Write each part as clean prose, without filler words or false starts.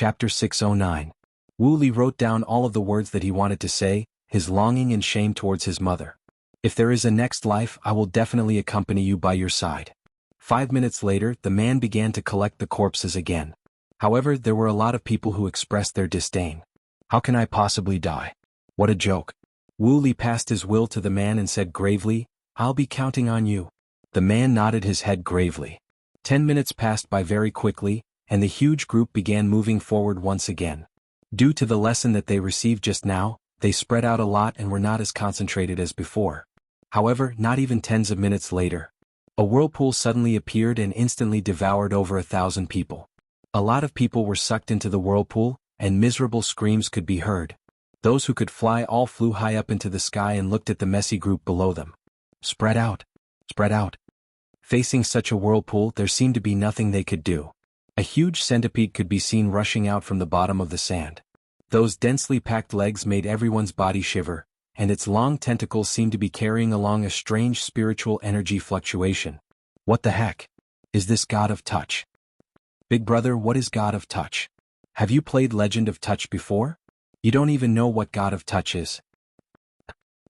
Chapter 609. Wu Li wrote down all of the words that he wanted to say, his longing and shame towards his mother. If there is a next life, I will definitely accompany you by your side. 5 minutes later, the man began to collect the corpses again. However, there were a lot of people who expressed their disdain. How can I possibly die? What a joke. Wu Li passed his will to the man and said gravely, I'll be counting on you. The man nodded his head gravely. 10 minutes passed by very quickly, and the huge group began moving forward once again. Due to the lesson that they received just now, they spread out a lot and were not as concentrated as before. However, not even tens of minutes later, a whirlpool suddenly appeared and instantly devoured over 1,000 people. A lot of people were sucked into the whirlpool, and miserable screams could be heard. Those who could fly all flew high up into the sky and looked at the messy group below them. Spread out. Spread out. Facing such a whirlpool, there seemed to be nothing they could do. A huge centipede could be seen rushing out from the bottom of the sand. Those densely packed legs made everyone's body shiver, and its long tentacles seemed to be carrying along a strange spiritual energy fluctuation. What the heck? Is this God of Touch? Big brother, what is God of Touch? Have you played Legend of Touch before? You don't even know what God of Touch is.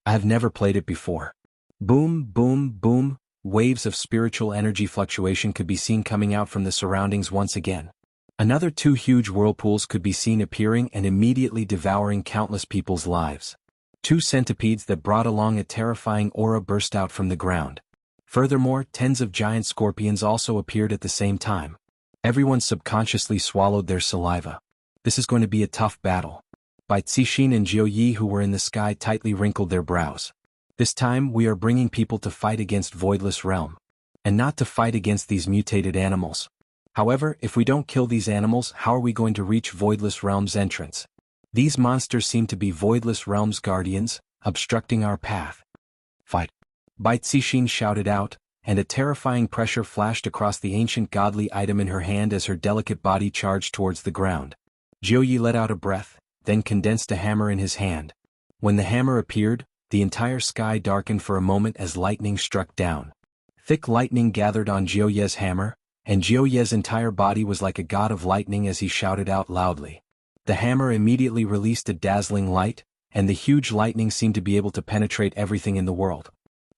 I have never played it before. Boom, boom, boom. Waves of spiritual energy fluctuation could be seen coming out from the surroundings once again. Another 2 huge whirlpools could be seen appearing and immediately devouring countless people's lives. 2 centipedes that brought along a terrifying aura burst out from the ground. Furthermore, tens of giant scorpions also appeared at the same time. Everyone subconsciously swallowed their saliva. This is going to be a tough battle. Bai Cixin and Jiu Yi, who were in the sky, tightly wrinkled their brows. This time we are bringing people to fight against Voidless Realm. And not to fight against these mutated animals. However, if we don't kill these animals, how are we going to reach Voidless Realm's entrance? These monsters seem to be Voidless Realm's guardians, obstructing our path. Fight! Bai Cixin shouted out, and a terrifying pressure flashed across the ancient godly item in her hand as her delicate body charged towards the ground. Jiu Yi let out a breath, then condensed a hammer in his hand. When the hammer appeared, the entire sky darkened for a moment as lightning struck down. Thick lightning gathered on Jiu Yi's hammer, and Jiu Yi's entire body was like a god of lightning as he shouted out loudly. The hammer immediately released a dazzling light, and the huge lightning seemed to be able to penetrate everything in the world.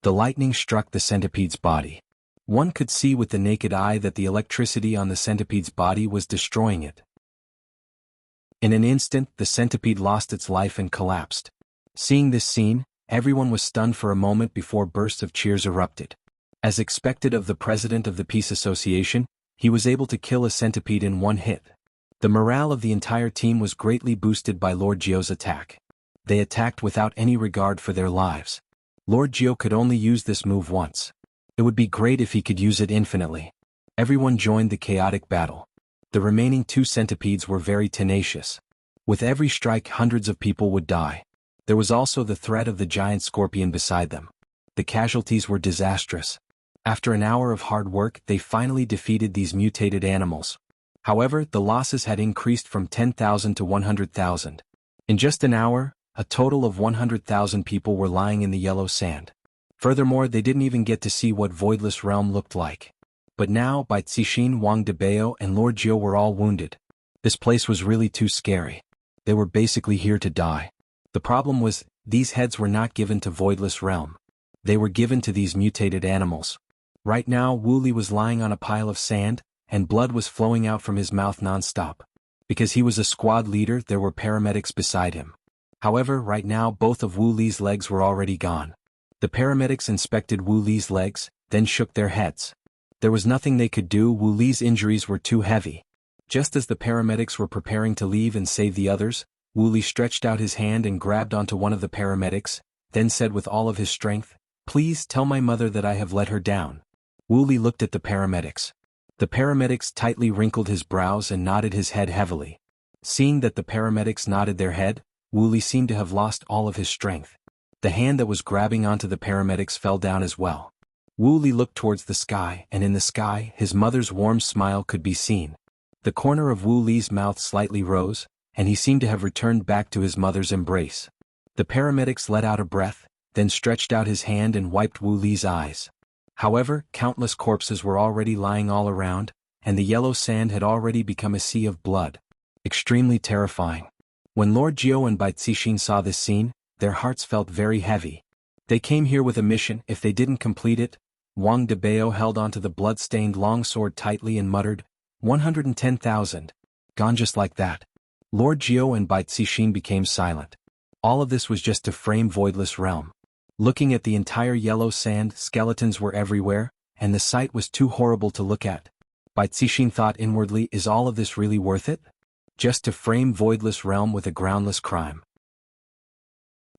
The lightning struck the centipede's body. One could see with the naked eye that the electricity on the centipede's body was destroying it. In an instant, the centipede lost its life and collapsed. Seeing this scene, everyone was stunned for a moment before bursts of cheers erupted. As expected of the president of the Peace Association, he was able to kill a centipede in one hit. The morale of the entire team was greatly boosted by Lord Jio's attack. They attacked without any regard for their lives. Lord Jio could only use this move once. It would be great if he could use it infinitely. Everyone joined the chaotic battle. The remaining 2 centipedes were very tenacious. With every strike, hundreds of people would die. There was also the threat of the giant scorpion beside them. The casualties were disastrous. After an hour of hard work, they finally defeated these mutated animals. However, the losses had increased from 10,000 to 100,000. In just an hour, a total of 100,000 people were lying in the yellow sand. Furthermore, they didn't even get to see what Voidless Realm looked like. But now, Bai Cixin, Wang Debao, and Lord Jio were all wounded. This place was really too scary. They were basically here to die. The problem was, these heads were not given to Voidless Realm. They were given to these mutated animals. Right now, Wu Li was lying on a pile of sand, and blood was flowing out from his mouth non-stop. Because he was a squad leader, there were paramedics beside him. However, right now both of Wu Li's legs were already gone. The paramedics inspected Wu Li's legs, then shook their heads. There was nothing they could do. Wu Li's injuries were too heavy. Just as the paramedics were preparing to leave and save the others, Wu Li stretched out his hand and grabbed onto one of the paramedics, then said with all of his strength, "Please tell my mother that I have let her down." Wu Li looked at the paramedics. The paramedics tightly wrinkled his brows and nodded his head heavily. Seeing that the paramedics nodded their head, Wu Li seemed to have lost all of his strength. The hand that was grabbing onto the paramedics fell down as well. Wu Li looked towards the sky, and in the sky, his mother's warm smile could be seen. The corner of Wu Li's mouth slightly rose, and he seemed to have returned back to his mother's embrace. The paramedics let out a breath, then stretched out his hand and wiped Wu Li's eyes. However, countless corpses were already lying all around, and the yellow sand had already become a sea of blood. Extremely terrifying. When Lord Jiao and Bai Cixin saw this scene, their hearts felt very heavy. They came here with a mission. If they didn't complete it, Wang Debao held onto the blood-stained longsword tightly and muttered, 110,000. Gone just like that. Lord Jiao and Bai Cixin became silent. All of this was just to frame Voidless Realm. Looking at the entire yellow sand, skeletons were everywhere, and the sight was too horrible to look at. Bai Cixin thought inwardly, is all of this really worth it? Just to frame Voidless Realm with a groundless crime.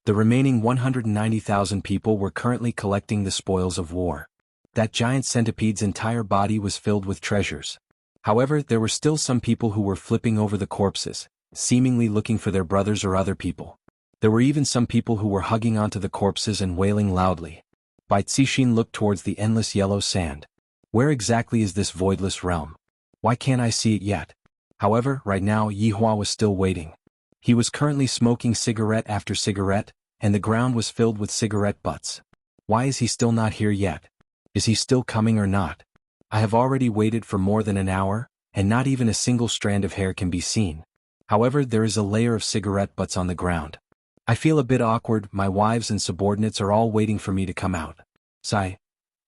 The remaining 190,000 people were currently collecting the spoils of war. That giant centipede's entire body was filled with treasures. However, there were still some people who were flipping over the corpses, seemingly looking for their brothers or other people. There were even some people who were hugging onto the corpses and wailing loudly. Bai Cixin looked towards the endless yellow sand. Where exactly is this voidless realm? Why can't I see it yet? However, right now Yihua was still waiting. He was currently smoking cigarette after cigarette, and the ground was filled with cigarette butts. Why is he still not here yet? Is he still coming or not? I have already waited for more than an hour, and not even a single strand of hair can be seen. However, there is a layer of cigarette butts on the ground. I feel a bit awkward. My wives and subordinates are all waiting for me to come out. Sigh.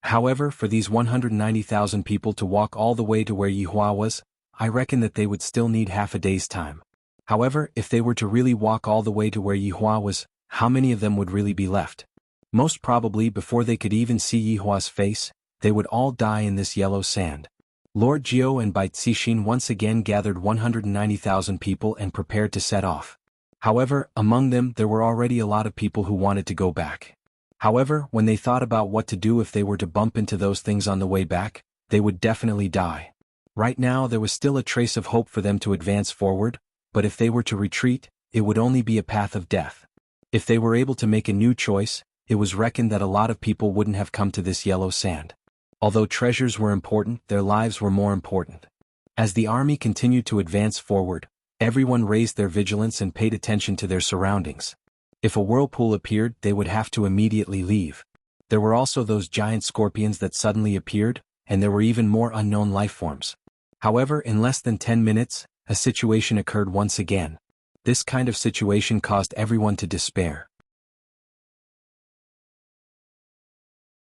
However, for these 190,000 people to walk all the way to where Yihua was, I reckon that they would still need half a day's time. However, if they were to really walk all the way to where Yihua was, how many of them would really be left? Most probably before they could even see Yihua's face, they would all die in this yellow sand. Lord Jiao and Bai Cixin once again gathered 190,000 people and prepared to set off. However, among them there were already a lot of people who wanted to go back. However, when they thought about what to do if they were to bump into those things on the way back, they would definitely die. Right now there was still a trace of hope for them to advance forward, but if they were to retreat, it would only be a path of death. If they were able to make a new choice, it was reckoned that a lot of people wouldn't have come to this yellow sand. Although treasures were important, their lives were more important. As the army continued to advance forward, everyone raised their vigilance and paid attention to their surroundings. If a whirlpool appeared, they would have to immediately leave. There were also those giant scorpions that suddenly appeared, and there were even more unknown lifeforms. However, in less than 10 minutes, a situation occurred once again. This kind of situation caused everyone to despair.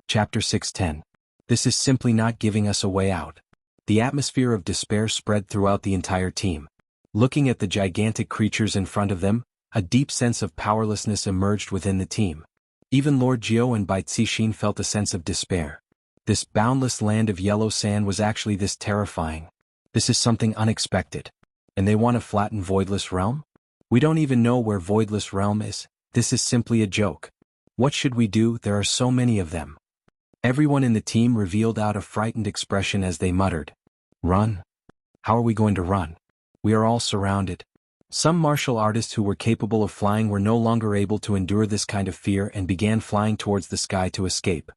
Chapter 610. This is simply not giving us a way out. The atmosphere of despair spread throughout the entire team. Looking at the gigantic creatures in front of them, a deep sense of powerlessness emerged within the team. Even Lord Jiao and Bai Cixin felt a sense of despair. This boundless land of yellow sand was actually this terrifying. This is something unexpected. And they want to flatten Voidless Realm? We don't even know where Voidless Realm is. This is simply a joke. What should we do? There are so many of them. Everyone in the team revealed out a frightened expression as they muttered. Run? How are we going to run? We are all surrounded. Some martial artists who were capable of flying were no longer able to endure this kind of fear and began flying towards the sky to escape.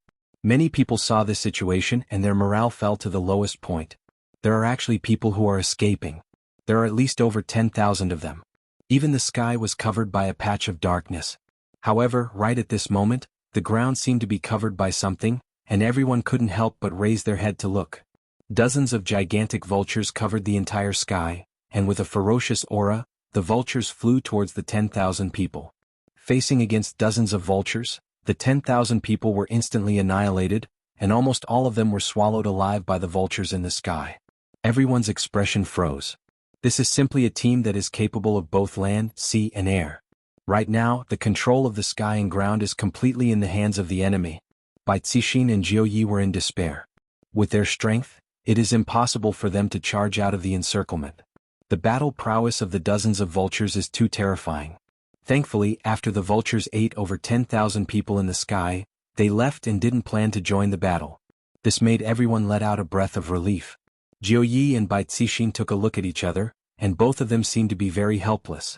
Many people saw this situation and their morale fell to the lowest point. There are actually people who are escaping. There are at least over 10,000 of them. Even the sky was covered by a patch of darkness. However, right at this moment, the ground seemed to be covered by something, and everyone couldn't help but raise their head to look. Dozens of gigantic vultures covered the entire sky, and with a ferocious aura, the vultures flew towards the 10,000 people. Facing against dozens of vultures, the 10,000 people were instantly annihilated, and almost all of them were swallowed alive by the vultures in the sky. Everyone's expression froze. This is simply a team that is capable of both land, sea, and air. Right now, the control of the sky and ground is completely in the hands of the enemy. Bai Cixin and Jiao Yi were in despair. With their strength, it is impossible for them to charge out of the encirclement. The battle prowess of the dozens of vultures is too terrifying. Thankfully, after the vultures ate over 10,000 people in the sky, they left and didn't plan to join the battle. This made everyone let out a breath of relief. Jiao Yi and Bai Cixin took a look at each other, and both of them seemed to be very helpless.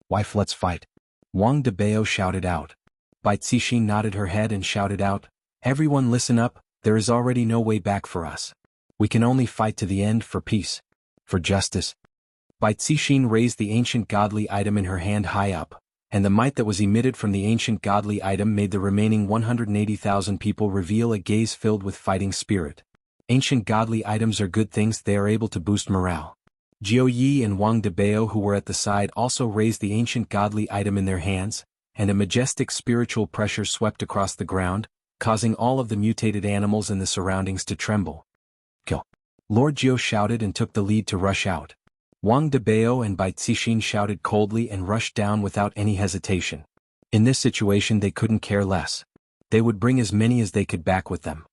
Wife, let's fight. Wang Debao shouted out. Bai Cixin nodded her head and shouted out, everyone listen up, there is already no way back for us. We can only fight to the end for peace. For justice. Bai Cixin raised the ancient godly item in her hand high up, and the might that was emitted from the ancient godly item made the remaining 180,000 people reveal a gaze filled with fighting spirit. Ancient godly items are good things, they are able to boost morale. Jiu Yi and Wang Debao, who were at the side, also raised the ancient godly item in their hands, and a majestic spiritual pressure swept across the ground, causing all of the mutated animals in the surroundings to tremble. Kill! Lord Jiu shouted and took the lead to rush out. Wang Debao and Bai Cixin shouted coldly and rushed down without any hesitation. In this situation they couldn't care less. They would bring as many as they could back with them.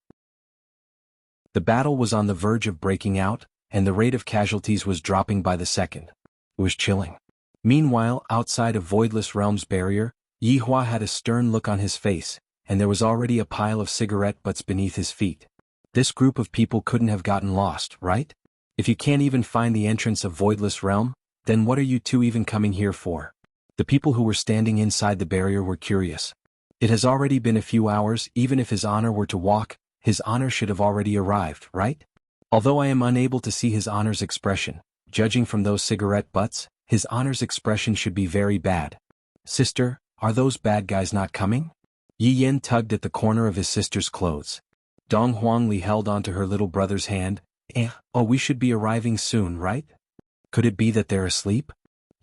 The battle was on the verge of breaking out, and the rate of casualties was dropping by the second. It was chilling. Meanwhile, outside of Voidless Realm's barrier, Yi Hua had a stern look on his face, and there was already a pile of cigarette butts beneath his feet. This group of people couldn't have gotten lost, right? If you can't even find the entrance of Voidless Realm, then what are you two even coming here for? The people who were standing inside the barrier were curious. It has already been a few hours. Even if His Honor were to walk, His Honor should have already arrived, right? Although I am unable to see His Honor's expression, judging from those cigarette butts, His Honor's expression should be very bad. Sister, are those bad guys not coming? Yi Yen tugged at the corner of his sister's clothes. Dong Huangli held onto her little brother's hand. Oh, we should be arriving soon, right? Could it be that they're asleep?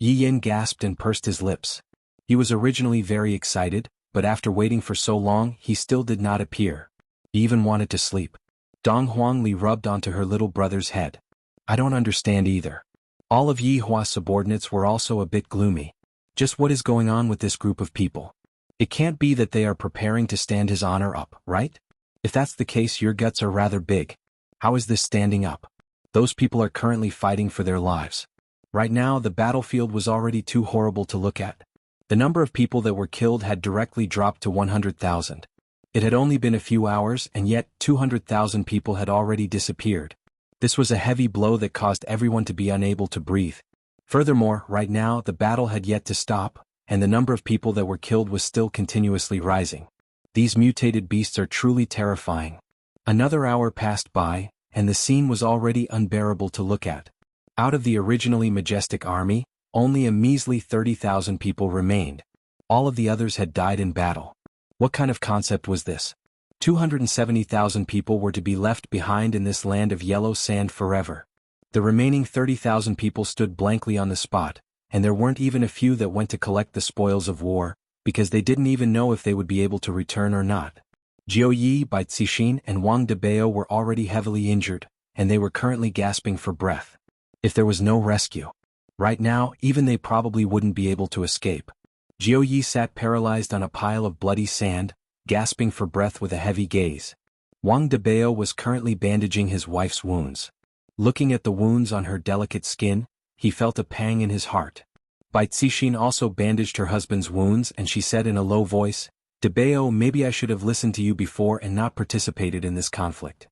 Yi Yen gasped and pursed his lips. He was originally very excited, but after waiting for so long, he still did not appear. He even wanted to sleep. Dong Huangli rubbed onto her little brother's head. I don't understand either. All of Yi Hua's subordinates were also a bit gloomy. Just what is going on with this group of people? It can't be that they are preparing to stand His Honor up, right? If that's the case, your guts are rather big. How is this standing up? Those people are currently fighting for their lives. Right now, the battlefield was already too horrible to look at. The number of people that were killed had directly dropped to 100,000. It had only been a few hours, and yet 200,000 people had already disappeared. This was a heavy blow that caused everyone to be unable to breathe. Furthermore, right now the battle had yet to stop, and the number of people that were killed was still continuously rising. These mutated beasts are truly terrifying. Another hour passed by, and the scene was already unbearable to look at. Out of the originally majestic army, only a measly 30,000 people remained. All of the others had died in battle. What kind of concept was this? 270,000 people were to be left behind in this land of yellow sand forever. The remaining 30,000 people stood blankly on the spot, and there weren't even a few that went to collect the spoils of war, because they didn't even know if they would be able to return or not. Jiu Yi, Bai Cixin, and Wang Debao were already heavily injured, and they were currently gasping for breath. If there was no rescue, right now, even they probably wouldn't be able to escape. Jiu Yi sat paralyzed on a pile of bloody sand, gasping for breath with a heavy gaze. Wang Debao was currently bandaging his wife's wounds. Looking at the wounds on her delicate skin, he felt a pang in his heart. Bai Cixin also bandaged her husband's wounds, and she said in a low voice, Debao, maybe I should have listened to you before and not participated in this conflict.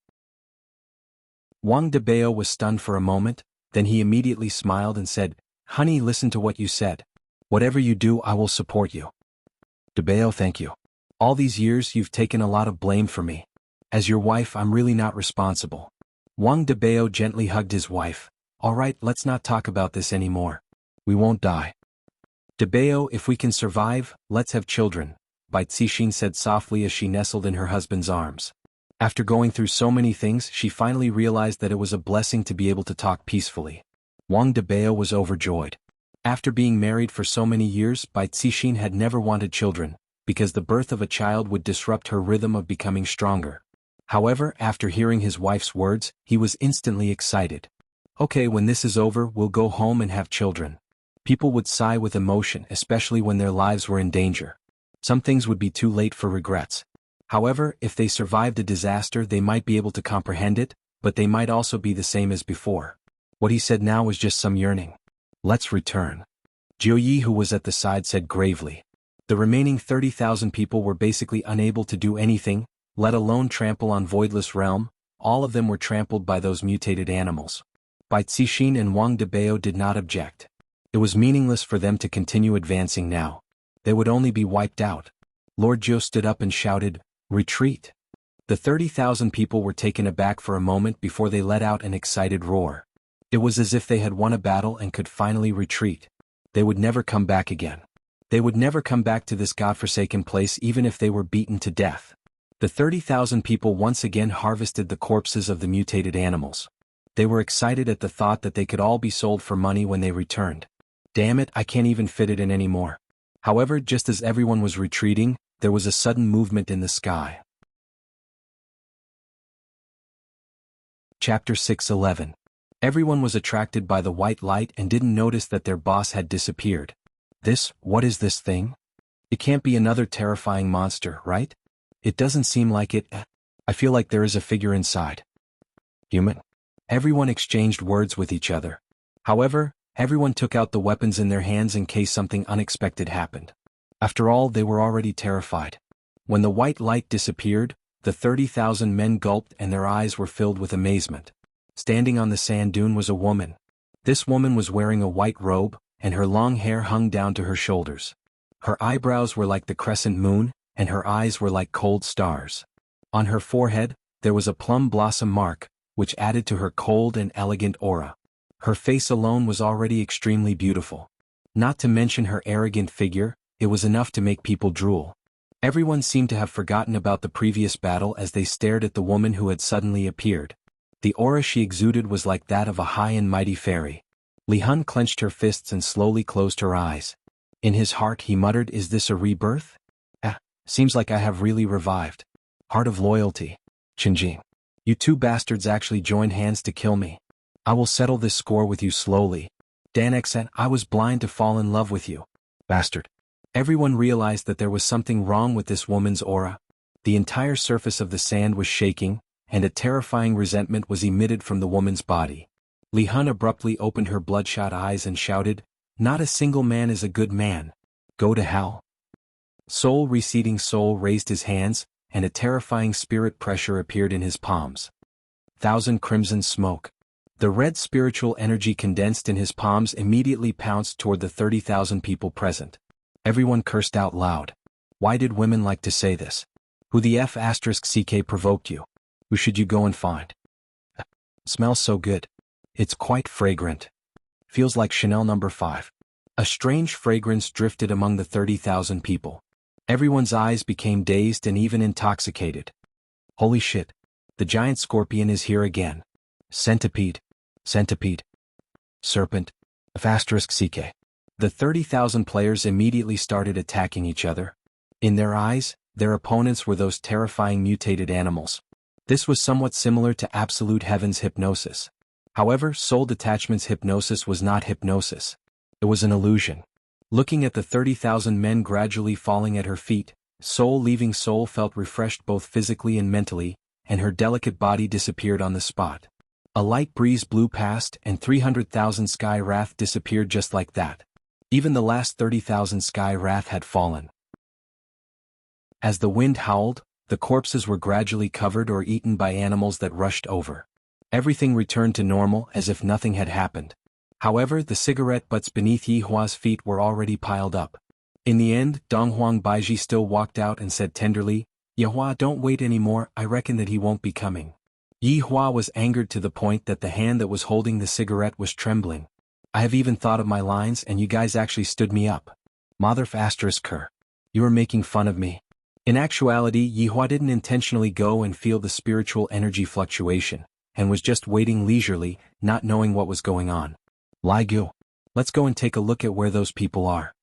Wang Debao was stunned for a moment, then he immediately smiled and said, Honey, listen to what you said. Whatever you do, I will support you. Debao, thank you. All these years you've taken a lot of blame for me. As your wife, I'm really not responsible. Wang Debao gently hugged his wife. All right, let's not talk about this anymore. We won't die. Debao, if we can survive, let's have children, Bai Cixin said softly as she nestled in her husband's arms. After going through so many things, she finally realized that it was a blessing to be able to talk peacefully. Wang Debao was overjoyed. After being married for so many years, Bai Cixin had never wanted children, because the birth of a child would disrupt her rhythm of becoming stronger. However, after hearing his wife's words, he was instantly excited. Okay, when this is over, we'll go home and have children. People would sigh with emotion, especially when their lives were in danger. Some things would be too late for regrets. However, if they survived a disaster, they might be able to comprehend it, but they might also be the same as before. What he said now was just some yearning. Let's return. Jiu Yi, who was at the side, said gravely. The remaining 30,000 people were basically unable to do anything, let alone trample on Voidless Realm. All of them were trampled by those mutated animals. Bai Cixin and Wang Debao did not object. It was meaningless for them to continue advancing now. They would only be wiped out. Lord Jiu stood up and shouted, Retreat! The 30,000 people were taken aback for a moment before they let out an excited roar. It was as if they had won a battle and could finally retreat. They would never come back again. They would never come back to this godforsaken place even if they were beaten to death. The 30,000 people once again harvested the corpses of the mutated animals. They were excited at the thought that they could all be sold for money when they returned. Damn it, I can't even fit it in anymore. However, just as everyone was retreating, there was a sudden movement in the sky. Chapter 6:11. Everyone was attracted by the white light and didn't notice that their boss had disappeared. What is this thing? It can't be another terrifying monster, right? It doesn't seem like it. I feel like there is a figure inside. Human? Everyone exchanged words with each other. However, everyone took out the weapons in their hands in case something unexpected happened. After all, they were already terrified. When the white light disappeared, the 30,000 men gulped and their eyes were filled with amazement. Standing on the sand dune was a woman. This woman was wearing a white robe, and her long hair hung down to her shoulders. Her eyebrows were like the crescent moon, and her eyes were like cold stars. On her forehead, there was a plum blossom mark, which added to her cold and elegant aura. Her face alone was already extremely beautiful. Not to mention her arrogant figure, it was enough to make people drool. Everyone seemed to have forgotten about the previous battle as they stared at the woman who had suddenly appeared. The aura she exuded was like that of a high and mighty fairy. Li Hun clenched her fists and slowly closed her eyes. In his heart he muttered, "Is this a rebirth? Seems like I have really revived. Heart of loyalty. Qinjing. You two bastards actually joined hands to kill me. I will settle this score with you slowly. Danexen, I was blind to fall in love with you. Bastard." Everyone realized that there was something wrong with this woman's aura. The entire surface of the sand was shaking, and a terrifying resentment was emitted from the woman's body. Li Hun abruptly opened her bloodshot eyes and shouted, "Not a single man is a good man. Go to hell." Soul receding Soul raised his hands, and a terrifying spirit pressure appeared in his palms. 1,000 crimson smoke. The red spiritual energy condensed in his palms immediately pounced toward the 30,000 people present. Everyone cursed out loud. Why did women like to say this? Who the *CK provoked you? Who should you go and find? Smells so good. It's quite fragrant. Feels like Chanel No. 5. A strange fragrance drifted among the 30,000 people. Everyone's eyes became dazed and even intoxicated. Holy shit. The giant scorpion is here again. Centipede. Serpent. *CK. The 30,000 players immediately started attacking each other. In their eyes, their opponents were those terrifying mutated animals. This was somewhat similar to Absolute Heaven's hypnosis. However, Soul Detachment's hypnosis was not hypnosis. It was an illusion. Looking at the 30,000 men gradually falling at her feet, Soul leaving Soul felt refreshed both physically and mentally, and her delicate body disappeared on the spot. A light breeze blew past and 300,000 Sky Wrath disappeared just like that. Even the last 30,000 Sky Wrath had fallen. As the wind howled, the corpses were gradually covered or eaten by animals that rushed over. Everything returned to normal as if nothing had happened. However, the cigarette butts beneath Yihua's feet were already piled up. In the end, Donghuang Baiji still walked out and said tenderly, "Yihua, don't wait anymore, I reckon that he won't be coming." Yihua was angered to the point that the hand that was holding the cigarette was trembling. "I have even thought of my lines and you guys actually stood me up. Motherf***. You are making fun of me." In actuality, Yihua didn't intentionally go and feel the spiritual energy fluctuation, and was just waiting leisurely, not knowing what was going on. Lai Gu. Let's go and take a look at where those people are.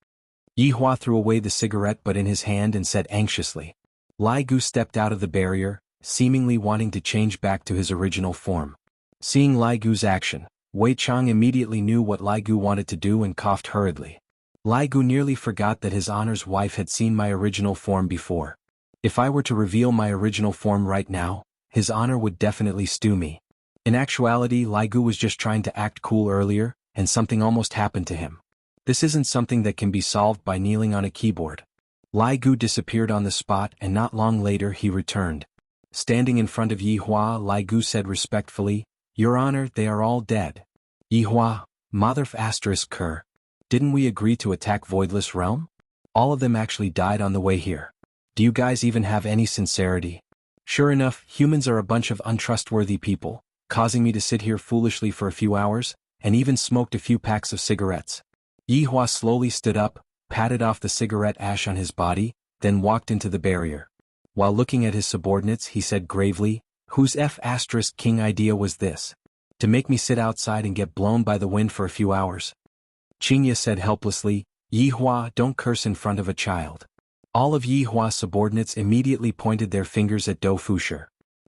Yihua threw away the cigarette butt in his hand and said anxiously. Lai Gu stepped out of the barrier, seemingly wanting to change back to his original form. Seeing Lai Gu's action, Wei Chang immediately knew what Lai Gu wanted to do and coughed hurriedly. Lai Gu nearly forgot that his honor's wife had seen my original form before. If I were to reveal my original form right now, his honor would definitely stew me. In actuality, Lai Gu was just trying to act cool earlier, and something almost happened to him. This isn't something that can be solved by kneeling on a keyboard. Lai Gu disappeared on the spot and not long later he returned. Standing in front of Yihua, Lai Gu said respectfully, "Your honor, they are all dead." Yihua, Motherf***. Didn't we agree to attack Voidless Realm? All of them actually died on the way here. Do you guys even have any sincerity? Sure enough, humans are a bunch of untrustworthy people, causing me to sit here foolishly for a few hours, and even smoked a few packs of cigarettes. Yihua slowly stood up, patted off the cigarette ash on his body, then walked into the barrier. While looking at his subordinates he said gravely, "Whose **king idea was this? To make me sit outside and get blown by the wind for a few hours? Xianxia said helplessly. Yihua, don't curse in front of a child. All of Yihua's subordinates immediately pointed their fingers at Dou Fushi.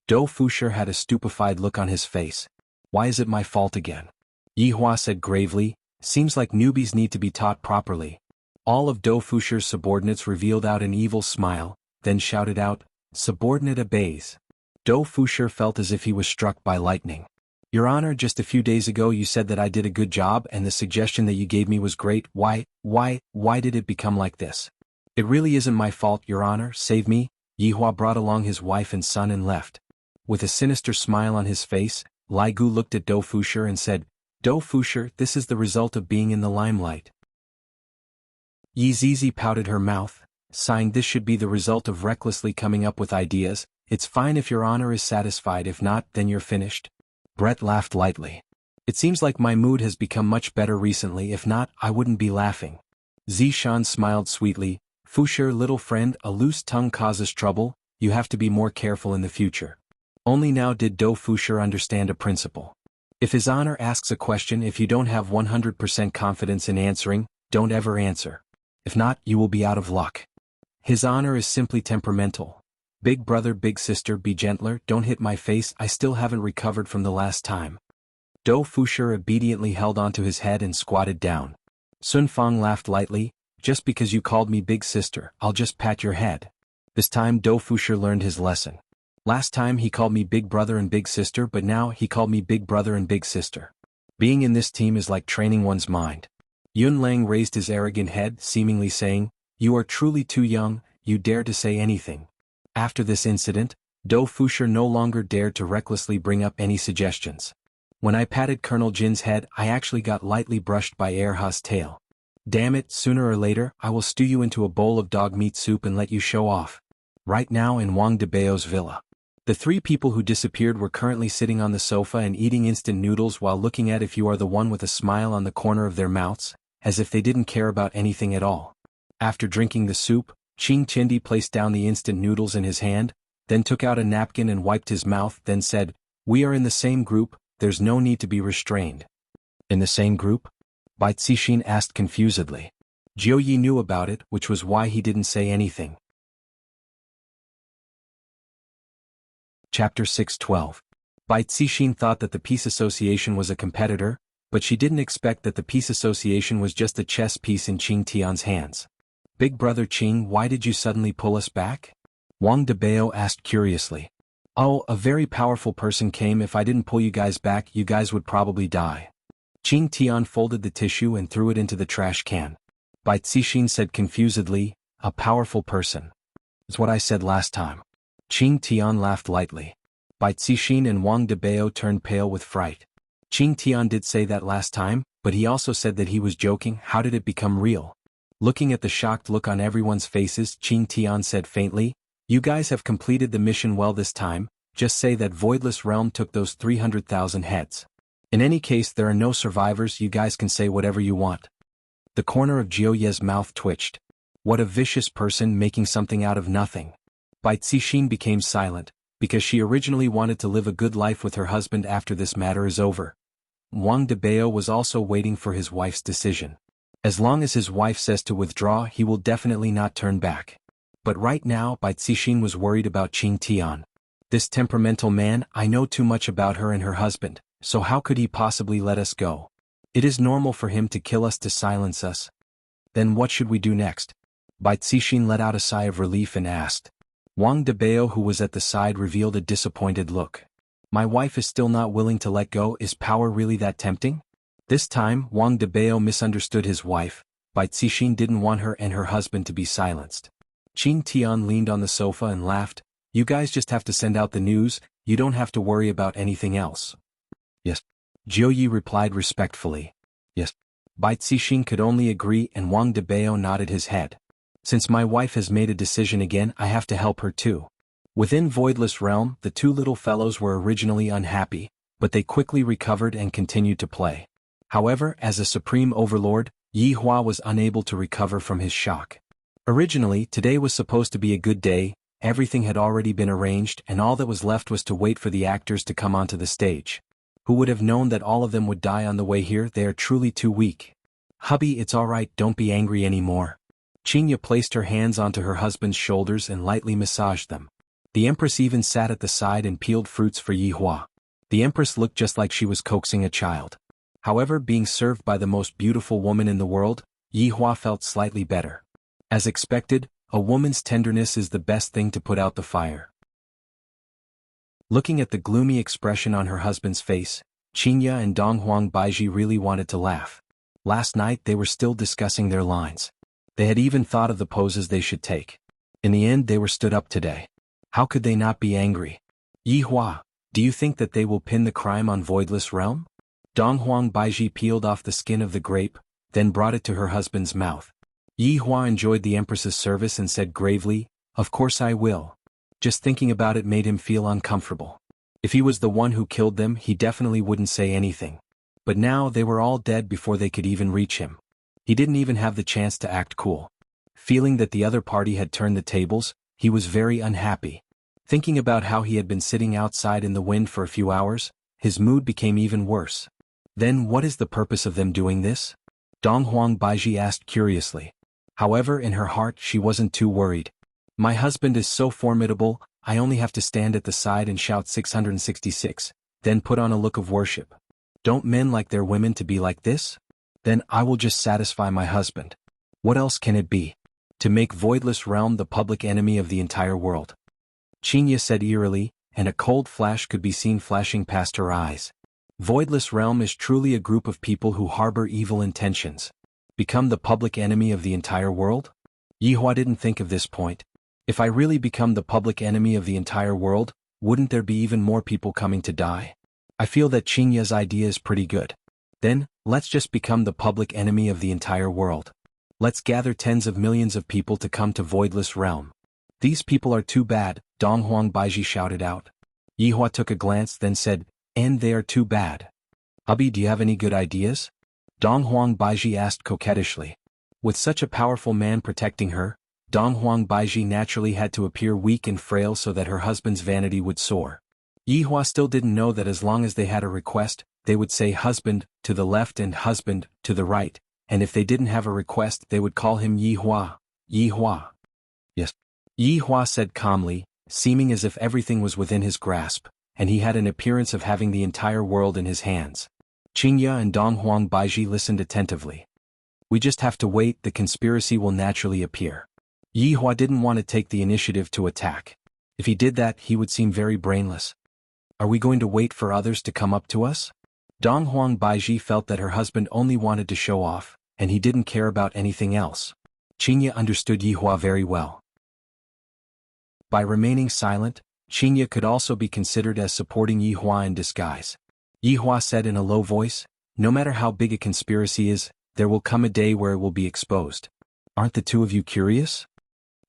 Dou Fushi had a stupefied look on his face. Why is it my fault again? Yihua said gravely, seems like newbies need to be taught properly. All of Dou Fushi's subordinates revealed out an evil smile, then shouted out, subordinate obeys. Dou Fushi felt as if he was struck by lightning. Your Honor, just a few days ago you said that I did a good job and the suggestion that you gave me was great. Why did it become like this? It really isn't my fault, Your Honor, save me. Yihua brought along his wife and son and left. With a sinister smile on his face, Lai Gu looked at Dou Fushi and said, Dou Fushi, this is the result of being in the limelight. Yi Zizi pouted her mouth, sighing, this should be the result of recklessly coming up with ideas. It's fine if Your Honor is satisfied, if not, then you're finished. Brett laughed lightly. It seems like my mood has become much better recently, if not, I wouldn't be laughing. Zishan smiled sweetly. Fushi, little friend, a loose tongue causes trouble, you have to be more careful in the future. Only now did Dou Fushi understand a principle. If His Honor asks a question, if you don't have 100% confidence in answering, don't ever answer. If not, you will be out of luck. His Honor is simply temperamental. Big brother, big sister, be gentler, don't hit my face, I still haven't recovered from the last time. Dou Fushi obediently held onto his head and squatted down. Sun Fang laughed lightly, just because you called me big sister, I'll just pat your head. This time Dou Fushi learned his lesson. Last time he called me big brother and big sister, but now he called me big brother and big sister. Being in this team is like training one's mind. Yun Lang raised his arrogant head, seemingly saying, you are truly too young, you dare to say anything. After this incident, Dou Fushi no longer dared to recklessly bring up any suggestions. When I patted Colonel Jin's head, I actually got lightly brushed by Erha's tail. Damn it, sooner or later, I will stew you into a bowl of dog meat soup and let you show off. Right now in Wang Debao's villa. The three people who disappeared were currently sitting on the sofa and eating instant noodles while looking at if you are the one with a smile on the corner of their mouths, as if they didn't care about anything at all. After drinking the soup, Qing Chindi placed down the instant noodles in his hand, then took out a napkin and wiped his mouth, then said, we are in the same group, there's no need to be restrained. In the same group? Bai Cixin asked confusedly. Jiu Yi knew about it, which was why he didn't say anything. Chapter 612. Bai Cixin thought that the Peace Association was a competitor, but she didn't expect that the Peace Association was just a chess piece in Qing Tian's hands. Big brother Qing, why did you suddenly pull us back? Wang Debao asked curiously. Oh, a very powerful person came. If I didn't pull you guys back, you guys would probably die. Qing Tian folded the tissue and threw it into the trash can. Bai Cixin said confusedly, a powerful person. It's what I said last time. Qing Tian laughed lightly. Bai Cixin and Wang Debao turned pale with fright. Qing Tian did say that last time, but he also said that he was joking. How did it become real? Looking at the shocked look on everyone's faces, Qing Tian said faintly, you guys have completed the mission well this time, just say that Voidless Realm took those 300,000 heads. In any case, there are no survivors, you guys can say whatever you want. The corner of Jiu Ye's mouth twitched. What a vicious person, making something out of nothing. Bai Cixin became silent, because she originally wanted to live a good life with her husband after this matter is over. Wang Debao was also waiting for his wife's decision. As long as his wife says to withdraw, he will definitely not turn back. But right now, Bai Cixin was worried about Qing Tian. This temperamental man, I know too much about her and her husband, so how could he possibly let us go? It is normal for him to kill us to silence us. Then what should we do next? Bai Cixin let out a sigh of relief and asked. Wang Debao, who was at the side, revealed a disappointed look. My wife is still not willing to let go. Is power really that tempting? This time, Wang Debao misunderstood his wife. Bai Cixin didn't want her and her husband to be silenced. Qing Tian leaned on the sofa and laughed. You guys just have to send out the news, you don't have to worry about anything else. Yes. Jiu Yi replied respectfully. Yes. Bai Cixin could only agree, and Wang Debao nodded his head. Since my wife has made a decision again, I have to help her too. Within Voidless Realm, the two little fellows were originally unhappy, but they quickly recovered and continued to play. However, as a supreme overlord, Yihua was unable to recover from his shock. Originally, today was supposed to be a good day, everything had already been arranged and all that was left was to wait for the actors to come onto the stage. Who would have known that all of them would die on the way here? They are truly too weak. Hubby, it's alright, don't be angry anymore. Xianxia placed her hands onto her husband's shoulders and lightly massaged them. The empress even sat at the side and peeled fruits for Yihua. The empress looked just like she was coaxing a child. However, being served by the most beautiful woman in the world, Yihua felt slightly better. As expected, a woman's tenderness is the best thing to put out the fire. Looking at the gloomy expression on her husband's face, Xianxia and Donghuang Baiji really wanted to laugh. Last night they were still discussing their lines. They had even thought of the poses they should take. In the end they were stood up today. How could they not be angry? Yihua, do you think that they will pin the crime on Voidless Realm? Donghuang Baiji peeled off the skin of the grape, then brought it to her husband's mouth. Yihua enjoyed the empress's service and said gravely, "Of course I will." Just thinking about it made him feel uncomfortable. If he was the one who killed them, he definitely wouldn't say anything. But now they were all dead before they could even reach him. He didn't even have the chance to act cool. Feeling that the other party had turned the tables, he was very unhappy. Thinking about how he had been sitting outside in the wind for a few hours, his mood became even worse. Then what is the purpose of them doing this? Donghuang Baiji asked curiously. However, in her heart she wasn't too worried. My husband is so formidable, I only have to stand at the side and shout 666, then put on a look of worship. Don't men like their women to be like this? Then I will just satisfy my husband. What else can it be? To make Voidless Realm the public enemy of the entire world. Xianxia said eerily, and a cold flash could be seen flashing past her eyes. Voidless Realm is truly a group of people who harbor evil intentions. Become the public enemy of the entire world? Yihua didn't think of this point. If I really become the public enemy of the entire world, wouldn't there be even more people coming to die? I feel that Xianxia's idea is pretty good. Then, let's just become the public enemy of the entire world. Let's gather tens of millions of people to come to Voidless Realm. These people are too bad, Donghuang Baiji shouted out. Yihua took a glance then said, and they are too bad. Hubby, do you have any good ideas? Donghuang Baiji asked coquettishly. With such a powerful man protecting her, Donghuang Baiji naturally had to appear weak and frail so that her husband's vanity would soar. Yihua still didn't know that as long as they had a request, they would say husband to the left and husband to the right, and if they didn't have a request they would call him Yihua. Yihua. Yes. Yihua said calmly, seeming as if everything was within his grasp, and he had an appearance of having the entire world in his hands. Xianxia and Donghuang Baiji listened attentively. We just have to wait, the conspiracy will naturally appear. Yihua didn't want to take the initiative to attack. If he did that, he would seem very brainless. Are we going to wait for others to come up to us? Donghuang Baiji felt that her husband only wanted to show off, and he didn't care about anything else. Xianxia understood Yihua very well. By remaining silent, Xianxia could also be considered as supporting Yihua in disguise. Yihua said in a low voice, no matter how big a conspiracy is, there will come a day where it will be exposed. Aren't the two of you curious?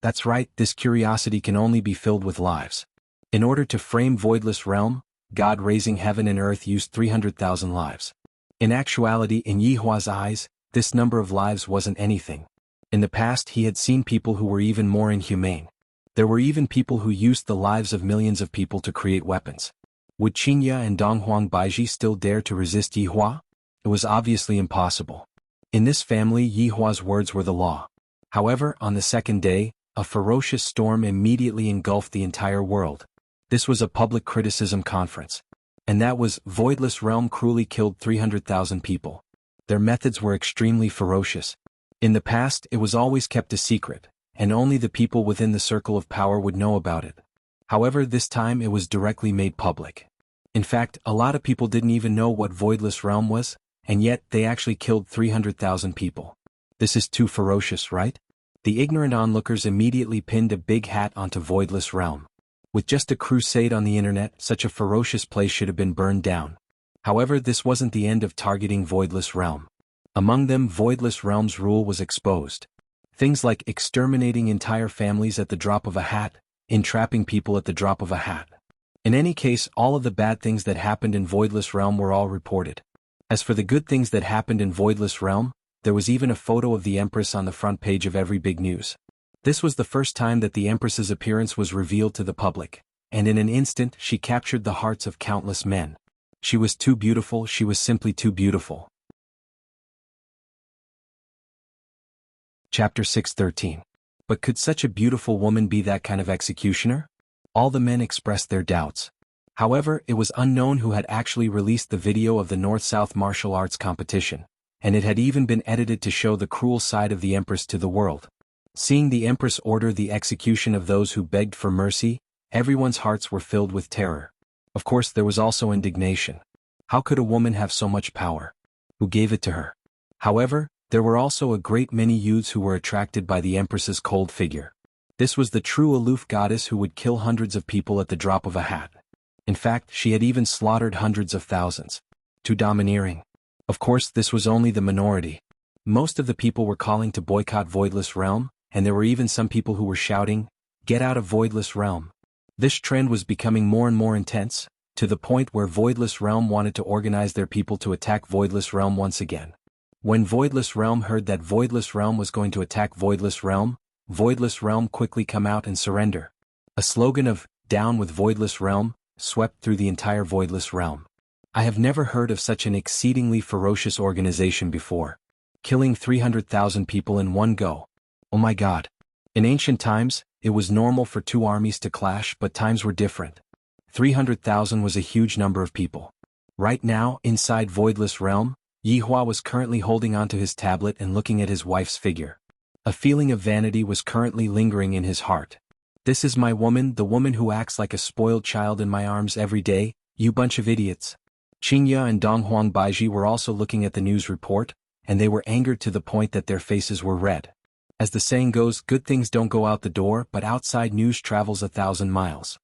That's right, this curiosity can only be filled with lives. In order to frame Voidless Realm, God raising heaven and earth used 300,000 lives. In actuality, in Yihua's eyes, this number of lives wasn't anything. In the past he had seen people who were even more inhumane. There were even people who used the lives of millions of people to create weapons. Would Xianxia and Donghuang Baiji still dare to resist Yihua? It was obviously impossible. In this family, Yihua's words were the law. However, on the second day, a ferocious storm immediately engulfed the entire world. This was a public criticism conference. And that was, Voidless Realm cruelly killed 300,000 people. Their methods were extremely ferocious. In the past, it was always kept a secret, and only the people within the circle of power would know about it. However, this time it was directly made public. In fact, a lot of people didn't even know what Voidless Realm was, and yet they actually killed 300,000 people. This is too ferocious, right? The ignorant onlookers immediately pinned a big hat onto Voidless Realm. With just a crusade on the internet, such a ferocious place should have been burned down. However, this wasn't the end of targeting Voidless Realm. Among them, Voidless Realm's rule was exposed. Things like exterminating entire families at the drop of a hat, entrapping people at the drop of a hat. In any case, all of the bad things that happened in Voidless Realm were all reported. As for the good things that happened in Voidless Realm, there was even a photo of the Empress on the front page of every big news. This was the first time that the Empress's appearance was revealed to the public, and in an instant she captured the hearts of countless men. She was too beautiful, she was simply too beautiful. Chapter 6:13. But could such a beautiful woman be that kind of executioner? All the men expressed their doubts. However, it was unknown who had actually released the video of the North-South martial arts competition, and it had even been edited to show the cruel side of the Empress to the world. Seeing the Empress order the execution of those who begged for mercy, everyone's hearts were filled with terror. Of course, there was also indignation. How could a woman have so much power? Who gave it to her? However, there were also a great many youths who were attracted by the Empress's cold figure. This was the true aloof goddess who would kill hundreds of people at the drop of a hat. In fact, she had even slaughtered hundreds of thousands. Too domineering. Of course, this was only the minority. Most of the people were calling to boycott Voidless Realm, and there were even some people who were shouting, "Get out of Voidless Realm." This trend was becoming more and more intense, to the point where Voidless Realm wanted to organize their people to attack Voidless Realm once again. When Voidless Realm heard that Voidless Realm was going to attack Voidless Realm quickly come out and surrender. A slogan of, "Down with Voidless Realm," swept through the entire Voidless Realm. I have never heard of such an exceedingly ferocious organization before. Killing 300,000 people in one go. Oh my god. In ancient times, it was normal for two armies to clash, but times were different. 300,000 was a huge number of people. Right now, inside Voidless Realm, Yihua was currently holding onto his tablet and looking at his wife's figure. A feeling of vanity was currently lingering in his heart. This is my woman, the woman who acts like a spoiled child in my arms every day, you bunch of idiots. Xianxia and Donghuang Baiji were also looking at the news report, and they were angered to the point that their faces were red. As the saying goes, good things don't go out the door, but outside news travels 1,000 miles.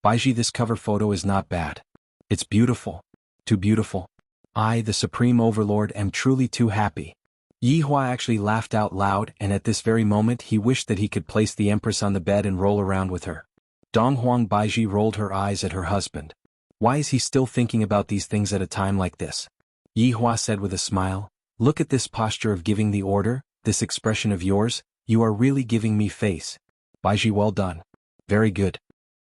Baiji, this cover photo is not bad. It's beautiful. Too beautiful. I, the Supreme Overlord, am truly too happy. Yihua actually laughed out loud, and at this very moment he wished that he could place the Empress on the bed and roll around with her. Donghuang Baiji rolled her eyes at her husband. Why is he still thinking about these things at a time like this? Yihua said with a smile, "Look at this posture of giving the order, this expression of yours, you are really giving me face." Baiji, well done. Very good.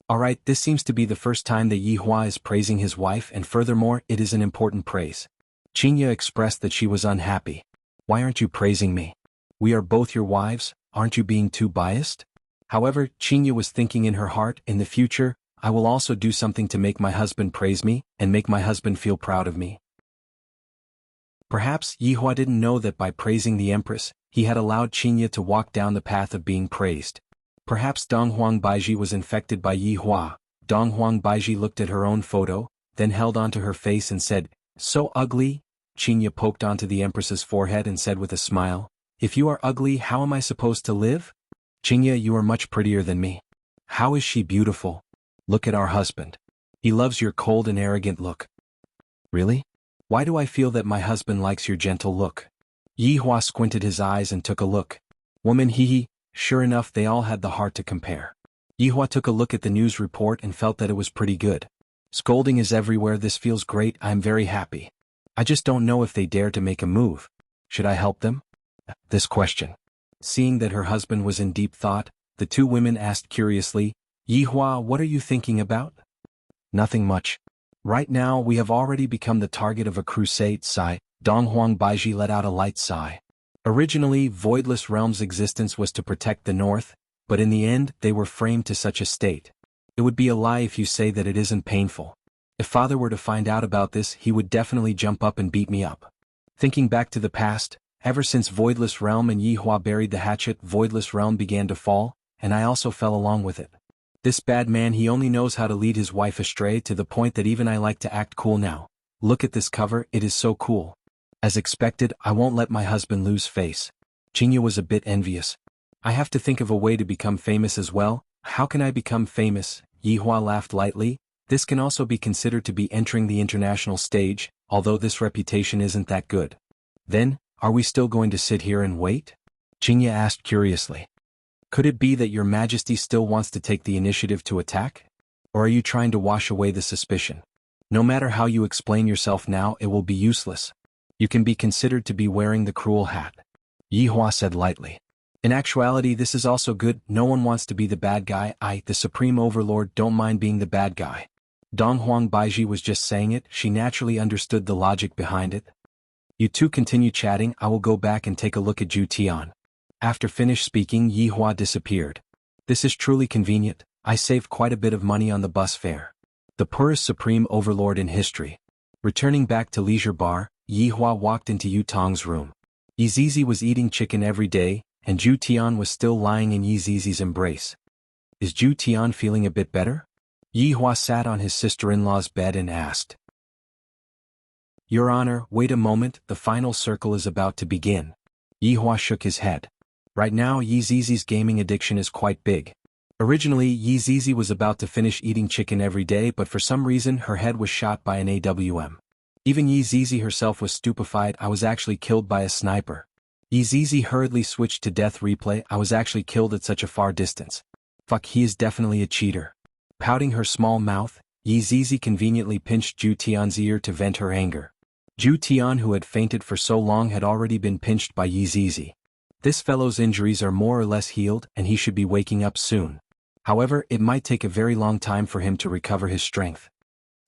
Alright, this seems to be the first time that Yihua is praising his wife, and furthermore, it is an important praise. Xianxia expressed that she was unhappy. Why aren't you praising me? We are both your wives, aren't you being too biased? However, Xianxia was thinking in her heart, in the future, I will also do something to make my husband praise me, and make my husband feel proud of me. Perhaps Yihua didn't know that by praising the Empress, he had allowed Xianxia to walk down the path of being praised. Perhaps Donghuang Baiji was infected by Yihua. Donghuang Baiji looked at her own photo, then held onto her face and said, "So ugly?" Xianxia poked onto the Empress's forehead and said with a smile, "If you are ugly, how am I supposed to live?" "Xianxia, you are much prettier than me." "How is she beautiful? Look at our husband. He loves your cold and arrogant look." "Really? Why do I feel that my husband likes your gentle look?" Yihua squinted his eyes and took a look. Woman, hee. Sure enough, they all had the heart to compare. Yihua took a look at the news report and felt that it was pretty good. Scolding is everywhere, this feels great, I'm very happy. I just don't know if they dare to make a move. Should I help them? This question. Seeing that her husband was in deep thought, the two women asked curiously, "Yihua, what are you thinking about?" "Nothing much. Right now we have already become the target of a crusade." Sigh. Donghuang Baiji let out a light sigh. Originally, Voidless Realm's existence was to protect the North, but in the end they were framed to such a state. It would be a lie if you say that it isn't painful. If father were to find out about this, he would definitely jump up and beat me up. Thinking back to the past, ever since Voidless Realm and Yihua buried the hatchet, Voidless Realm began to fall, and I also fell along with it. This bad man, he only knows how to lead his wife astray, to the point that even I like to act cool now. Look at this cover, it is so cool. As expected, I won't let my husband lose face. Xianxia was a bit envious. I have to think of a way to become famous as well. How can I become famous? Yihua laughed lightly. This can also be considered to be entering the international stage, although this reputation isn't that good. Then, are we still going to sit here and wait? Xianxia asked curiously. Could it be that your majesty still wants to take the initiative to attack? Or are you trying to wash away the suspicion? No matter how you explain yourself now, it will be useless. You can be considered to be wearing the cruel hat. Yihua said lightly. In actuality, this is also good. No one wants to be the bad guy. I, the Supreme Overlord, don't mind being the bad guy. Dong Huang Baiji was just saying it, she naturally understood the logic behind it. You two continue chatting, I will go back and take a look at Zhu Tian. After finished speaking, Yi Hua disappeared. This is truly convenient, I saved quite a bit of money on the bus fare. The poorest supreme overlord in history. Returning back to Leisure Bar, Yi Hua walked into Yu Tong's room. Yi Zizi was eating chicken every day, and Zhu Tian was still lying in Yi Zizi's embrace. Is Zhu Tian feeling a bit better? Yi Hua sat on his sister-in-law's bed and asked. Your Honor, wait a moment, the final circle is about to begin. Yi Hua shook his head. Right now Yi Zizi's gaming addiction is quite big. Originally Yi Zizi was about to finish eating chicken every day, but for some reason her head was shot by an AWM. Even Yi Zizi herself was stupefied. I was actually killed by a sniper. Yi Zizi hurriedly switched to death replay. I was actually killed at such a far distance. Fuck, he is definitely a cheater. Pouting her small mouth, Yi Zizi conveniently pinched Zhu Tian's ear to vent her anger. Zhu Tian, who had fainted for so long, had already been pinched by Yi Zizi. This fellow's injuries are more or less healed and he should be waking up soon. However, it might take a very long time for him to recover his strength.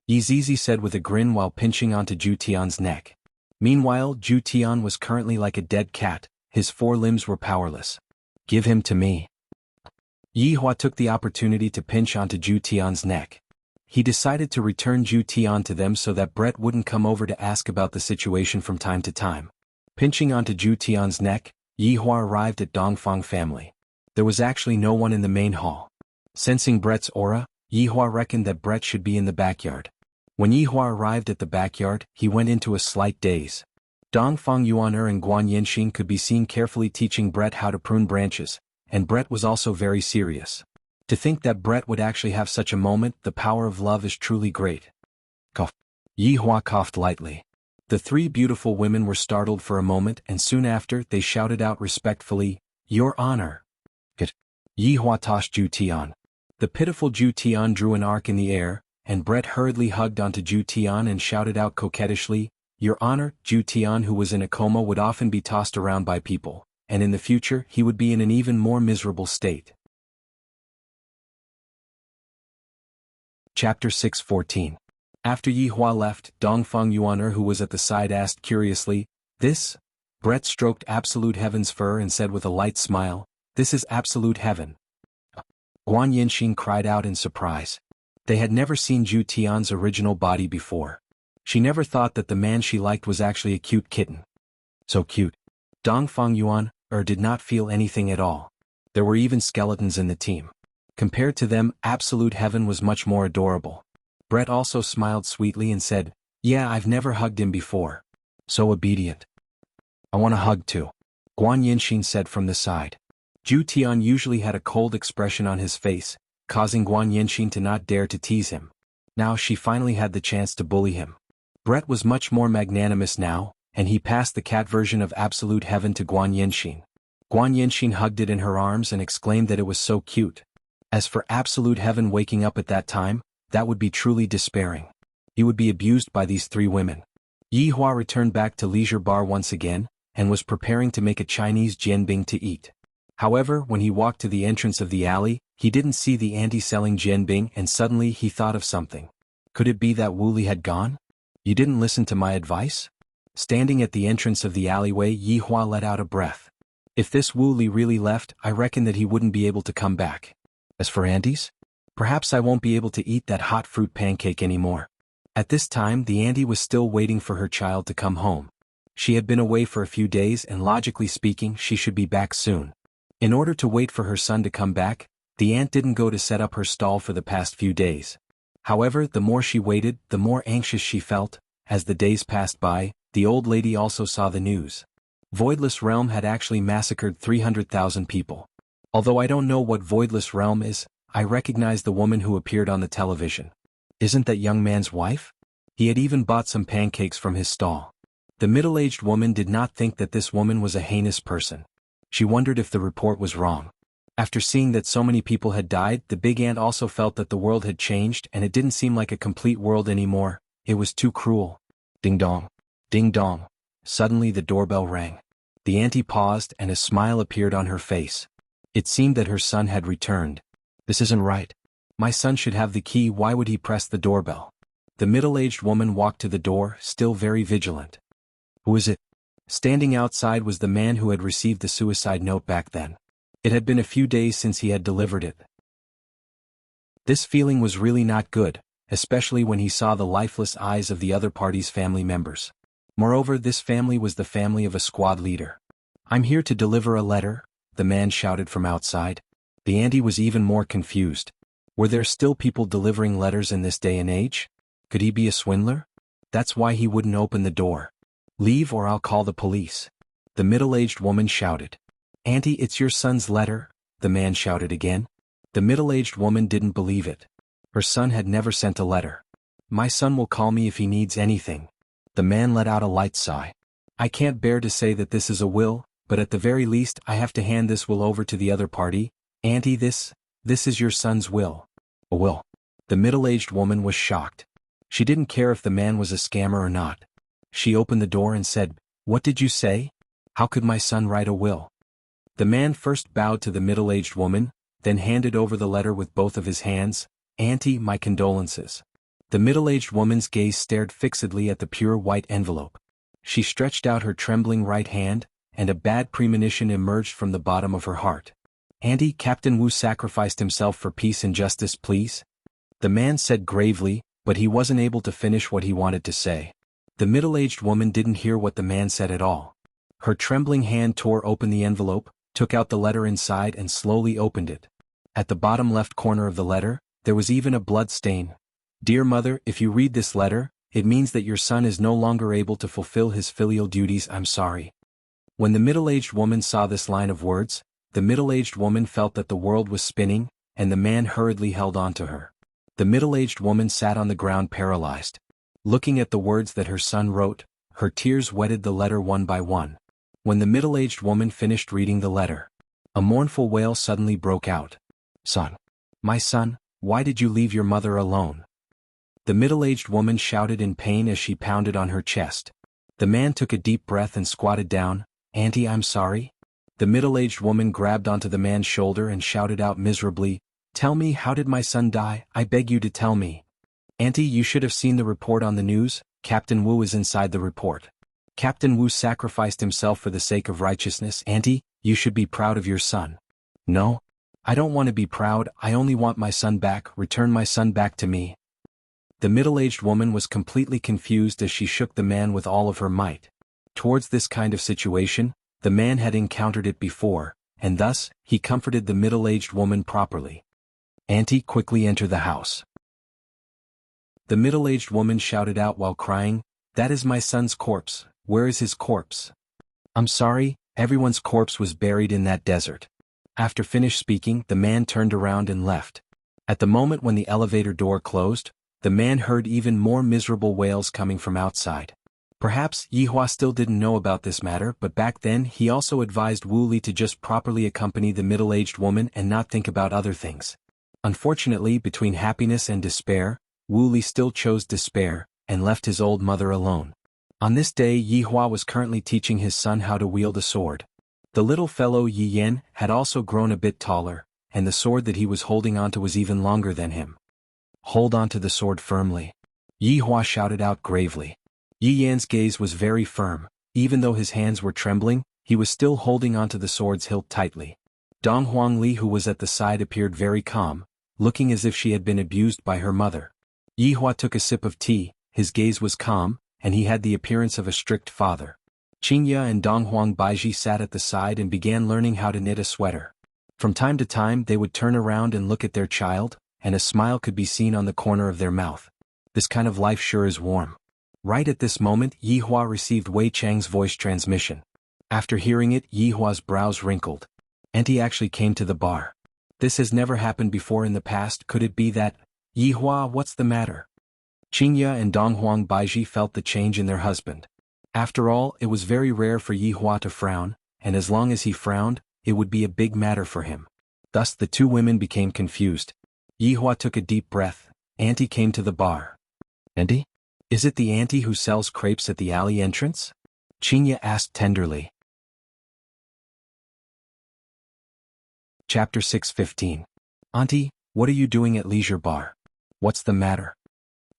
Yi Zizi said with a grin while pinching onto Zhu Tian's neck. Meanwhile, Zhu Tian was currently like a dead cat, his four limbs were powerless. Give him to me. Yi Hua took the opportunity to pinch onto Zhu Tian's neck. He decided to return Zhu Tian to them so that Brett wouldn't come over to ask about the situation from time to time. Pinching onto Zhu Tian's neck, Yi Hua arrived at Dongfang family. There was actually no one in the main hall. Sensing Brett's aura, Yi Hua reckoned that Brett should be in the backyard. When Yi Hua arrived at the backyard, he went into a slight daze. Dongfang Yuaner and Guan Yanxin could be seen carefully teaching Brett how to prune branches, and Brett was also very serious. To think that Brett would actually have such a moment, the power of love is truly great. Cough. Yi Hua coughed lightly. The three beautiful women were startled for a moment, and soon after they shouted out respectfully, Your Honor. Get. Yi Hua tossed Zhu Tian. The pitiful Zhu Tian drew an arc in the air, and Brett hurriedly hugged onto Zhu Tian and shouted out coquettishly, Your Honor. Zhu Tian, who was in a coma, would often be tossed around by people, and in the future he would be in an even more miserable state. Chapter 6:14. After Yi Hua left, Dongfang Yuaner, who was at the side, asked curiously, This? Brett stroked Absolute Heaven's fur and said with a light smile, This is Absolute Heaven. Guan Yanxin cried out in surprise. They had never seen Zhu Tian's original body before. She never thought that the man she liked was actually a cute kitten. So cute. Dongfang Yuaner did not feel anything at all. There were even skeletons in the team. Compared to them, Absolute Heaven was much more adorable. Brett also smiled sweetly and said, Yeah, I've never hugged him before. So obedient. I want a hug too. Guan Yanxin said from the side. Zhu Tian usually had a cold expression on his face, causing Guan Yanxin to not dare to tease him. Now she finally had the chance to bully him. Brett was much more magnanimous now, and he passed the cat version of Absolute Heaven to Guan Yanxin. Guan Yanxin hugged it in her arms and exclaimed that it was so cute. As for Absolute Heaven waking up at that time, that would be truly despairing. He would be abused by these three women. Yi Hua returned back to Leisure Bar once again, and was preparing to make a Chinese jianbing to eat. However, when he walked to the entrance of the alley, he didn't see the auntie selling jianbing, and suddenly he thought of something. Could it be that Wu Li had gone? You didn't listen to my advice? Standing at the entrance of the alleyway, Yi Hua let out a breath. If this Wu Li really left, I reckon that he wouldn't be able to come back. As for aunties? Perhaps I won't be able to eat that hot fruit pancake anymore. At this time, the auntie was still waiting for her child to come home. She had been away for a few days, and logically speaking, she should be back soon. In order to wait for her son to come back, the aunt didn't go to set up her stall for the past few days. However, the more she waited, the more anxious she felt. As the days passed by, the old lady also saw the news. Voidless Realm had actually massacred 300,000 people. Although I don't know what Voidless Realm is, I recognize the woman who appeared on the television. Isn't that young man's wife? He had even bought some pancakes from his stall. The middle-aged woman did not think that this woman was a heinous person. She wondered if the report was wrong. After seeing that so many people had died, the big aunt also felt that the world had changed and it didn't seem like a complete world anymore. It was too cruel. Ding dong. Ding dong. Suddenly the doorbell rang. The auntie paused and a smile appeared on her face. It seemed that her son had returned. This isn't right. My son should have the key, why would he press the doorbell? The middle-aged woman walked to the door, still very vigilant. Who is it? Standing outside was the man who had received the suicide note back then. It had been a few days since he had delivered it. This feeling was really not good, especially when he saw the lifeless eyes of the other party's family members. Moreover, this family was the family of a squad leader. I'm here to deliver a letter, the man shouted from outside. The auntie was even more confused. Were there still people delivering letters in this day and age? Could he be a swindler? That's why he wouldn't open the door. Leave or I'll call the police. The middle-aged woman shouted. Auntie, it's your son's letter, the man shouted again. The middle-aged woman didn't believe it. Her son had never sent a letter. My son will call me if he needs anything. The man let out a light sigh. I can't bear to say that this is a will, but at the very least I have to hand this will over to the other party. Auntie, this is your son's will. A will. The middle-aged woman was shocked. She didn't care if the man was a scammer or not. She opened the door and said, What did you say? How could my son write a will? The man first bowed to the middle-aged woman, then handed over the letter with both of his hands. Auntie, my condolences. The middle-aged woman's gaze stared fixedly at the pure white envelope. She stretched out her trembling right hand, and a bad premonition emerged from the bottom of her heart. Auntie, Captain Wu sacrificed himself for peace and justice, please? The man said gravely, but he wasn't able to finish what he wanted to say. The middle-aged woman didn't hear what the man said at all. Her trembling hand tore open the envelope, took out the letter inside and slowly opened it. At the bottom left corner of the letter, there was even a blood stain. Dear mother, if you read this letter, it means that your son is no longer able to fulfill his filial duties. I'm sorry. When the middle-aged woman saw this line of words, the middle-aged woman felt that the world was spinning, and the man hurriedly held on to her. The middle-aged woman sat on the ground paralyzed. Looking at the words that her son wrote, her tears wetted the letter one by one. When the middle-aged woman finished reading the letter, a mournful wail suddenly broke out. Son. My son, why did you leave your mother alone? The middle-aged woman shouted in pain as she pounded on her chest. The man took a deep breath and squatted down. Auntie, I'm sorry. The middle-aged woman grabbed onto the man's shoulder and shouted out miserably, Tell me, how did my son die? I beg you to tell me. Auntie, you should have seen the report on the news. Captain Wu is inside the report. Captain Wu sacrificed himself for the sake of righteousness. Auntie, you should be proud of your son. No. I don't want to be proud, I only want my son back. Return my son back to me. The middle-aged woman was completely confused as she shook the man with all of her might. Towards this kind of situation, the man had encountered it before, and thus, he comforted the middle-aged woman properly. Auntie, quickly enter the house. The middle-aged woman shouted out while crying, That is my son's corpse. Where is his corpse? I'm sorry, everyone's corpse was buried in that desert. After finished speaking, the man turned around and left. At the moment when the elevator door closed, the man heard even more miserable wails coming from outside. Perhaps Yihua still didn't know about this matter, but back then he also advised Wu Li to just properly accompany the middle-aged woman and not think about other things. Unfortunately, between happiness and despair, Wu Li still chose despair, and left his old mother alone. On this day, Yihua was currently teaching his son how to wield a sword. The little fellow Yi Yan had also grown a bit taller, and the sword that he was holding onto was even longer than him. Hold on to the sword firmly. Yihua shouted out gravely. Yi Yan's gaze was very firm. Even though his hands were trembling, he was still holding onto the sword's hilt tightly. Dong Huangli, who was at the side, appeared very calm, looking as if she had been abused by her mother. Yihua took a sip of tea, his gaze was calm, and he had the appearance of a strict father. Xianxia and Donghuang Baiji sat at the side and began learning how to knit a sweater. From time to time they would turn around and look at their child, and a smile could be seen on the corner of their mouth. This kind of life sure is warm. Right at this moment, Yihua received Wei Chang's voice transmission. After hearing it, Yihua's brows wrinkled. Auntie actually came to the bar. This has never happened before in the past. Could it be that? Yihua, what's the matter? Xianxia and Donghuang Baiji felt the change in their husband. After all, it was very rare for Yihua to frown, and as long as he frowned, it would be a big matter for him. Thus the two women became confused. Yihua took a deep breath. Auntie came to the bar. Auntie? Is it the auntie who sells crepes at the alley entrance? Xianxia asked tenderly. Chapter 6:15. Auntie, What are you doing at leisure bar? What's the matter?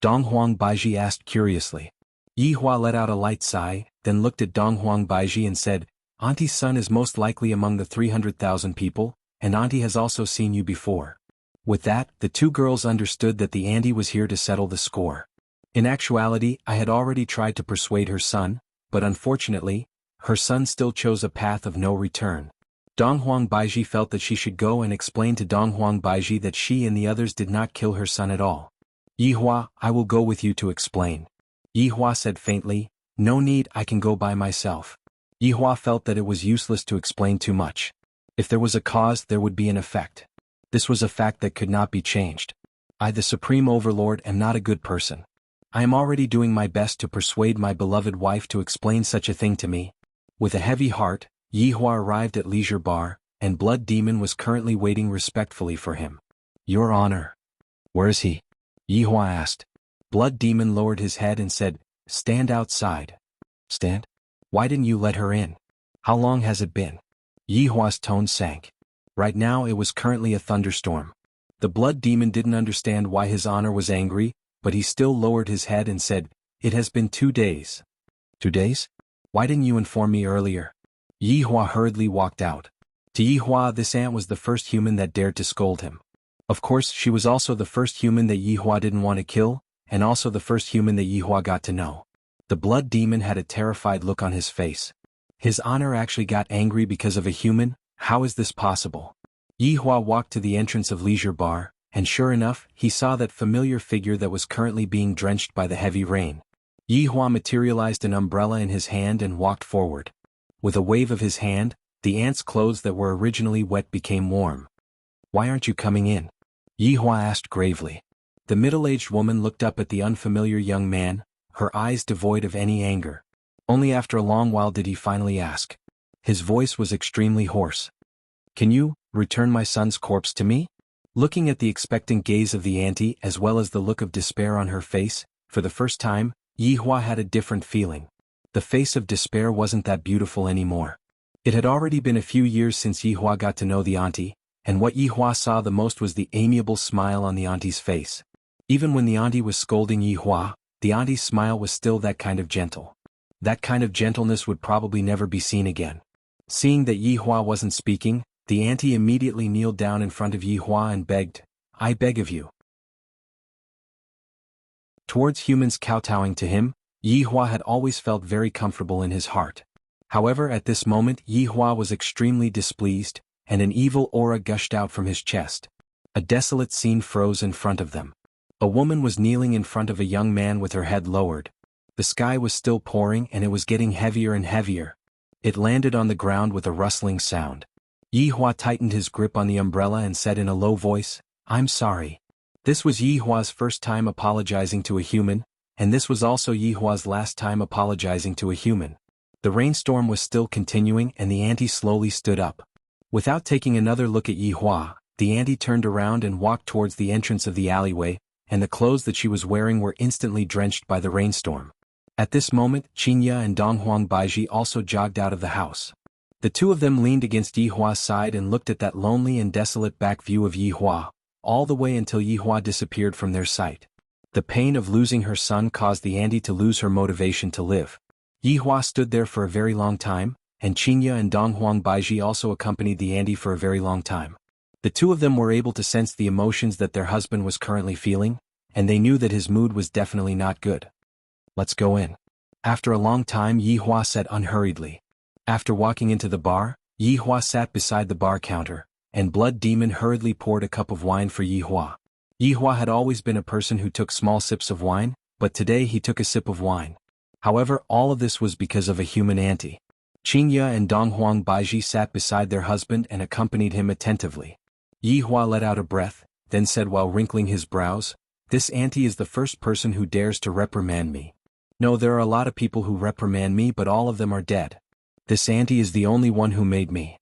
Donghuang Baiji asked curiously. Yihua let out a light sigh, then looked at Donghuang Baiji and said, Auntie's son is most likely among the 300,000 people, and Auntie has also seen you before. With that, the two girls understood that the auntie was here to settle the score. In actuality, I had already tried to persuade her son, but unfortunately, her son still chose a path of no return. Donghuang Baiji felt that she should go and explain to Donghuang Baiji that she and the others did not kill her son at all. Yihua, I will go with you to explain. Yihua said faintly, no need, I can go by myself. Yihua felt that it was useless to explain too much. If there was a cause, there would be an effect. This was a fact that could not be changed. I, the Supreme Overlord, am not a good person. I am already doing my best to persuade my beloved wife to explain such a thing to me. With a heavy heart, Yihua arrived at Leisure Bar, and Blood Demon was currently waiting respectfully for him. Your Honor. Where is he? Yihua asked. Blood Demon lowered his head and said, stand outside. Stand? Why didn't you let her in? How long has it been? Yihua's tone sank. Right now it was currently a thunderstorm. The Blood Demon didn't understand why his honor was angry, but he still lowered his head and said, it has been 2 days. 2 days? Why didn't you inform me earlier? Yihua hurriedly walked out. To Yihua, this ant was the first human that dared to scold him. Of course, she was also the first human that Yihua didn't want to kill, and also the first human that Yihua got to know. The Blood Demon had a terrified look on his face. His honor actually got angry because of a human? How is this possible? Yihua walked to the entrance of Leisure Bar, and sure enough, he saw that familiar figure that was currently being drenched by the heavy rain. Yihua materialized an umbrella in his hand and walked forward. With a wave of his hand, the ant's clothes that were originally wet became warm. Why aren't you coming in? Yihua asked gravely. The middle-aged woman looked up at the unfamiliar young man, her eyes devoid of any anger. Only after a long while did he finally ask. His voice was extremely hoarse. Can you return my son's corpse to me? Looking at the expectant gaze of the auntie as well as the look of despair on her face, for the first time, Yihua had a different feeling. The face of despair wasn't that beautiful anymore. It had already been a few years since Yihua got to know the auntie, and what Yihua saw the most was the amiable smile on the auntie's face. Even when the auntie was scolding Yihua, the auntie's smile was still that kind of gentle. That kind of gentleness would probably never be seen again. Seeing that Yihua wasn't speaking, the auntie immediately kneeled down in front of Yihua and begged, I beg of you. Towards humans kowtowing to him, Yihua had always felt very comfortable in his heart. However, at this moment Yihua was extremely displeased, and an evil aura gushed out from his chest. A desolate scene froze in front of them. A woman was kneeling in front of a young man with her head lowered. The sky was still pouring and it was getting heavier and heavier. It landed on the ground with a rustling sound. Yihua tightened his grip on the umbrella and said in a low voice, I'm sorry. This was Yihua's first time apologizing to a human, and this was also Yihua's last time apologizing to a human. The rainstorm was still continuing and the auntie slowly stood up. Without taking another look at Yihua, the auntie turned around and walked towards the entrance of the alleyway, and the clothes that she was wearing were instantly drenched by the rainstorm. At this moment, Xianxia and Donghuang Baiji also jogged out of the house. The two of them leaned against Yihua's side and looked at that lonely and desolate back view of Yihua, all the way until Yihua disappeared from their sight. The pain of losing her son caused the auntie to lose her motivation to live. Yihua stood there for a very long time, and Xianxia and Donghuang Baiji also accompanied the auntie for a very long time. The two of them were able to sense the emotions that their husband was currently feeling, and they knew that his mood was definitely not good. Let's go in. After a long time Yihua said unhurriedly. After walking into the bar, Yihua sat beside the bar counter, and Blood Demon hurriedly poured a cup of wine for Yihua. Yihua had always been a person who took small sips of wine, but today he took a sip of wine. However, all of this was because of a human auntie. Xianxia and Donghuang Baiji sat beside their husband and accompanied him attentively. Yihua let out a breath, then said while wrinkling his brows, This auntie is the first person who dares to reprimand me. No, there are a lot of people who reprimand me, but all of them are dead. This auntie is the only one who made me.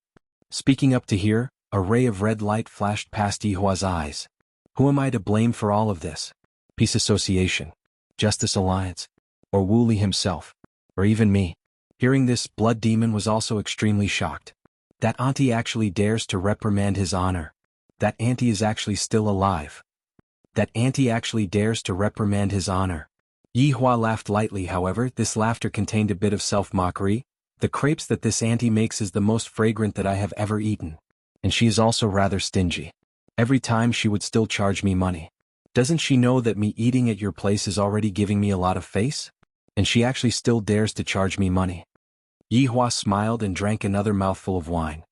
Speaking up to here, a ray of red light flashed past Yihua's eyes. Who am I to blame for all of this? Peace Association, Justice Alliance, or Wuli himself, or even me? Hearing this, Blood Demon was also extremely shocked. That auntie actually dares to reprimand his honor. That auntie is actually still alive. That auntie actually dares to reprimand his honor. Yihua laughed lightly. However, this laughter contained a bit of self-mockery. The crepes that this auntie makes is the most fragrant that I have ever eaten. And she is also rather stingy. Every time she would still charge me money. Doesn't she know that me eating at your place is already giving me a lot of face? And she actually still dares to charge me money. Yihua smiled and drank another mouthful of wine.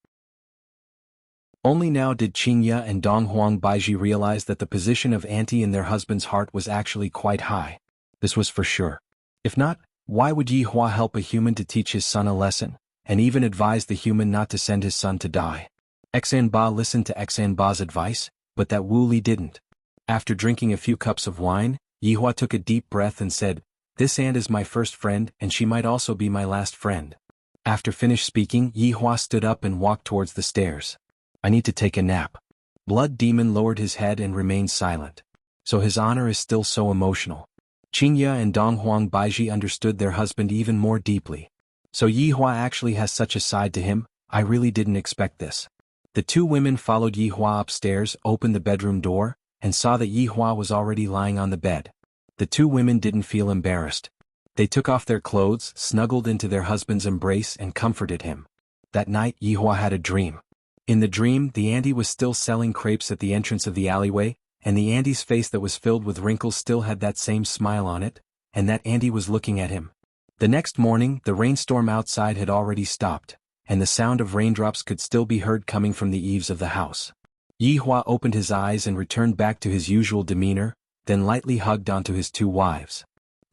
Only now did Xianxia and Donghuang Baiji realize that the position of auntie in their husband's heart was actually quite high. This was for sure. If not, why would Yihua help a human to teach his son a lesson, and even advise the human not to send his son to die? Xuanba listened to Xuanba's advice, but that Wu Li didn't. After drinking a few cups of wine, Yihua took a deep breath and said, "This aunt is my first friend and she might also be my last friend." After finished speaking, Yihua stood up and walked towards the stairs. "I need to take a nap." Blood Demon lowered his head and remained silent. So his honor is still so emotional. Xianxia and Donghuang Baiji understood their husband even more deeply. So Yihua actually has such a side to him. I really didn't expect this. The two women followed Yihua upstairs, opened the bedroom door, and saw that Yihua was already lying on the bed. The two women didn't feel embarrassed. They took off their clothes, snuggled into their husband's embrace and comforted him. That night Yihua had a dream. In the dream, the auntie was still selling crepes at the entrance of the alleyway, and the auntie's face that was filled with wrinkles still had that same smile on it, and that auntie was looking at him. The next morning, the rainstorm outside had already stopped, and the sound of raindrops could still be heard coming from the eaves of the house. Yihua opened his eyes and returned back to his usual demeanor, then lightly hugged onto his two wives.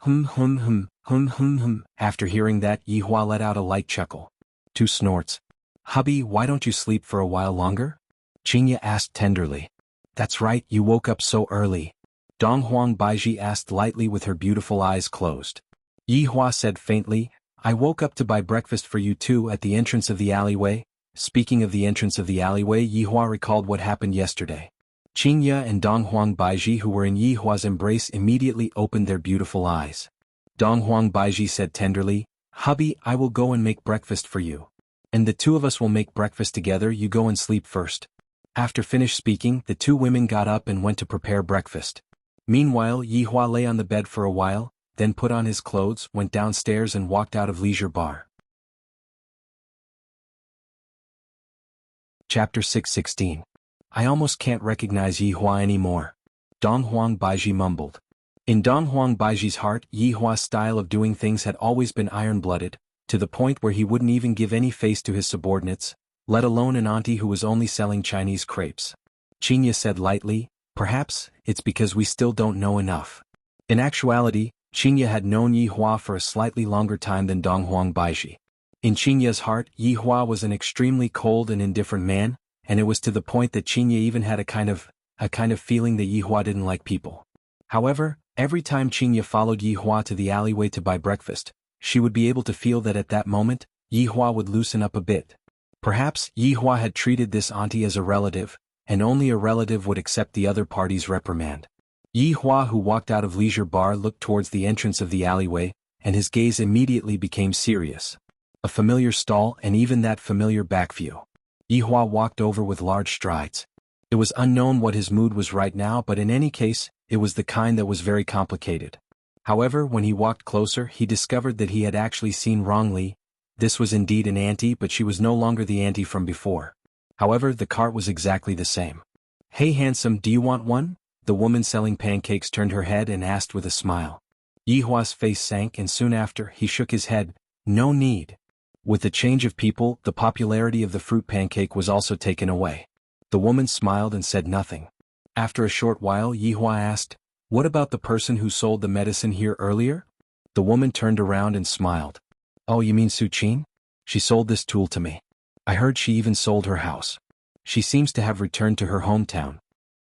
After hearing that, Yihua let out a light chuckle. Two snorts. "Hubby, why don't you sleep for a while longer?" Xianxia asked tenderly. "That's right, you woke up so early." Donghuang Baiji asked lightly with her beautiful eyes closed. Yihua said faintly, "I woke up to buy breakfast for you two at the entrance of the alleyway." Speaking of the entrance of the alleyway, Yihua recalled what happened yesterday. Xianxia and Donghuang Baiji, who were in Yihua's embrace, immediately opened their beautiful eyes. Donghuang Baiji said tenderly, "Hubby, I will go and make breakfast for you. And the two of us will make breakfast together. You go and sleep first." After finished speaking, the two women got up and went to prepare breakfast. Meanwhile, Yihua lay on the bed for a while, then put on his clothes, went downstairs and walked out of leisure bar. Chapter 616. I almost can't recognize Yihua anymore. Donghuang Baiji mumbled. In Donghuang Baiji's heart, Yihua's style of doing things had always been iron-blooded, to the point where he wouldn't even give any face to his subordinates, let alone an auntie who was only selling Chinese crepes. Xianxia said lightly, "Perhaps it's because we still don't know enough." In actuality, Xianxia had known Yihua for a slightly longer time than Donghuang Baiji. In Xianxia's heart, Yihua was an extremely cold and indifferent man, and it was to the point that Xianxia even had a kind of feeling that Yihua didn't like people. However, every time Xianxia followed Yihua to the alleyway to buy breakfast, she would be able to feel that at that moment, Yihua would loosen up a bit. Perhaps Yihua had treated this auntie as a relative, and only a relative would accept the other party's reprimand. Yihua, who walked out of leisure bar, looked towards the entrance of the alleyway, and his gaze immediately became serious. A familiar stall and even that familiar back view. Yihua walked over with large strides. It was unknown what his mood was right now, but in any case, it was the kind that was very complicated. However, when he walked closer, he discovered that he had actually seen wrongly. This was indeed an auntie, but she was no longer the auntie from before. However, the cart was exactly the same. "Hey handsome, do you want one?" The woman selling pancakes turned her head and asked with a smile. Yihua's face sank, and soon after, he shook his head. "No need." With the change of people, the popularity of the fruit pancake was also taken away. The woman smiled and said nothing. After a short while, Yihua asked, "What about the person who sold the medicine here earlier?" The woman turned around and smiled. "Oh, you mean Su Qin? She sold this tool to me. I heard she even sold her house. She seems to have returned to her hometown."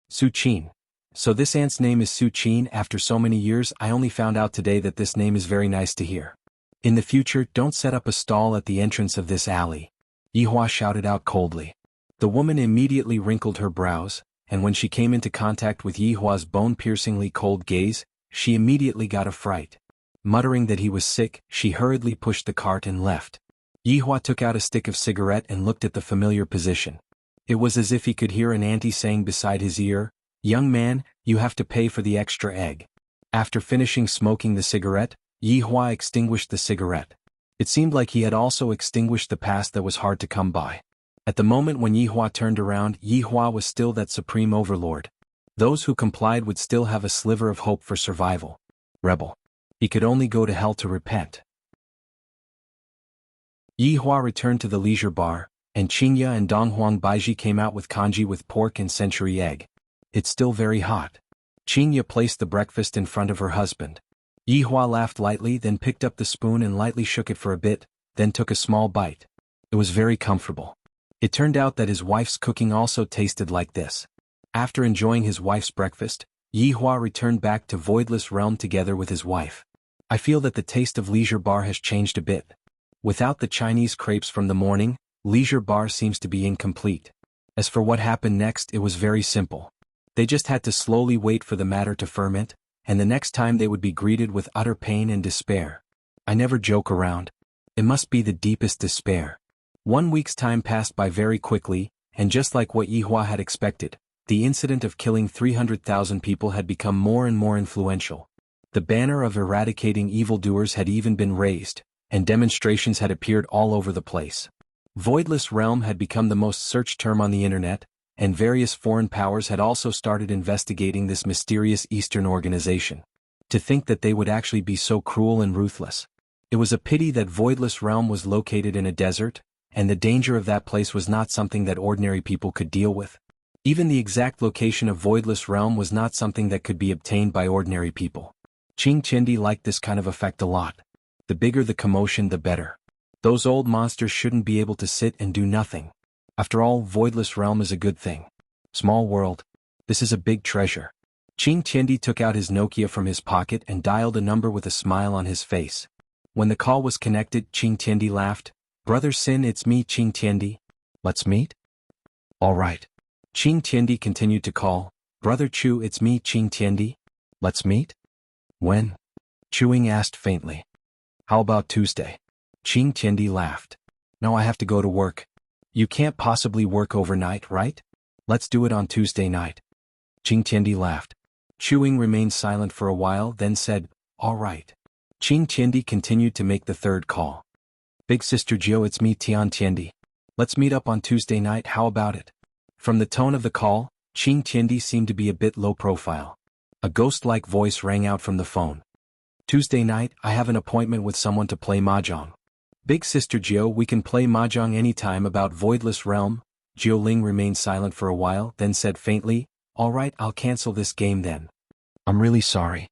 Su Qin. So this aunt's name is Su Qin. After so many years, I only found out today that this name is very nice to hear. In the future, don't set up a stall at the entrance of this alley. Yihua shouted out coldly. The woman immediately wrinkled her brows, and when she came into contact with Yihua's bone-piercingly cold gaze, she immediately got a fright. Muttering that he was sick, she hurriedly pushed the cart and left. Yihua took out a stick of cigarette and looked at the familiar position. It was as if he could hear an auntie saying beside his ear, "Young man, you have to pay for the extra egg." After finishing smoking the cigarette, Yi Hua extinguished the cigarette. It seemed like he had also extinguished the past that was hard to come by. At the moment when Yi Hua turned around, Yi Hua was still that supreme overlord. Those who complied would still have a sliver of hope for survival. Rebel. He could only go to hell to repent. Yi Hua returned to the leisure bar, and Xianxia and Donghuang Baiji came out with congee with pork and century egg. It's still very hot. Xianxia placed the breakfast in front of her husband. Yi Hua laughed lightly, then picked up the spoon and lightly shook it for a bit, then took a small bite. It was very comfortable. It turned out that his wife's cooking also tasted like this. After enjoying his wife's breakfast, Yi Hua returned back to Voidless Realm together with his wife. I feel that the taste of Leisure Bar has changed a bit. Without the Chinese crepes from the morning, Leisure Bar seems to be incomplete. As for what happened next, it was very simple. They just had to slowly wait for the matter to ferment, and the next time they would be greeted with utter pain and despair. I never joke around. It must be the deepest despair. 1 week's time passed by very quickly, and just like what Yi Hua had expected, the incident of killing 300,000 people had become more and more influential. The banner of eradicating evildoers had even been raised, and demonstrations had appeared all over the place. Voidless Realm had become the most searched term on the internet, and various foreign powers had also started investigating this mysterious Eastern organization. To think that they would actually be so cruel and ruthless. It was a pity that Voidless Realm was located in a desert, and the danger of that place was not something that ordinary people could deal with. Even the exact location of Voidless Realm was not something that could be obtained by ordinary people. Qing Qindi liked this kind of effect a lot. The bigger the commotion, the better. Those old monsters shouldn't be able to sit and do nothing. After all, Voidless Realm is a good thing. Small world. This is a big treasure. Qing Qindi took out his Nokia from his pocket and dialed a number with a smile on his face. When the call was connected, Qing Qindi laughed. "Brother Sin, it's me, Qing Qindi. Let's meet?" "All right." Qing Qindi continued to call. "Brother Chu, it's me, Qing Qindi. Let's meet?" "When?" Chuing asked faintly. "How about Tuesday?" Qing Qindi laughed. "No, I have to go to work." "You can't possibly work overnight, right? Let's do it on Tuesday night." Qing Qindi laughed. Chuing remained silent for a while, then said, "All right." Qing Qindi continued to make the third call. "Big Sister Jiao, it's me, Tian Qindi. Let's meet up on Tuesday night, how about it?" From the tone of the call, Qing Qindi seemed to be a bit low profile. A ghost-like voice rang out from the phone. "Tuesday night, I have an appointment with someone to play mahjong." "Big Sister Jiao, we can play mahjong anytime about Voidless Realm." Jiao Ling remained silent for a while, then said faintly, "All right, I'll cancel this game then." "I'm really sorry."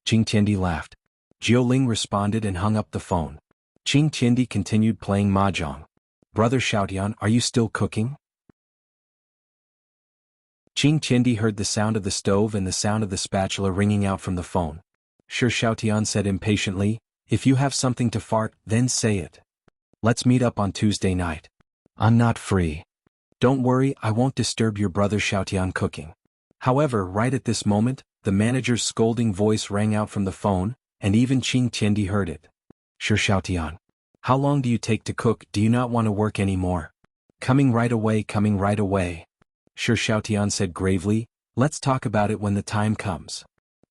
Qing Qindi laughed. Jiao Ling responded and hung up the phone. Qing Qindi continued playing mahjong. "Brother Xiaotian, are you still cooking?" Qing Qindi heard the sound of the stove and the sound of the spatula ringing out from the phone. "Sure," Xiaotian said impatiently. "If you have something to fart, then say it. Let's meet up on Tuesday night." "I'm not free." "Don't worry, I won't disturb your brother Xiaotian cooking." However, right at this moment, the manager's scolding voice rang out from the phone, and even Qing Qindi heard it. "Sure, Xiaotian. How long do you take to cook? Do you not want to work anymore?" Coming right away, coming right away." "Sure," Xiaotian said gravely. "Let's talk about it when the time comes."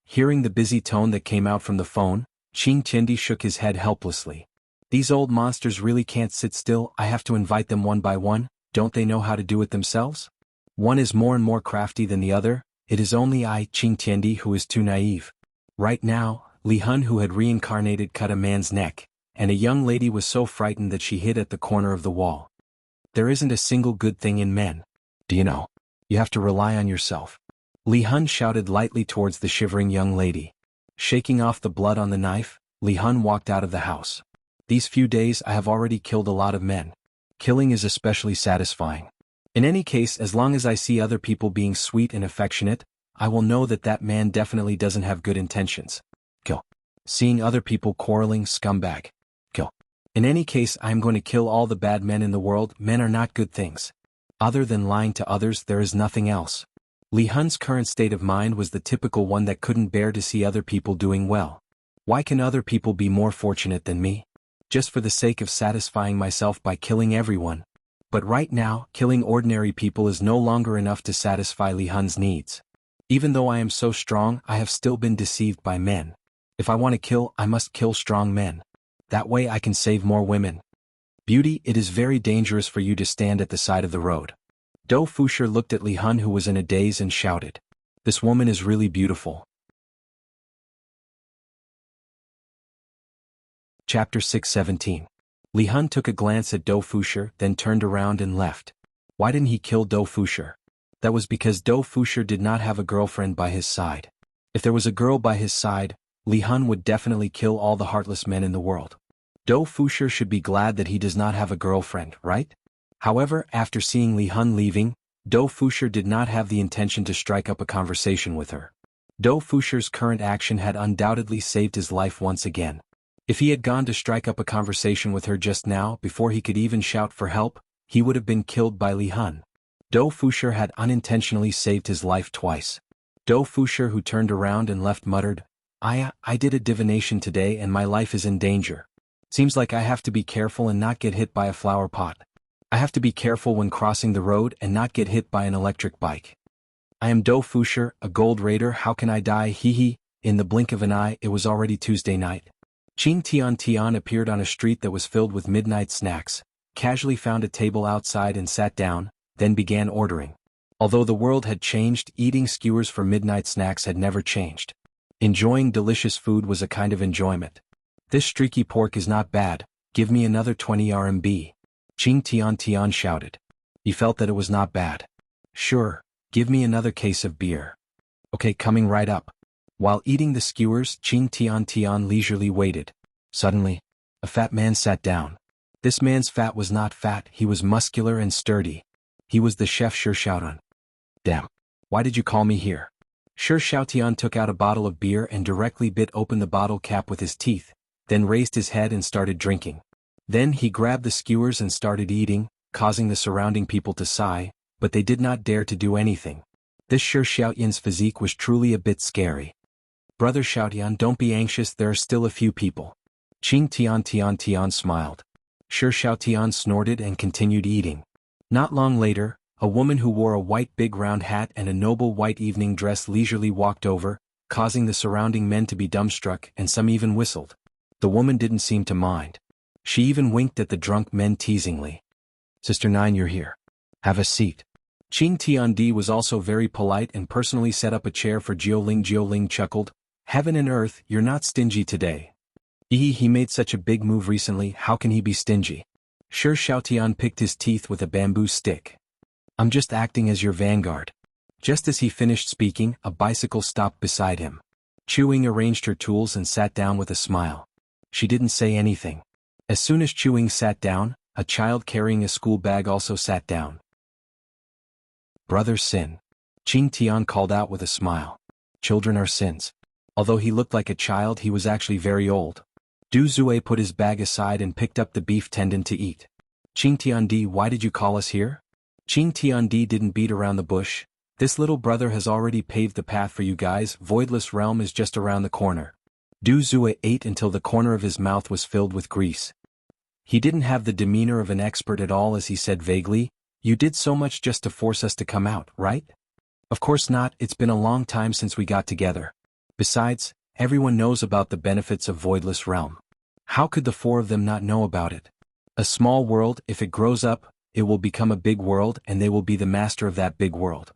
Hearing the busy tone that came out from the phone, Qing Qindi shook his head helplessly. "These old monsters really can't sit still. I have to invite them one by one. Don't they know how to do it themselves? One is more and more crafty than the other. It is only I, Qing Qindi, who is too naive." Right now, Li Hun, who had reincarnated, cut a man's neck, and a young lady was so frightened that she hid at the corner of the wall. There isn't a single good thing in men. Do you know? You have to rely on yourself. Li Hun shouted lightly towards the shivering young lady. Shaking off the blood on the knife, Li Hun walked out of the house. "These few days I have already killed a lot of men. Killing is especially satisfying. In any case, as long as I see other people being sweet and affectionate, I will know that that man definitely doesn't have good intentions. Kill. Seeing other people quarreling, scumbag. Kill. In any case, I am going to kill all the bad men in the world. Men are not good things. Other than lying to others, there is nothing else." Li Hun's current state of mind was the typical one that couldn't bear to see other people doing well. Why can other people be more fortunate than me? Just for the sake of satisfying myself by killing everyone. But right now, killing ordinary people is no longer enough to satisfy Li Hun's needs. Even though I am so strong, I have still been deceived by men. If I want to kill, I must kill strong men. That way I can save more women. Beauty, it is very dangerous for you to stand at the side of the road. Dou Fushi looked at Li Hun, who was in a daze, and shouted, "This woman is really beautiful." Chapter 617. Li Hun took a glance at Dou Fushi, then turned around and left. Why didn't he kill Dou Fushi? That was because Dou Fushi did not have a girlfriend by his side. If there was a girl by his side, Li Hun would definitely kill all the heartless men in the world. Dou Fushi should be glad that he does not have a girlfriend, right? However, after seeing Li Hun leaving, Dou Fushi did not have the intention to strike up a conversation with her. Dou Fushi's current action had undoubtedly saved his life once again. If he had gone to strike up a conversation with her just now, before he could even shout for help, he would have been killed by Li Hun. Dou Fushi had unintentionally saved his life twice. Dou Fushi, who turned around and left, muttered, I did a divination today and my life is in danger. Seems like I have to be careful and not get hit by a flower pot. I have to be careful when crossing the road and not get hit by an electric bike. I am Dou Fushi, a gold raider. How can I die? Hee. In the blink of an eye, it was already Tuesday night. Qing Tian appeared on a street that was filled with midnight snacks, casually found a table outside and sat down, then began ordering. Although the world had changed, eating skewers for midnight snacks had never changed. Enjoying delicious food was a kind of enjoyment. This streaky pork is not bad, give me another 20 RMB. Qing Tian shouted. He felt that it was not bad. Sure, give me another case of beer. Okay, coming right up. While eating the skewers, Qing Tian leisurely waited. Suddenly, a fat man sat down. This man's fat was not fat, he was muscular and sturdy. He was the chef Xiaotian. Damn. Why did you call me here? Xiaotian took out a bottle of beer and directly bit open the bottle cap with his teeth, then raised his head and started drinking. Then he grabbed the skewers and started eating, causing the surrounding people to sigh, but they did not dare to do anything. This Xiaotian's physique was truly a bit scary. Brother Xiaotian, don't be anxious, there are still a few people. Qing Tian smiled. Xiaotian snorted and continued eating. Not long later, a woman who wore a white big round hat and a noble white evening dress leisurely walked over, causing the surrounding men to be dumbstruck, and some even whistled. The woman didn't seem to mind. She even winked at the drunk men teasingly. Sister Nine, you're here. Have a seat. Qing Tiandi was also very polite and personally set up a chair for Jiuling. Jiuling chuckled. Heaven and earth, you're not stingy today. He made such a big move recently, how can he be stingy? Sure. Xiaotian picked his teeth with a bamboo stick. I'm just acting as your vanguard. Just as he finished speaking, a bicycle stopped beside him. Chuing arranged her tools and sat down with a smile. She didn't say anything. As soon as Chuing sat down, a child carrying a school bag also sat down. Brother Sin. Qing Tian called out with a smile. Children are sins. Although he looked like a child, he was actually very old. Du Zue put his bag aside and picked up the beef tendon to eat. Qing Tiandi, why did you call us here? Qing Tiandi didn't beat around the bush. This little brother has already paved the path for you guys, Voidless Realm is just around the corner. Du Zue ate until the corner of his mouth was filled with grease. He didn't have the demeanor of an expert at all as he said vaguely, you did so much just to force us to come out, right? Of course not, it's been a long time since we got together. Besides, everyone knows about the benefits of Voidless Realm. How could the four of them not know about it? A small world, if it grows up, it will become a big world and they will be the master of that big world.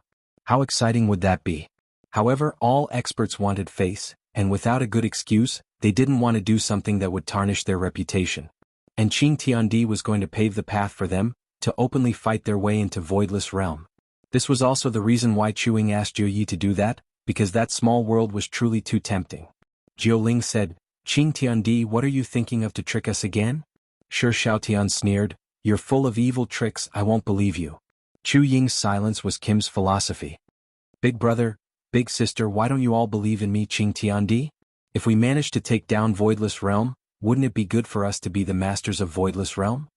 How exciting would that be? However, all experts wanted face, and without a good excuse, they didn't want to do something that would tarnish their reputation. And Qing Tiandi was going to pave the path for them, to openly fight their way into Voidless Realm. This was also the reason why Chuing asked Jiu Yi to do that, because that small world was truly too tempting. Jiuling said, Qing Tiandi, what are you thinking of to trick us again? Sure. Xiaotian sneered, you're full of evil tricks, I won't believe you. Chu Ying's silence was Kim's philosophy. Big brother, big sister, why don't you all believe in me? Qing Tiandi? If we manage to take down Voidless Realm, wouldn't it be good for us to be the masters of Voidless Realm?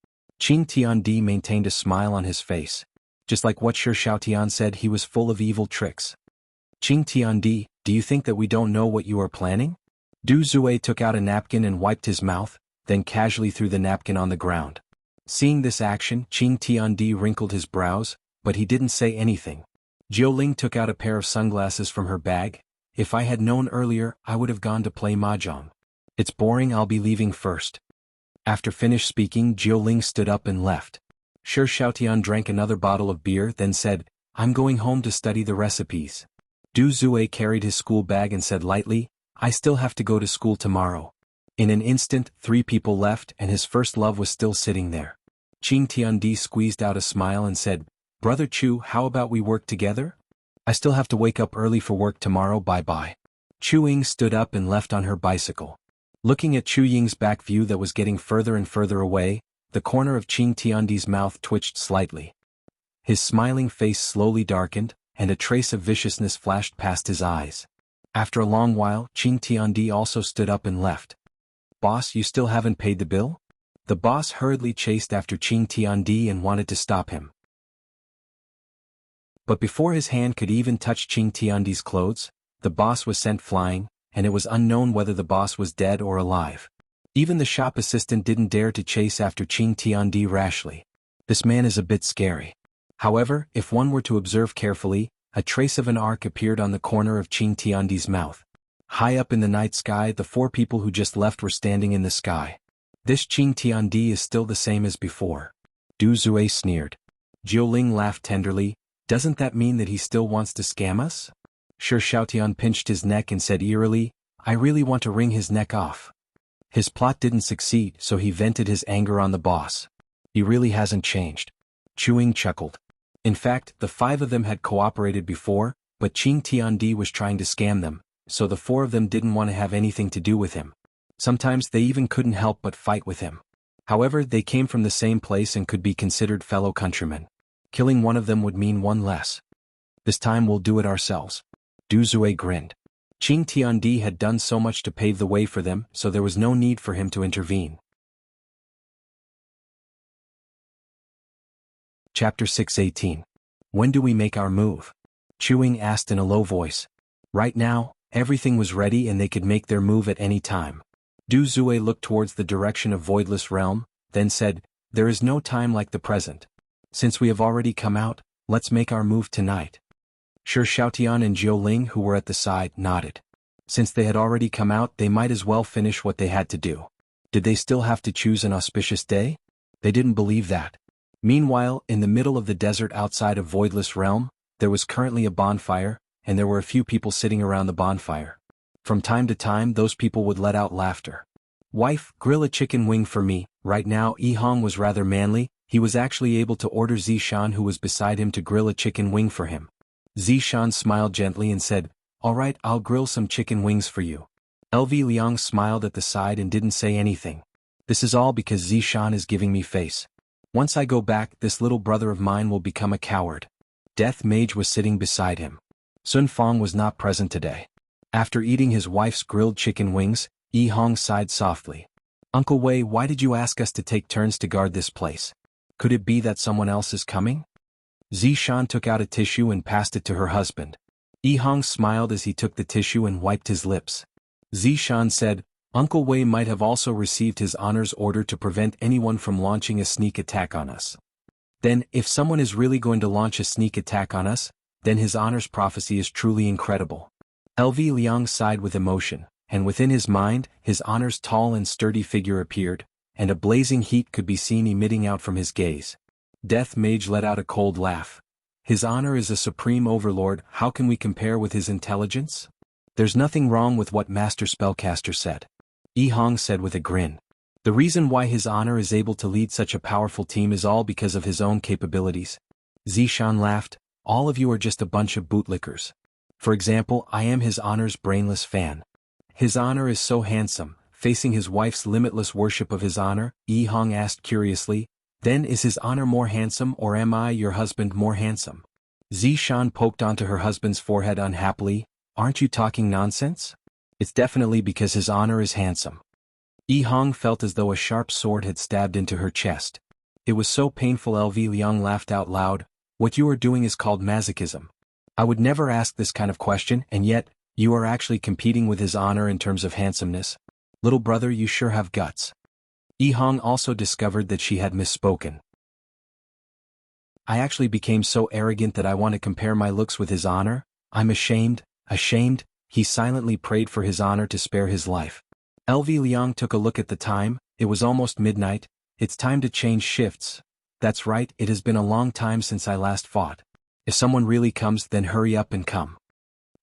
Qing Tiandi maintained a smile on his face. Just like what Sure Xiaotian said, he was full of evil tricks. Qing Tiandi, do you think that we don't know what you are planning? Du Zue took out a napkin and wiped his mouth, then casually threw the napkin on the ground. Seeing this action, Qing Tiandi wrinkled his brows, but he didn't say anything. Jiuling took out a pair of sunglasses from her bag. If I had known earlier, I would have gone to play mahjong. It's boring, I'll be leaving first. After finished speaking, Jiuling stood up and left. Shi Xiaotian drank another bottle of beer, then said, I'm going home to study the recipes. Du Zue carried his school bag and said lightly, I still have to go to school tomorrow. In an instant, 3 people left and his first love was still sitting there. Qing Tiandi squeezed out a smile and said, Brother Chu, how about we work together? I still have to wake up early for work tomorrow, bye-bye. Chu Ying stood up and left on her bicycle. Looking at Chu Ying's back view that was getting further and further away, the corner of Qing Tiandi's mouth twitched slightly. His smiling face slowly darkened, and a trace of viciousness flashed past his eyes. After a long while, Qing Tiandi also stood up and left. Boss, you still haven't paid the bill? The boss hurriedly chased after Qing Tiandi and wanted to stop him. But before his hand could even touch Qing Tiandi's clothes, the boss was sent flying, and it was unknown whether the boss was dead or alive. Even the shop assistant didn't dare to chase after Qing Tiandi rashly. This man is a bit scary. However, if one were to observe carefully, a trace of an arc appeared on the corner of Qing Tiandi's mouth. High up in the night sky, the 4 people who just left were standing in the sky. This Qing Tiandi is still the same as before. Du Zue sneered. Jiuling laughed tenderly, doesn't that mean that he still wants to scam us? Shi Xiaotian pinched his neck and said eerily, I really want to wring his neck off. His plot didn't succeed, so he vented his anger on the boss. He really hasn't changed. Chu Ying chuckled. In fact, the 5 of them had cooperated before, but Qing Tiandi was trying to scam them, so the 4 of them didn't want to have anything to do with him. Sometimes they even couldn't help but fight with him. However, they came from the same place and could be considered fellow countrymen. Killing one of them would mean one less. This time we'll do it ourselves. Du Zue grinned. Qing Tiandi had done so much to pave the way for them, so there was no need for him to intervene. Chapter 6:18. When do we make our move? Chu Ying asked in a low voice. Right now, everything was ready and they could make their move at any time. Du Zue looked towards the direction of Voidless Realm, then said, There is no time like the present. Since we have already come out, let's make our move tonight. Shi Xiaotian and Jiuling, who were at the side, nodded. Since they had already come out, they might as well finish what they had to do. Did they still have to choose an auspicious day? They didn't believe that. Meanwhile, in the middle of the desert outside of Voidless Realm, there was currently a bonfire, and there were a few people sitting around the bonfire. From time to time, those people would let out laughter. Wife, grill a chicken wing for me. Right now, Yihong was rather manly. He was actually able to order Zishan, who was beside him, to grill a chicken wing for him. Zishan smiled gently and said, All right, I'll grill some chicken wings for you. LV Liang smiled at the side and didn't say anything. This is all because Zishan is giving me face. Once I go back, this little brother of mine will become a coward. Death Mage was sitting beside him. Sun Fong was not present today. After eating his wife's grilled chicken wings, Yihong sighed softly. Uncle Wei, why did you ask us to take turns to guard this place? Could it be that someone else is coming? Zishan took out a tissue and passed it to her husband. Yihong smiled as he took the tissue and wiped his lips. Zishan said, Uncle Wei might have also received his honor's order to prevent anyone from launching a sneak attack on us. Then, if someone is really going to launch a sneak attack on us, then his honor's prophecy is truly incredible. LV Liang sighed with emotion, and within his mind, his honor's tall and sturdy figure appeared, and a blazing heat could be seen emitting out from his gaze. Death Mage let out a cold laugh. His honor is a supreme overlord, how can we compare with his intelligence? There's nothing wrong with what Master Spellcaster said. Yihong said with a grin. The reason why his honor is able to lead such a powerful team is all because of his own capabilities. Zishan laughed, all of you are just a bunch of bootlickers. For example, I am his honor's brainless fan. His honor is so handsome. Facing his wife's limitless worship of his honor, Yihong asked curiously, then is his honor more handsome or am I, your husband, more handsome? Zishan poked onto her husband's forehead unhappily, aren't you talking nonsense? It's definitely because his honor is handsome. Yihong felt as though a sharp sword had stabbed into her chest. It was so painful. LV Liang laughed out loud, what you are doing is called masochism. I would never ask this kind of question, and yet, you are actually competing with his honor in terms of handsomeness. Little brother, you sure have guts. Hong also discovered that she had misspoken. I actually became so arrogant that I want to compare my looks with his honor. I'm ashamed. He silently prayed for his honor to spare his life. LV Liang took a look at the time. It was almost midnight. It's time to change shifts. That's right, it has been a long time since I last fought. If someone really comes, then hurry up and come.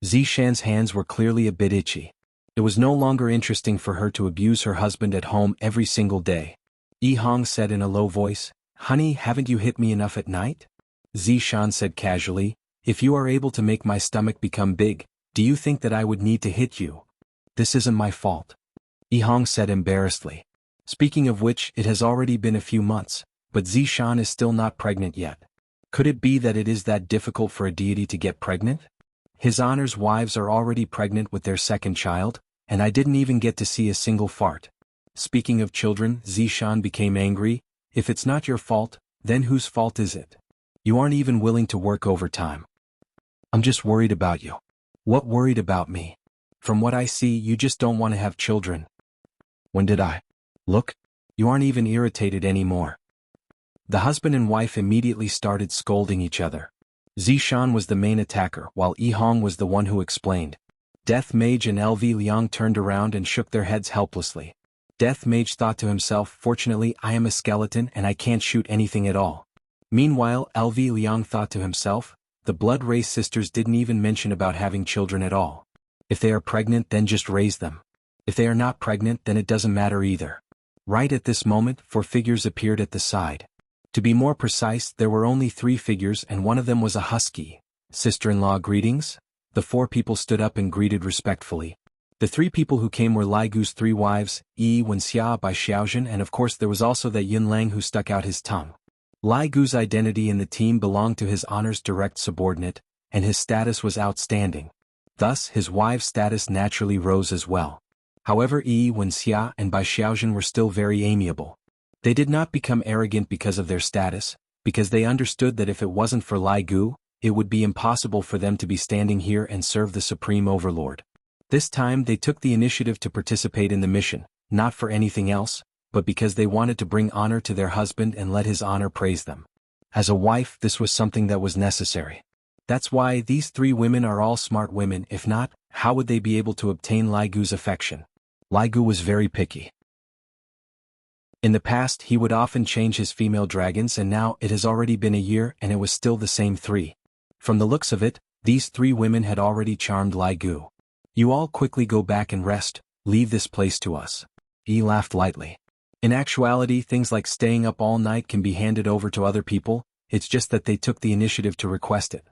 Zishan's hands were clearly a bit itchy. It was no longer interesting for her to abuse her husband at home every single day. Hong said in a low voice, "Honey, haven't you hit me enough at night?" Zishan said casually, "If you are able to make my stomach become big, do you think that I would need to hit you? This isn't my fault." Hong said embarrassedly. Speaking of which, it has already been a few months, but Zishan is still not pregnant yet. Could it be that it is that difficult for a deity to get pregnant? His honor's wives are already pregnant with their second child, and I didn't even get to see a single fart. Speaking of children, Zishan became angry. If it's not your fault, then whose fault is it? You aren't even willing to work overtime. I'm just worried about you. What worried about me? From what I see, you just don't want to have children. When did I? Look, you aren't even irritated anymore. The husband and wife immediately started scolding each other. Zishan was the main attacker, while Hong was the one who explained. Death Mage and LV Liang turned around and shook their heads helplessly. Death Mage thought to himself, "Fortunately, I am a skeleton and I can't shoot anything at all." Meanwhile, LV Liang thought to himself, "The Blood Race sisters didn't even mention about having children at all. If they are pregnant, then just raise them. If they are not pregnant, then it doesn't matter either." Right at this moment, 4 figures appeared at the side. To be more precise, there were only 3 figures and one of them was a husky. "Sister-in-law, greetings?" The 4 people stood up and greeted respectfully. The 3 people who came were Lai Gu's 3 wives, wuxia by Xiaozhen, and of course there was also that Yun Lang who stuck out his tongue. Lai Gu's identity in the team belonged to his honor's direct subordinate, and his status was outstanding. Thus, his wives' status naturally rose as well. However, wuxia and Bai Xiaozhen were still very amiable. They did not become arrogant because of their status, because they understood that if it wasn't for Lai Gu, it would be impossible for them to be standing here and serve the Supreme Overlord. This time they took the initiative to participate in the mission, not for anything else, but because they wanted to bring honor to their husband and let his honor praise them. As a wife, this was something that was necessary. That's why these 3 women are all smart women. If not, how would they be able to obtain Lai Gu's affection? Lai Gu was very picky. In the past, he would often change his female dragons, and now it has already been a year and it was still the same 3. From the looks of it, these 3 women had already charmed Lai Gu. "You all quickly go back and rest, leave this place to us." He laughed lightly. In actuality, things like staying up all night can be handed over to other people, it's just that they took the initiative to request it.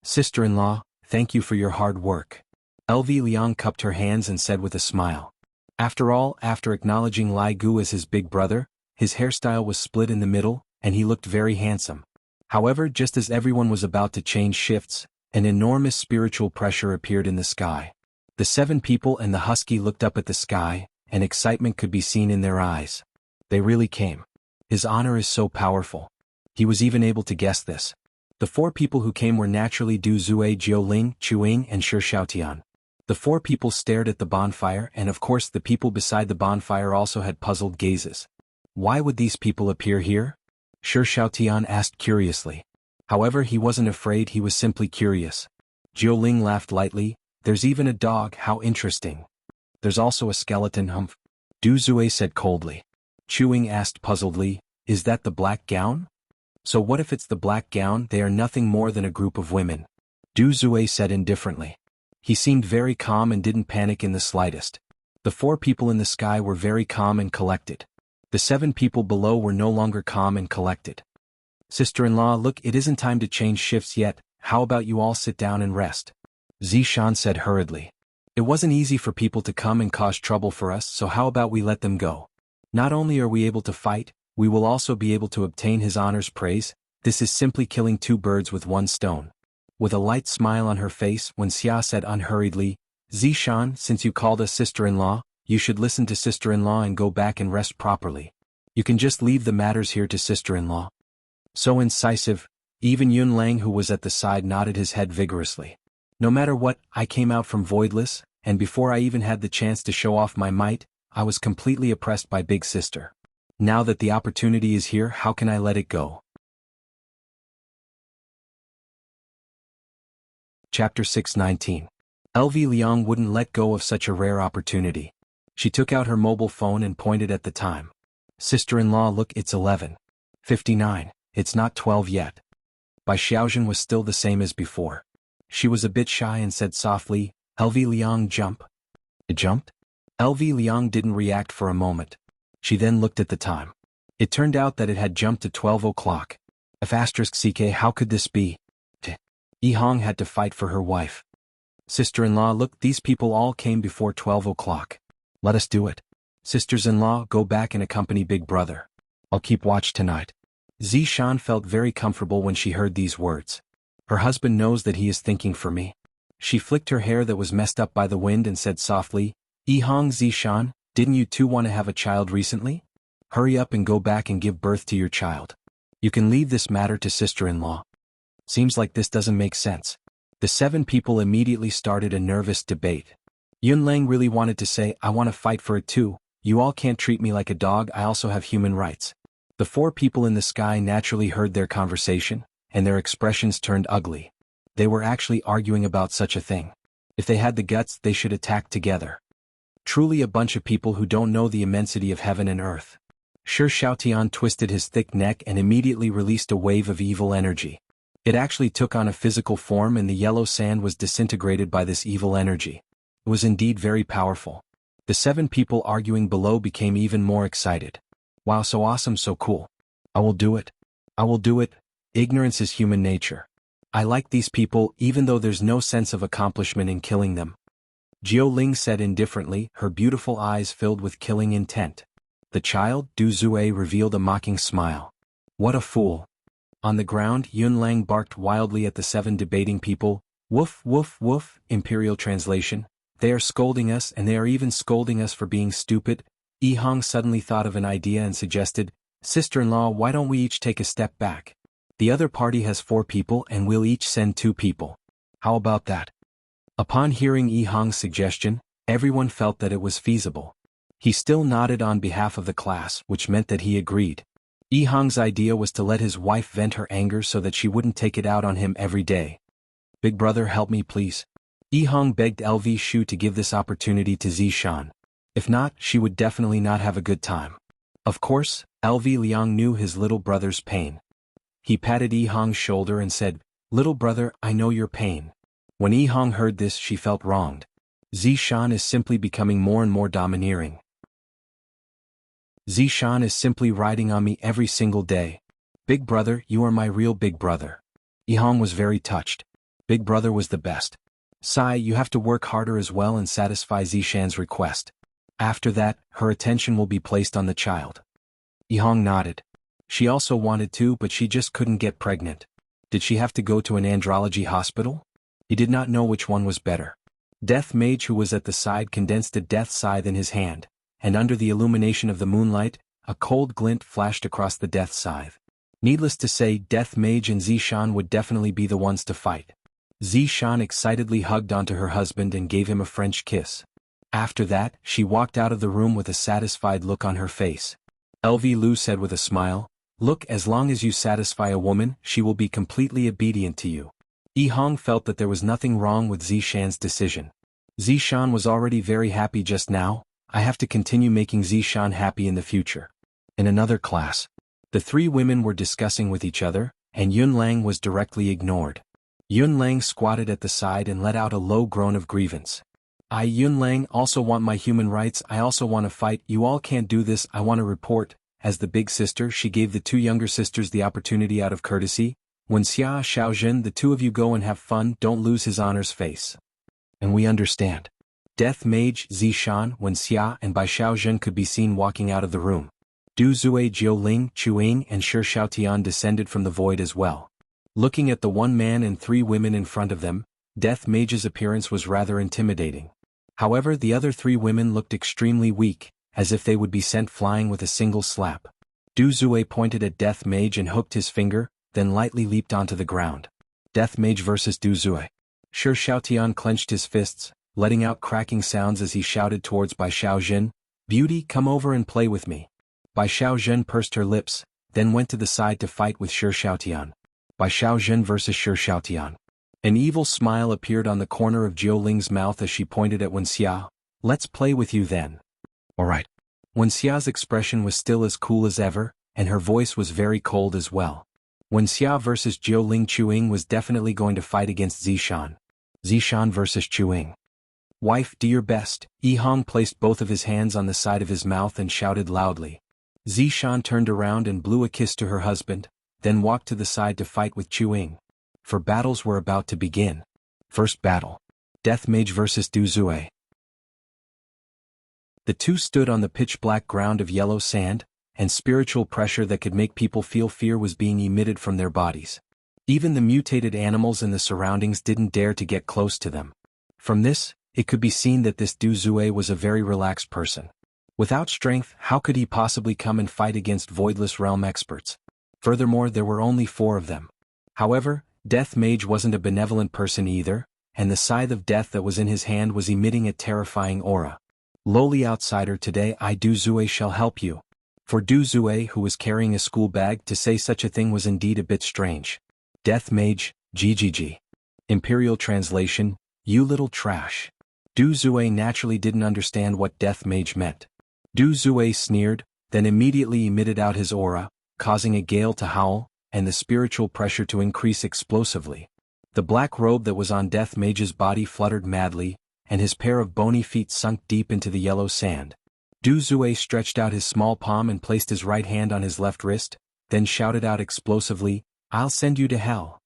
"Sister-in-law, thank you for your hard work." LV Liang cupped her hands and said with a smile. After all, after acknowledging Lai Gu as his big brother, his hairstyle was split in the middle, and he looked very handsome. However, just as everyone was about to change shifts, an enormous spiritual pressure appeared in the sky. The 7 people and the husky looked up at the sky, and excitement could be seen in their eyes. They really came. His honor is so powerful. He was even able to guess this. The 4 people who came were naturally Du Zue, Jiuling, Chuing, and Shi Xiaotian. The 4 people stared at the bonfire, and of course the people beside the bonfire also had puzzled gazes. Why would these people appear here? Shi Xiaotian asked curiously. However, he wasn't afraid, he was simply curious. Jiuling laughed lightly. "There's even a dog, how interesting." "There's also a skeleton, humph," Du Zue said coldly. Chuing asked puzzledly, "Is that the black gown?" "So what if it's the black gown? They are nothing more than a group of women," Du Zue said indifferently. He seemed very calm and didn't panic in the slightest. The 4 people in the sky were very calm and collected. The 7 people below were no longer calm and collected. "Sister-in-law, look, it isn't time to change shifts yet, how about you all sit down and rest?" Zishan said hurriedly. "It wasn't easy for people to come and cause trouble for us, so how about we let them go? Not only are we able to fight, we will also be able to obtain his honor's praise. This is simply killing 2 birds with 1 stone." With a light smile on her face, Xia said unhurriedly, "Zishan, since you called us sister-in-law, you should listen to sister-in-law and go back and rest properly. You can just leave the matters here to sister-in-law." So incisive, even Yun Lang who was at the side nodded his head vigorously. "No matter what, I came out from Voidless, and before I even had the chance to show off my might, I was completely oppressed by Big Sister. Now that the opportunity is here, how can I let it go? Chapter 619. LV Liang wouldn't let go of such a rare opportunity. She took out her mobile phone and pointed at the time. Sister-in-law, look, it's 11:59. It's not 12 yet. Bai Xiaozhen was still the same as before. She was a bit shy and said softly, LV Liang, jump. It jumped? LV Liang didn't react for a moment. She then looked at the time. It turned out that it had jumped to 12 o'clock. F***ck, how could this be? Yi Hong had to fight for her wife. Sister-in-law, look, these people all came before 12 o'clock. Let us do it. Sisters-in-law, go back and accompany big brother. I'll keep watch tonight. Zishan felt very comfortable when she heard these words. Her husband knows that he is thinking for me. She flicked her hair that was messed up by the wind and said softly, Yi Hong, Zishan, didn't you two want to have a child recently? Hurry up and go back and give birth to your child. You can leave this matter to sister-in-law. Seems like this doesn't make sense. The 7 people immediately started a nervous debate. Yunlang really wanted to say, I want to fight for it too. You all can't treat me like a dog, I also have human rights. The 4 people in the sky naturally heard their conversation, and their expressions turned ugly. They were actually arguing about such a thing. If they had the guts, they should attack together. Truly a bunch of people who don't know the immensity of heaven and earth. Shi Xiaotian twisted his thick neck and immediately released a wave of evil energy. It actually took on a physical form and the yellow sand was disintegrated by this evil energy. It was indeed very powerful. The 7 people arguing below became even more excited. Wow, so awesome, so cool. I will do it. I will do it. Ignorance is human nature. I like these people even though there's no sense of accomplishment in killing them. Jiao Ling said indifferently, her beautiful eyes filled with killing intent. The child, Du Zue, revealed a mocking smile. What a fool. On the ground, Yunlang barked wildly at the 7 debating people. Woof, woof, woof, Imperial translation. They are scolding us and they are even scolding us for being stupid. Yi Hong suddenly thought of an idea and suggested, Sister-in-law, why don't we each take a step back? The other party has 4 people and we'll each send 2 people. How about that? Upon hearing Yi Hong's suggestion, everyone felt that it was feasible. He still nodded on behalf of the class, which meant that he agreed. Yi Hong's idea was to let his wife vent her anger so that she wouldn't take it out on him every day. Big brother, help me please. Yi Hong begged LV Shu to give this opportunity to Zishan. If not, she would definitely not have a good time. Of course, LV Liang knew his little brother's pain. He patted Yi Hong's shoulder and said, Little brother, I know your pain. When Yi Hong heard this, she felt wronged. Zishan is simply becoming more and more domineering. Zishan is simply riding on me every single day. Big brother, you are my real big brother. Yi Hong was very touched. Big brother was the best. Sai, you have to work harder as well and satisfy Zishan's request. After that, her attention will be placed on the child. Yi Hong nodded. She also wanted to, but she just couldn't get pregnant. Did she have to go to an andrology hospital? He did not know which one was better. Death Mage, who was at the side, condensed a death scythe in his hand, and under the illumination of the moonlight, a cold glint flashed across the death scythe. Needless to say, Death Mage and Zishan would definitely be the ones to fight. Zishan excitedly hugged onto her husband and gave him a French kiss. After that, she walked out of the room with a satisfied look on her face. LV Lu said with a smile, Look, as long as you satisfy a woman, she will be completely obedient to you. Yi Hong felt that there was nothing wrong with Zishan's decision. Zishan was already very happy just now. I have to continue making Zishan happy in the future. In another class, the 3 women were discussing with each other, and Yunlang was directly ignored. Yunlang squatted at the side and let out a low groan of grievance. I, Yunlang, also want my human rights. I also want to fight. You all can't do this. I want to report. As the big sister, she gave the 2 younger sisters the opportunity out of courtesy. Wuxia, Xiaozhen, the 2 of you go and have fun, don't lose his honor's face. And we understand. Death Mage, Zishan, Wuxia, and Bai Xiaozhen could be seen walking out of the room. Du Zue, Jiao Ling, Chuang, and Shi Xiaotian descended from the void as well. Looking at the 1 man and 3 women in front of them, Death Mage's appearance was rather intimidating. However, the other 3 women looked extremely weak, as if they would be sent flying with a single slap. Du Zue pointed at Death Mage and hooked his finger, then lightly leaped onto the ground. Death Mage versus Du Zue. Shi Xiaotian clenched his fists, letting out cracking sounds as he shouted towards Bai Xiaozhen, Beauty, come over and play with me. Bai Xiaozhen pursed her lips, then went to the side to fight with Shi Xiaotian. Bai Xiaozhen versus Shi Xiaotian. An evil smile appeared on the corner of Jiu Ling's mouth as she pointed at Wuxia. Let's play with you then. Alright. Wuxia's expression was still as cool as ever, and her voice was very cold as well. Wuxia versus Jiu Ling. Chuing was definitely going to fight against Zishan. Zishan versus Chuing. Wife, do your best. Yi Hong placed both of his hands on the side of his mouth and shouted loudly. Zishan turned around and blew a kiss to her husband, then walked to the side to fight with Chuing. For battles were about to begin. First battle. Death Mage versus Du Zue. The two stood on the pitch-black ground of yellow sand, and spiritual pressure that could make people feel fear was being emitted from their bodies. Even the mutated animals in the surroundings didn't dare to get close to them. From this, it could be seen that this Du Zue was a very relaxed person. Without strength, how could he possibly come and fight against Voidless Realm experts? Furthermore, there were only 4 of them. However, Death Mage wasn't a benevolent person either, and the scythe of death that was in his hand was emitting a terrifying aura. Lowly outsider, today I Du Zue shall help you. For Du Zue, who was carrying a school bag, to say such a thing was indeed a bit strange. Death Mage, GGG. Imperial translation, you little trash. Du Zue naturally didn't understand what Death Mage meant. Du Zue sneered, then immediately emitted out his aura, causing a gale to howl, and the spiritual pressure to increase explosively. The black robe that was on Death Mage's body fluttered madly, and his pair of bony feet sunk deep into the yellow sand. Du Zue stretched out his small palm and placed his right hand on his left wrist, then shouted out explosively, I'll send you to hell.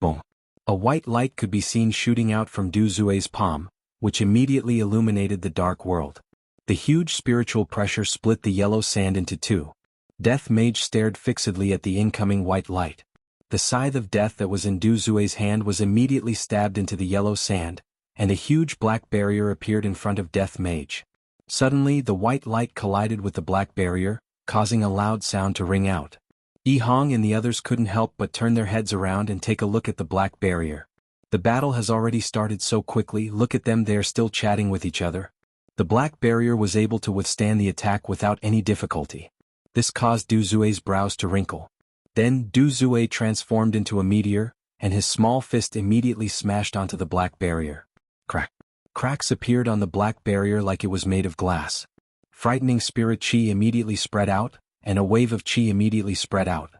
Boom. A white light could be seen shooting out from Du Zue's palm, which immediately illuminated the dark world. The huge spiritual pressure split the yellow sand into 2. Death Mage stared fixedly at the incoming white light. The scythe of death that was in Du Zue's hand was immediately stabbed into the yellow sand, and a huge black barrier appeared in front of Death Mage. Suddenly, the white light collided with the black barrier, causing a loud sound to ring out. Yi Hong and the others couldn't help but turn their heads around and take a look at the black barrier. The battle has already started so quickly, look at them, they are still chatting with each other. The black barrier was able to withstand the attack without any difficulty. This caused Du Zue's brows to wrinkle. Then Du Zue transformed into a meteor, and his small fist immediately smashed onto the black barrier. Crack. Cracks appeared on the black barrier like it was made of glass. Frightening spirit chi immediately spread out, and a wave of chi immediately spread out.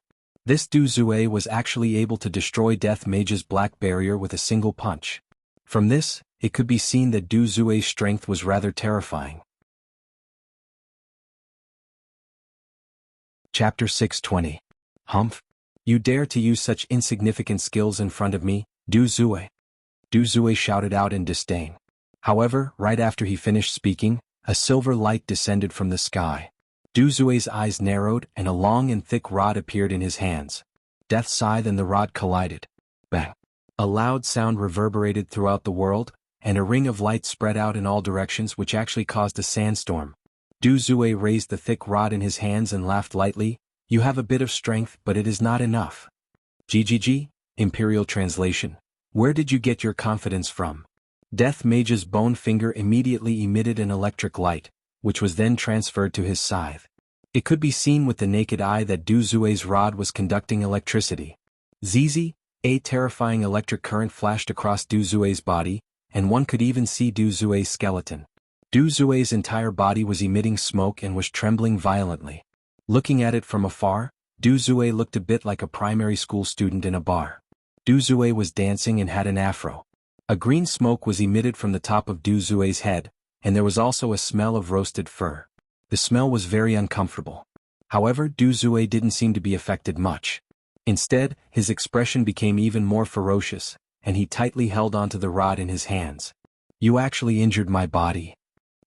This Du Zue was actually able to destroy Death Mage's black barrier with a single punch. From this, it could be seen that Du Zue's strength was rather terrifying. Chapter 620. Humph! You dare to use such insignificant skills in front of me, Du Zue? Du Zue shouted out in disdain. However, right after he finished speaking, a silver light descended from the sky. Du Zue's eyes narrowed and a long and thick rod appeared in his hands. Death's scythe and the rod collided. Bang! A loud sound reverberated throughout the world, and a ring of light spread out in all directions which actually caused a sandstorm. Du Zue raised the thick rod in his hands and laughed lightly. You have a bit of strength, but it is not enough. GGG, Imperial translation. Where did you get your confidence from? Death Mage's bone finger immediately emitted an electric light, which was then transferred to his scythe. It could be seen with the naked eye that Du Zue's rod was conducting electricity. Zizi, a terrifying electric current flashed across Du Zue's body, and one could even see Du Zue's skeleton. Du Zue's entire body was emitting smoke and was trembling violently. Looking at it from afar, Du Zue looked a bit like a primary school student in a bar. Du Zue was dancing and had an afro. A green smoke was emitted from the top of Du Zue's head, and there was also a smell of roasted fur. The smell was very uncomfortable. However, Du Zue didn't seem to be affected much. Instead, his expression became even more ferocious, and he tightly held onto the rod in his hands. You actually injured my body.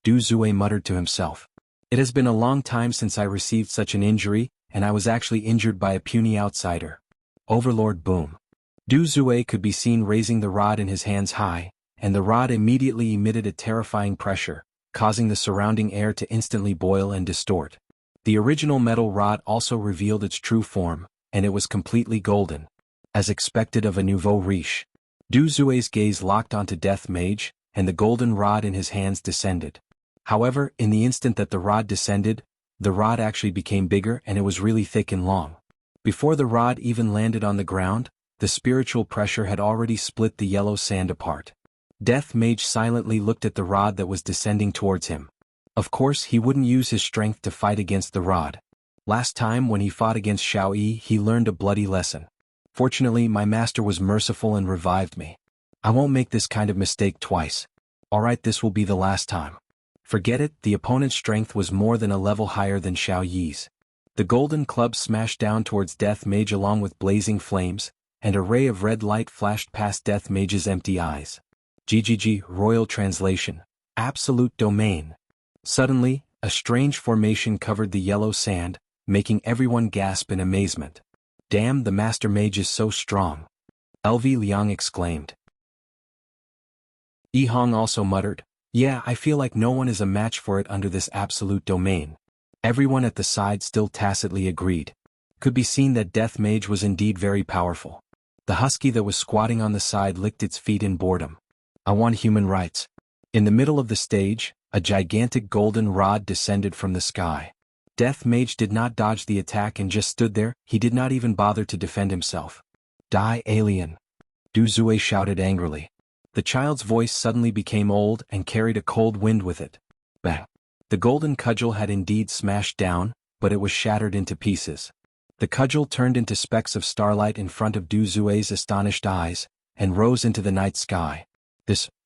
Du Zue muttered to himself. It has been a long time since I received such an injury, and I was actually injured by a puny outsider. Overlord boom. Du Zue could be seen raising the rod in his hands high, and the rod immediately emitted a terrifying pressure, causing the surrounding air to instantly boil and distort. The original metal rod also revealed its true form, and it was completely golden. As expected of a nouveau riche. Du Zue's gaze locked onto Death Mage, and the golden rod in his hands descended. However, in the instant that the rod descended, The rod actually became bigger and it was really thick and long. Before the rod even landed on the ground, the spiritual pressure had already split the yellow sand apart. Death Mage silently looked at the rod that was descending towards him. Of course, he wouldn't use his strength to fight against the rod. Last time when he fought against Xiao Yi, he learned a bloody lesson. Fortunately, my master was merciful and revived me. I won't make this kind of mistake twice. Alright, this will be the last time. Forget it, the opponent's strength was more than a level higher than Xiao Yi's. The golden club smashed down towards Death Mage along with blazing flames, and a ray of red light flashed past Death Mage's empty eyes. GGG, Royal Translation. Absolute Domain. Suddenly, a strange formation covered the yellow sand, making everyone gasp in amazement. Damn, the Master Mage is so strong. LV Liang exclaimed. Yi Hong also muttered, yeah, I feel like no one is a match for it under this absolute domain. Everyone at the side still tacitly agreed. Could be seen that Death Mage was indeed very powerful. The husky that was squatting on the side licked its feet in boredom. I want human rights. In the middle of the stage, a gigantic golden rod descended from the sky. Death Mage did not dodge the attack and just stood there, he did not even bother to defend himself. Die, alien! Du Zue shouted angrily. The child's voice suddenly became old and carried a cold wind with it. Bang! The golden cudgel had indeed smashed down, but it was shattered into pieces. The cudgel turned into specks of starlight in front of Du Zue's astonished eyes, and rose into the night sky.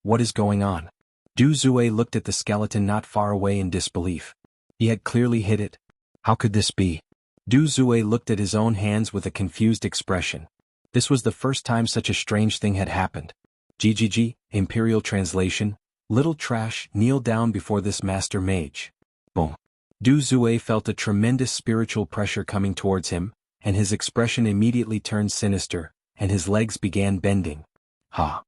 What is going on? Du Zue looked at the skeleton not far away in disbelief. He had clearly hit it. How could this be? Du Zue looked at his own hands with a confused expression. This was the first time such a strange thing had happened. GGG, Imperial Translation, Little Trash, kneel down before this Master Mage. Boom. Du Zue felt a tremendous spiritual pressure coming towards him, and his expression immediately turned sinister, and his legs began bending. Ha!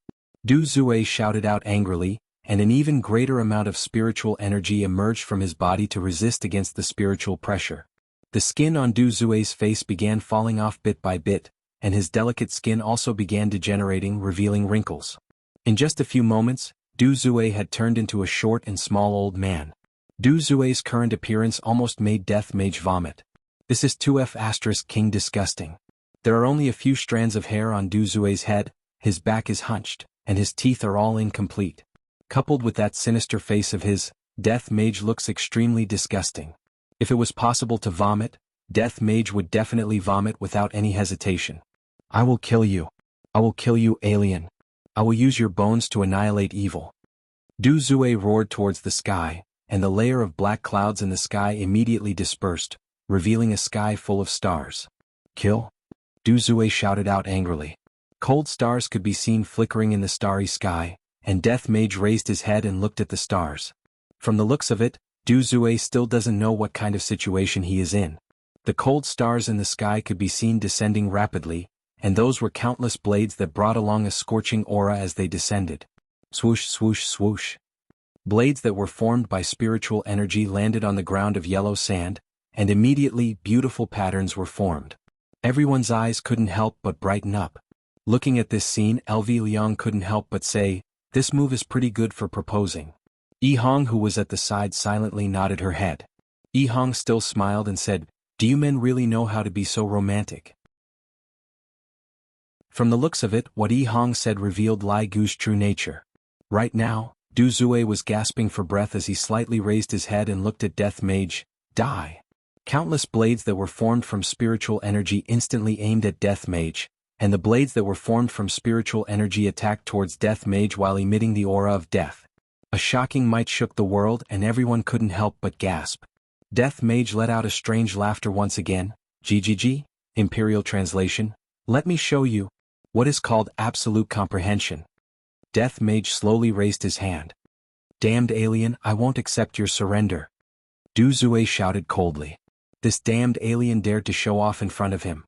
Du Zue shouted out angrily, and an even greater amount of spiritual energy emerged from his body to resist against the spiritual pressure. The skin on Du Zue's face began falling off bit by bit, and his delicate skin also began degenerating, revealing wrinkles. In just a few moments, Du Zue had turned into a short and small old man. Du Zue's current appearance almost made Death Mage vomit. This is 2F** King disgusting. There are only a few strands of hair on Du Zue's head, his back is hunched, and his teeth are all incomplete. Coupled with that sinister face of his, Death Mage looks extremely disgusting. If it was possible to vomit, Death Mage would definitely vomit without any hesitation. I will kill you. I will kill you, alien. I will use your bones to annihilate evil. Du Zue roared towards the sky, and the layer of black clouds in the sky immediately dispersed, revealing a sky full of stars. Kill? Du Zue shouted out angrily. Cold stars could be seen flickering in the starry sky, and Death Mage raised his head and looked at the stars. From the looks of it, Du Zue still doesn't know what kind of situation he is in. The cold stars in the sky could be seen descending rapidly, and those were countless blades that brought along a scorching aura as they descended. Swoosh, swoosh, swoosh. Blades that were formed by spiritual energy landed on the ground of yellow sand, and immediately beautiful patterns were formed. Everyone's eyes couldn't help but brighten up. Looking at this scene, LV Liang couldn't help but say, this move is pretty good for proposing. Yi Hong, who was at the side, silently nodded her head. Yi Hong still smiled and said, do you men really know how to be so romantic? From the looks of it, what Yi Hong said revealed Lai Gu's true nature. Right now, Du Zue was gasping for breath as he slightly raised his head and looked at Death Mage. Die! Countless blades that were formed from spiritual energy instantly aimed at Death Mage, and the blades that were formed from spiritual energy attacked towards Death Mage while emitting the aura of death. A shocking might shook the world and everyone couldn't help but gasp. Death Mage let out a strange laughter once again. GGG, Imperial Translation, let me show you what is called absolute comprehension. Death Mage slowly raised his hand. Damned alien, I won't accept your surrender. Du Zue shouted coldly. This damned alien dared to show off in front of him.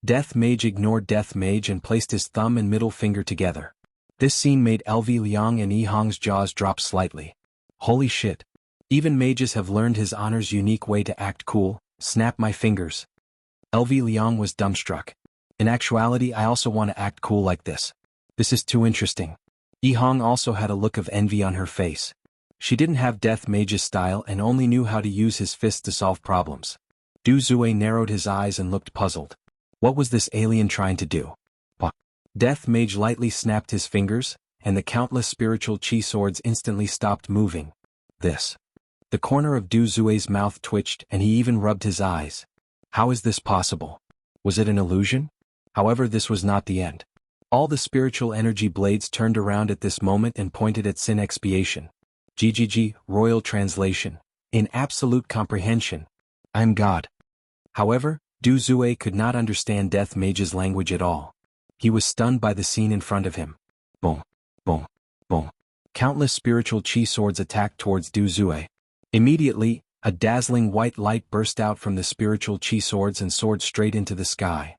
Death Mage ignored Death Mage and placed his thumb and middle finger together. This scene made LV Liang and Yi Hong's jaws drop slightly. Holy shit. Even mages have learned his honor's unique way to act cool. Snap my fingers. LV Liang was dumbstruck. In actuality, I also want to act cool like this. This is too interesting. Yi Hong also had a look of envy on her face. She didn't have Death Mage's style and only knew how to use his fists to solve problems. Du Zue narrowed his eyes and looked puzzled. What was this alien trying to do? Death Mage lightly snapped his fingers, and the countless spiritual chi swords instantly stopped moving. This. The corner of Du Zue's mouth twitched and he even rubbed his eyes. How is this possible? Was it an illusion? However, this was not the end. All the spiritual energy blades turned around at this moment and pointed at Sin Expiation. GGG, Royal Translation. In absolute comprehension. I'm God. However, Du Zue could not understand Death Mage's language at all. He was stunned by the scene in front of him. Boom, boom, boom. Countless spiritual chi swords attacked towards Du Zue. Immediately, a dazzling white light burst out from the spiritual chi swords and soared straight into the sky.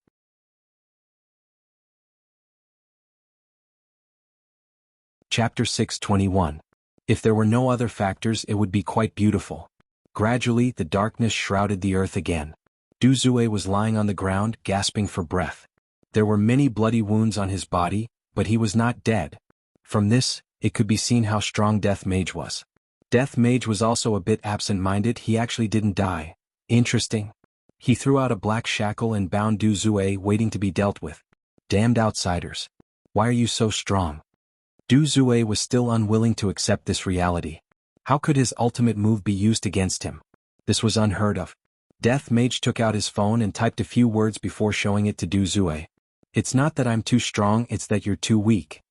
Chapter 621. If there were no other factors, it would be quite beautiful. Gradually, the darkness shrouded the earth again. Du Zue was lying on the ground, gasping for breath. There were many bloody wounds on his body, but he was not dead. From this, it could be seen how strong Death Mage was. Death Mage was also a bit absent-minded. He actually didn't die. Interesting. He threw out a black shackle and bound Du Zue, waiting to be dealt with. Damned outsiders. Why are you so strong? Du Zue was still unwilling to accept this reality. How could his ultimate move be used against him? This was unheard of. Death Mage took out his phone and typed a few words before showing it to Du Zue. It's not that I'm too strong, it's that you're too weak.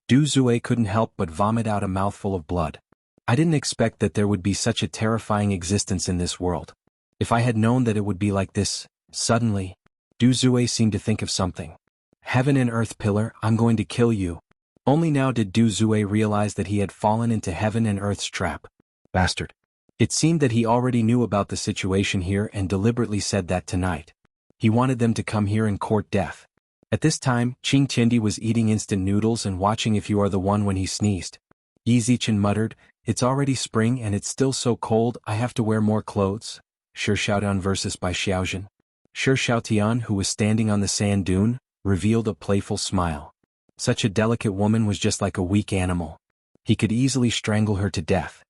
Du Zue couldn't help but vomit out a mouthful of blood. I didn't expect that there would be such a terrifying existence in this world. If I had known that it would be like this, suddenly, Du Zue seemed to think of something. Heaven and earth pillar, I'm going to kill you. Only now did Du Zue realize that he had fallen into heaven and earth's trap. Bastard. It seemed that he already knew about the situation here and deliberately said that tonight. He wanted them to come here and court death. At this time, Qing Tiendi was eating instant noodles and watching If You Are the One when he sneezed. Yi Zichen muttered, "It's already spring and it's still so cold, I have to wear more clothes." Shi Xiaotian versus Bai Xiaozhen. Shi Xiaotian, who was standing on the sand dune, revealed a playful smile. Such a delicate woman was just like a weak animal. He could easily strangle her to death.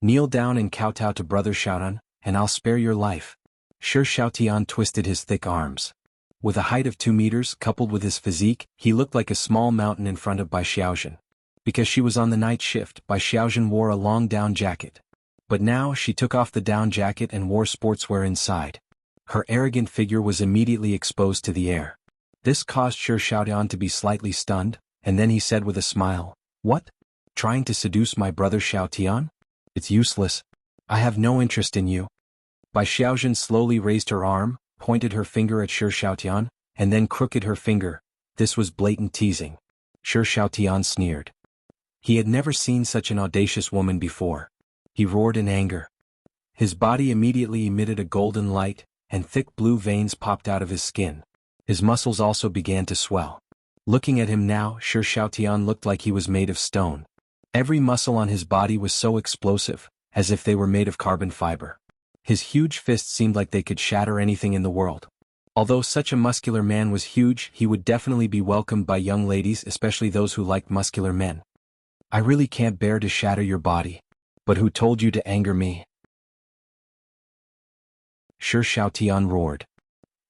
Kneel down and kowtow to Brother Xiaotian, and I'll spare your life. Shi Xiaotian twisted his thick arms. With a height of 2 meters coupled with his physique, he looked like a small mountain in front of Bai Xiaozhen. Because she was on the night shift, Bai Xiaozhen wore a long down jacket. But now she took off the down jacket and wore sportswear inside. Her arrogant figure was immediately exposed to the air. This caused Shi Xiaotian to be slightly stunned, and then he said with a smile, "What? Trying to seduce my brother Xiaotian? It's useless. I have no interest in you." Bai Xiaozhen slowly raised her arm, pointed her finger at Shi Xiaotian, and then crooked her finger. This was blatant teasing. Shi Xiaotian sneered. He had never seen such an audacious woman before. He roared in anger. His body immediately emitted a golden light, and thick blue veins popped out of his skin. His muscles also began to swell. Looking at him now, Shi Xiaotian looked like he was made of stone. Every muscle on his body was so explosive, as if they were made of carbon fiber. His huge fists seemed like they could shatter anything in the world. Although such a muscular man was huge, he would definitely be welcomed by young ladies, especially those who liked muscular men. I really can't bear to shatter your body. But who told you to anger me? Shi Xiaotian roared.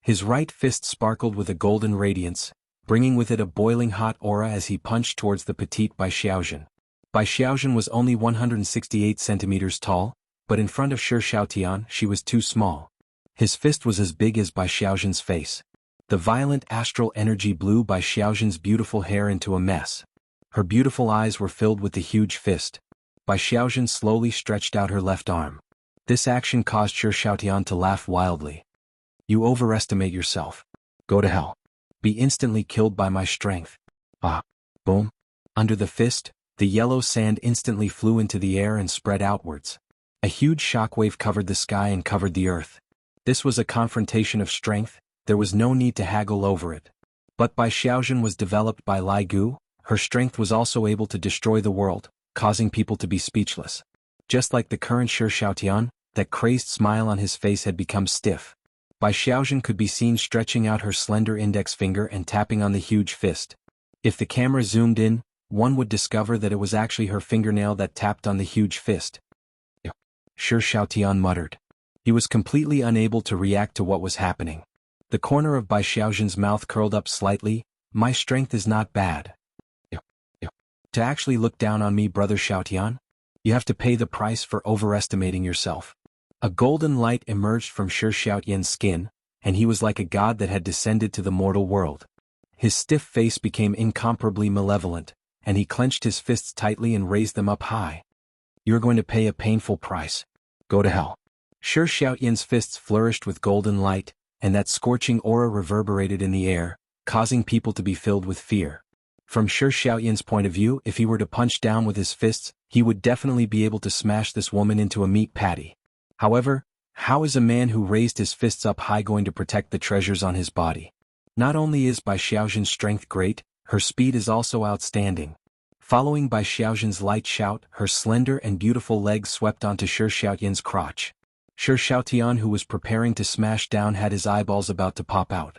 His right fist sparkled with a golden radiance, bringing with it a boiling hot aura as he punched towards the petite Bai Xiaozhen. Bai Xiaozhen was only 168 centimeters tall, but in front of Shi Xiaotian she was too small. His fist was as big as Bai Xiaozhen's face. The violent astral energy blew Bai Xiaozhen's beautiful hair into a mess. Her beautiful eyes were filled with the huge fist. Bai Xiaozhen slowly stretched out her left arm. This action caused Shi Xiaotian to laugh wildly. You overestimate yourself. Go to hell. Be instantly killed by my strength. Ah. Boom. Under the fist, the yellow sand instantly flew into the air and spread outwards. A huge shockwave covered the sky and covered the earth. This was a confrontation of strength, there was no need to haggle over it. But Bai Xiaozhen was developed by Lai Gu, her strength was also able to destroy the world, causing people to be speechless. Just like the current Shi Xiaotian, that crazed smile on his face had become stiff. Bai Xiaozhen could be seen stretching out her slender index finger and tapping on the huge fist. If the camera zoomed in, one would discover that it was actually her fingernail that tapped on the huge fist. Shi Xiaotian muttered. He was completely unable to react to what was happening. The corner of Bai Xiaozhen's mouth curled up slightly. My strength is not bad. To actually look down on me, brother Xiaotian? You have to pay the price for overestimating yourself. A golden light emerged from Shi Xiaotian's skin, and he was like a god that had descended to the mortal world. His stiff face became incomparably malevolent, and he clenched his fists tightly and raised them up high. You're going to pay a painful price. Go to hell. Shi Xiaotian's fists flourished with golden light, and that scorching aura reverberated in the air, causing people to be filled with fear. From Shi Xiaotian's point of view, if he were to punch down with his fists, he would definitely be able to smash this woman into a meat patty. However, how is a man who raised his fists up high going to protect the treasures on his body? Not only is Bai Xiaozhen's strength great, her speed is also outstanding. Following Bai Xiaozhen's light shout, her slender and beautiful legs swept onto Shi Xiaotian's crotch. Shi Xiaotian, who was preparing to smash down, had his eyeballs about to pop out.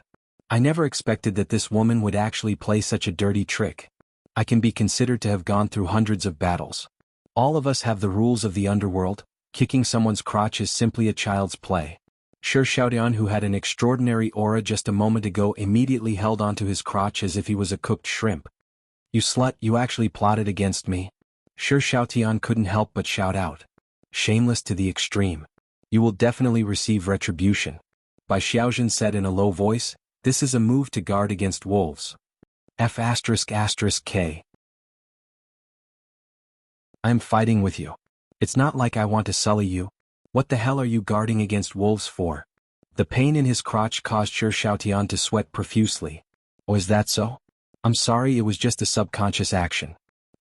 I never expected that this woman would actually play such a dirty trick. I can be considered to have gone through hundreds of battles. All of us have the rules of the underworld. Kicking someone's crotch is simply a child's play. Shi Xiaotian, who had an extraordinary aura just a moment ago, immediately held onto his crotch as if he was a cooked shrimp. You slut, you actually plotted against me. Shi Xiaotian couldn't help but shout out. Shameless to the extreme. You will definitely receive retribution. Bai Xiaozhen said in a low voice, this is a move to guard against wolves. F***K. I'm fighting with you. It's not like I want to sully you. What the hell are you guarding against wolves for? The pain in his crotch caused Shi Xiaotian to sweat profusely. Oh, is that so? I'm sorry, it was just a subconscious action.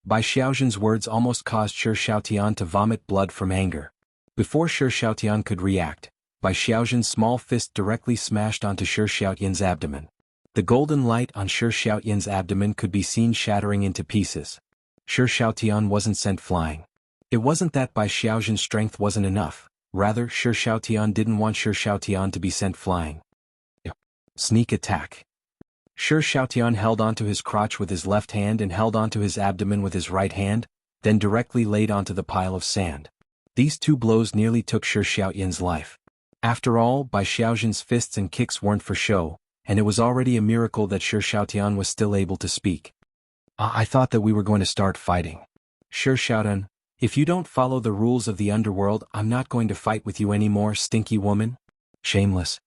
Bai Xiaozhen's words almost caused Shi Xiaotian to vomit blood from anger. Before Shi Xiaotian could react, Bai Xiaozhen's small fist directly smashed onto Shi Xiaotian's abdomen. The golden light on Shi Xiaotian's abdomen could be seen shattering into pieces. Shi Xiaotian wasn't sent flying. It wasn't that Bai Xiaozhen's strength wasn't enough, rather Shi Xiaotian didn't want Shi Xiaotian to be sent flying. Sneak attack. Shi Xiaotian held onto his crotch with his left hand and held onto his abdomen with his right hand, then directly laid onto the pile of sand. These two blows nearly took Shi Xiaotian's life. After all, Bai Xiaozhen's fists and kicks weren't for show, and it was already a miracle that Shi Xiaotian was still able to speak. I thought that we were going to start fighting. Shi Xiaotian, if you don't follow the rules of the underworld, I'm not going to fight with you anymore, stinky woman. Shameless.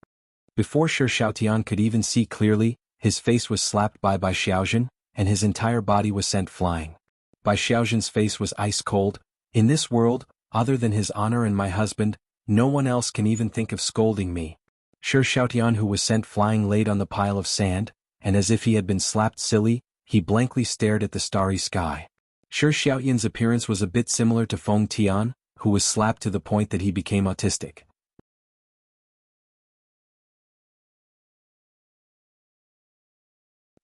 Before Shi Xiaotian could even see clearly, his face was slapped by Bai Xiaozhen, and his entire body was sent flying. Bai Xiaozhen's face was ice cold. In this world, other than his honor and my husband, no one else can even think of scolding me. Shi Xiaotian, who was sent flying, laid on the pile of sand, and as if he had been slapped silly, he blankly stared at the starry sky. Shi Xiaotian's appearance was a bit similar to Feng Tian, who was slapped to the point that he became autistic.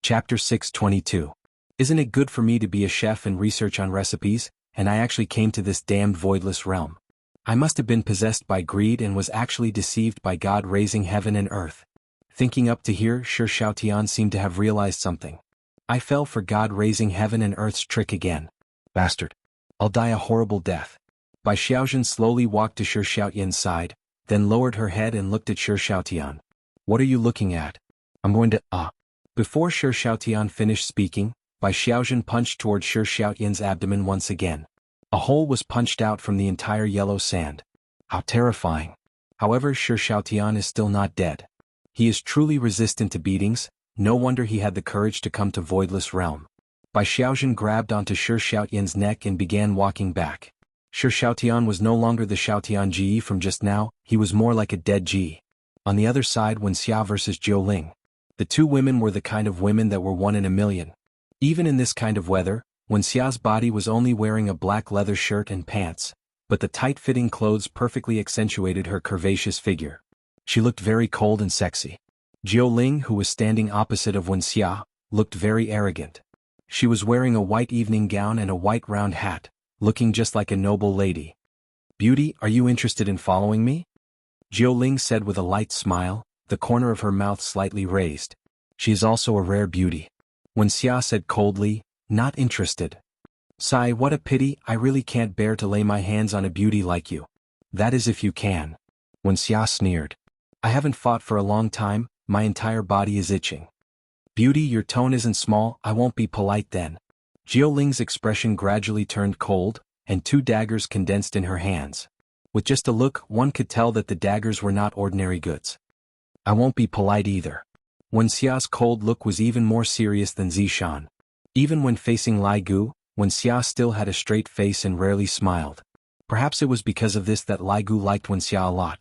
Chapter 622. Isn't it good for me to be a chef and research on recipes, and I actually came to this damned voidless realm. I must have been possessed by greed and was actually deceived by God raising heaven and earth. Thinking up to here, Shi Xiaotian seemed to have realized something. I fell for God raising heaven and earth's trick again. Bastard. I'll die a horrible death. Bai Xiaozhen slowly walked to Shi Xiaotian's side, then lowered her head and looked at Shi Xiaotian. What are you looking at? I'm going to, Before Shi Xiaotian finished speaking, Bai Xiaozhen punched toward Shi Xiaotian's abdomen once again. A hole was punched out from the entire yellow sand. How terrifying. However, Shi Xiaotian is still not dead. He is truly resistant to beatings, no wonder he had the courage to come to Voidless Realm. Bai Xiaozhen grabbed onto Shi Xiaotian's neck and began walking back. Shi Xiaotian was no longer the Xiaotian Ji from just now, he was more like a dead Ji. On the other side, Wuxia versus Jiu Ling. The two women were the kind of women that were one in a million. Even in this kind of weather, Wuxia's body was only wearing a black leather shirt and pants, but the tight-fitting clothes perfectly accentuated her curvaceous figure. She looked very cold and sexy. Jiu Ling, who was standing opposite of Wuxia, looked very arrogant. She was wearing a white evening gown and a white round hat, looking just like a noble lady. "Beauty, are you interested in following me?" Jiu Ling said with a light smile, the corner of her mouth slightly raised. "She is also a rare beauty." Wuxia said coldly, Not interested. Sigh, what a pity, I really can't bear to lay my hands on a beauty like you. That is if you can. Wuxia sneered. I haven't fought for a long time, my entire body is itching. Beauty, your tone isn't small, I won't be polite then. Jiuling's expression gradually turned cold, and 2 daggers condensed in her hands. With just a look, one could tell that the daggers were not ordinary goods. I won't be polite either. Wuxia's cold look was even more serious than Zishan. Even when facing Lai Gu, Wuxia still had a straight face and rarely smiled. Perhaps it was because of this that Lai Gu liked Wuxia a lot.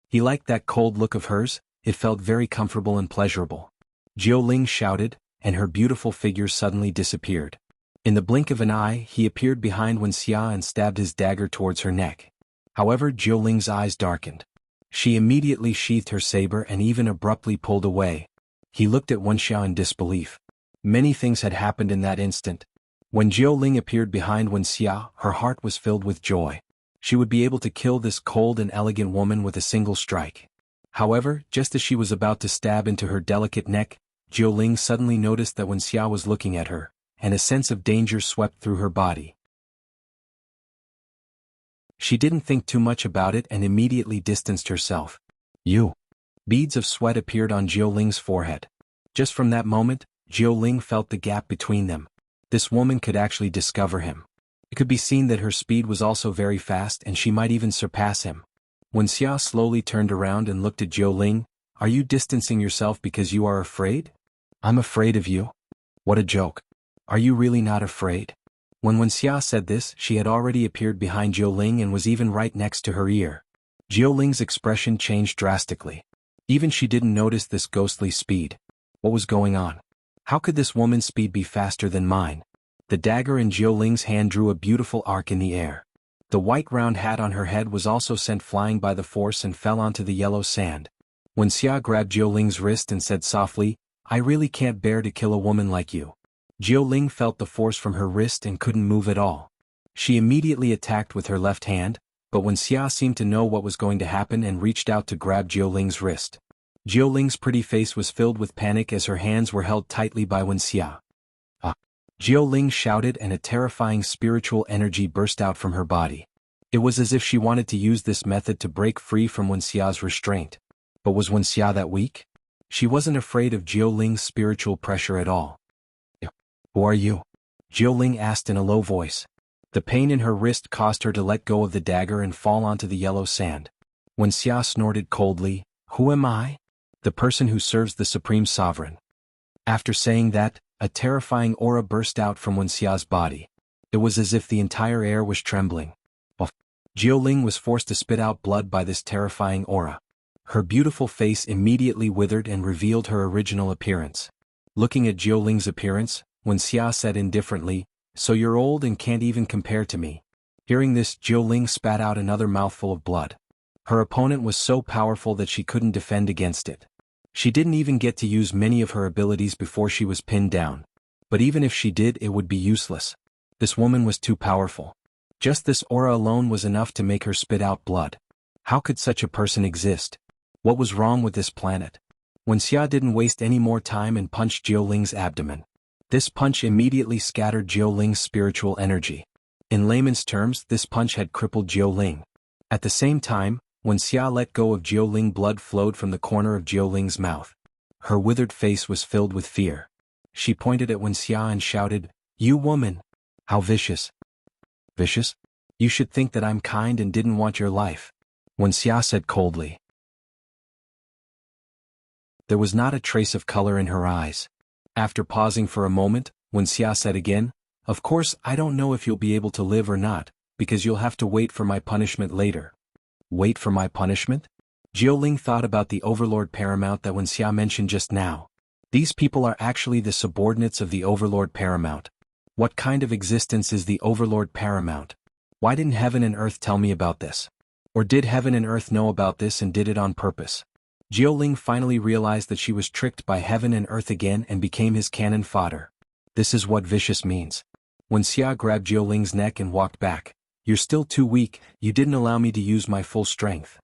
He liked that cold look of hers, it felt very comfortable and pleasurable. Jiuling shouted, and her beautiful figure suddenly disappeared. In the blink of an eye, he appeared behind Wuxia and stabbed his dagger towards her neck. However, Jiuling's eyes darkened. She immediately sheathed her saber and even abruptly pulled away. He looked at Wuxia in disbelief. Many things had happened in that instant. When Jiuling appeared behind Wuxia, her heart was filled with joy. She would be able to kill this cold and elegant woman with a single strike. However, just as she was about to stab into her delicate neck, Jiuling suddenly noticed that Wuxia was looking at her, and a sense of danger swept through her body. She didn't think too much about it and immediately distanced herself. You. Beads of sweat appeared on Jiuling's forehead. Just from that moment, Jiuling felt the gap between them. This woman could actually discover him. It could be seen that her speed was also very fast and she might even surpass him. Wuxia slowly turned around and looked at Jiuling. Are you distancing yourself because you are afraid? I'm afraid of you? What a joke. Are you really not afraid? When Wuxia said this, she had already appeared behind Jiuling and was even right next to her ear. Jiuling's expression changed drastically. Even she didn't notice this ghostly speed. What was going on? How could this woman's speed be faster than mine? The dagger in Jiuling's hand drew a beautiful arc in the air. The white round hat on her head was also sent flying by the force and fell onto the yellow sand. Wuxia grabbed Jiuling's wrist and said softly, I really can't bear to kill a woman like you. Jiuling felt the force from her wrist and couldn't move at all. She immediately attacked with her left hand, but Wuxia seemed to know what was going to happen and reached out to grab Jiuling's wrist. Jiuling's pretty face was filled with panic as her hands were held tightly by Wuxia. Ah! Jiuling shouted and a terrifying spiritual energy burst out from her body. It was as if she wanted to use this method to break free from Wuxia's restraint. But was Wuxia that weak? She wasn't afraid of Jiuling's spiritual pressure at all. Who are you? Jiuling asked in a low voice. The pain in her wrist caused her to let go of the dagger and fall onto the yellow sand. Wuxia snorted coldly, Who am I? The person who serves the Supreme Sovereign. After saying that, a terrifying aura burst out from Wuxia's body. It was as if the entire air was trembling. Jiuling was forced to spit out blood by this terrifying aura. Her beautiful face immediately withered and revealed her original appearance. Looking at Jiuling's appearance, Wuxia said indifferently, So you're old and can't even compare to me. Hearing this, Jiuling spat out another mouthful of blood. Her opponent was so powerful that she couldn't defend against it. She didn't even get to use many of her abilities before she was pinned down. But even if she did, it would be useless. This woman was too powerful. Just this aura alone was enough to make her spit out blood. How could such a person exist? What was wrong with this planet? Wuxia didn't waste any more time and punched Jiuling's abdomen. This punch immediately scattered Jiuling's spiritual energy. In layman's terms, this punch had crippled Jiuling. At the same time, Wuxia let go of Jiuling, blood flowed from the corner of Jiuling's mouth. Her withered face was filled with fear. She pointed at Wuxia and shouted, You woman! How vicious! Vicious? You should think that I'm kind and didn't want your life. Wuxia said coldly. There was not a trace of color in her eyes. After pausing for a moment, Wuxia said again, Of course I don't know if you'll be able to live or not, because you'll have to wait for my punishment later. Wait for my punishment? Jiuling thought about the Overlord Paramount that Wuxia mentioned just now. These people are actually the subordinates of the Overlord Paramount. What kind of existence is the Overlord Paramount? Why didn't heaven and earth tell me about this? Or did heaven and earth know about this and did it on purpose? Jiuling finally realized that she was tricked by heaven and earth again and became his cannon fodder. This is what vicious means. Wuxia grabbed Jiuling's neck and walked back. You're still too weak, you didn't allow me to use my full strength.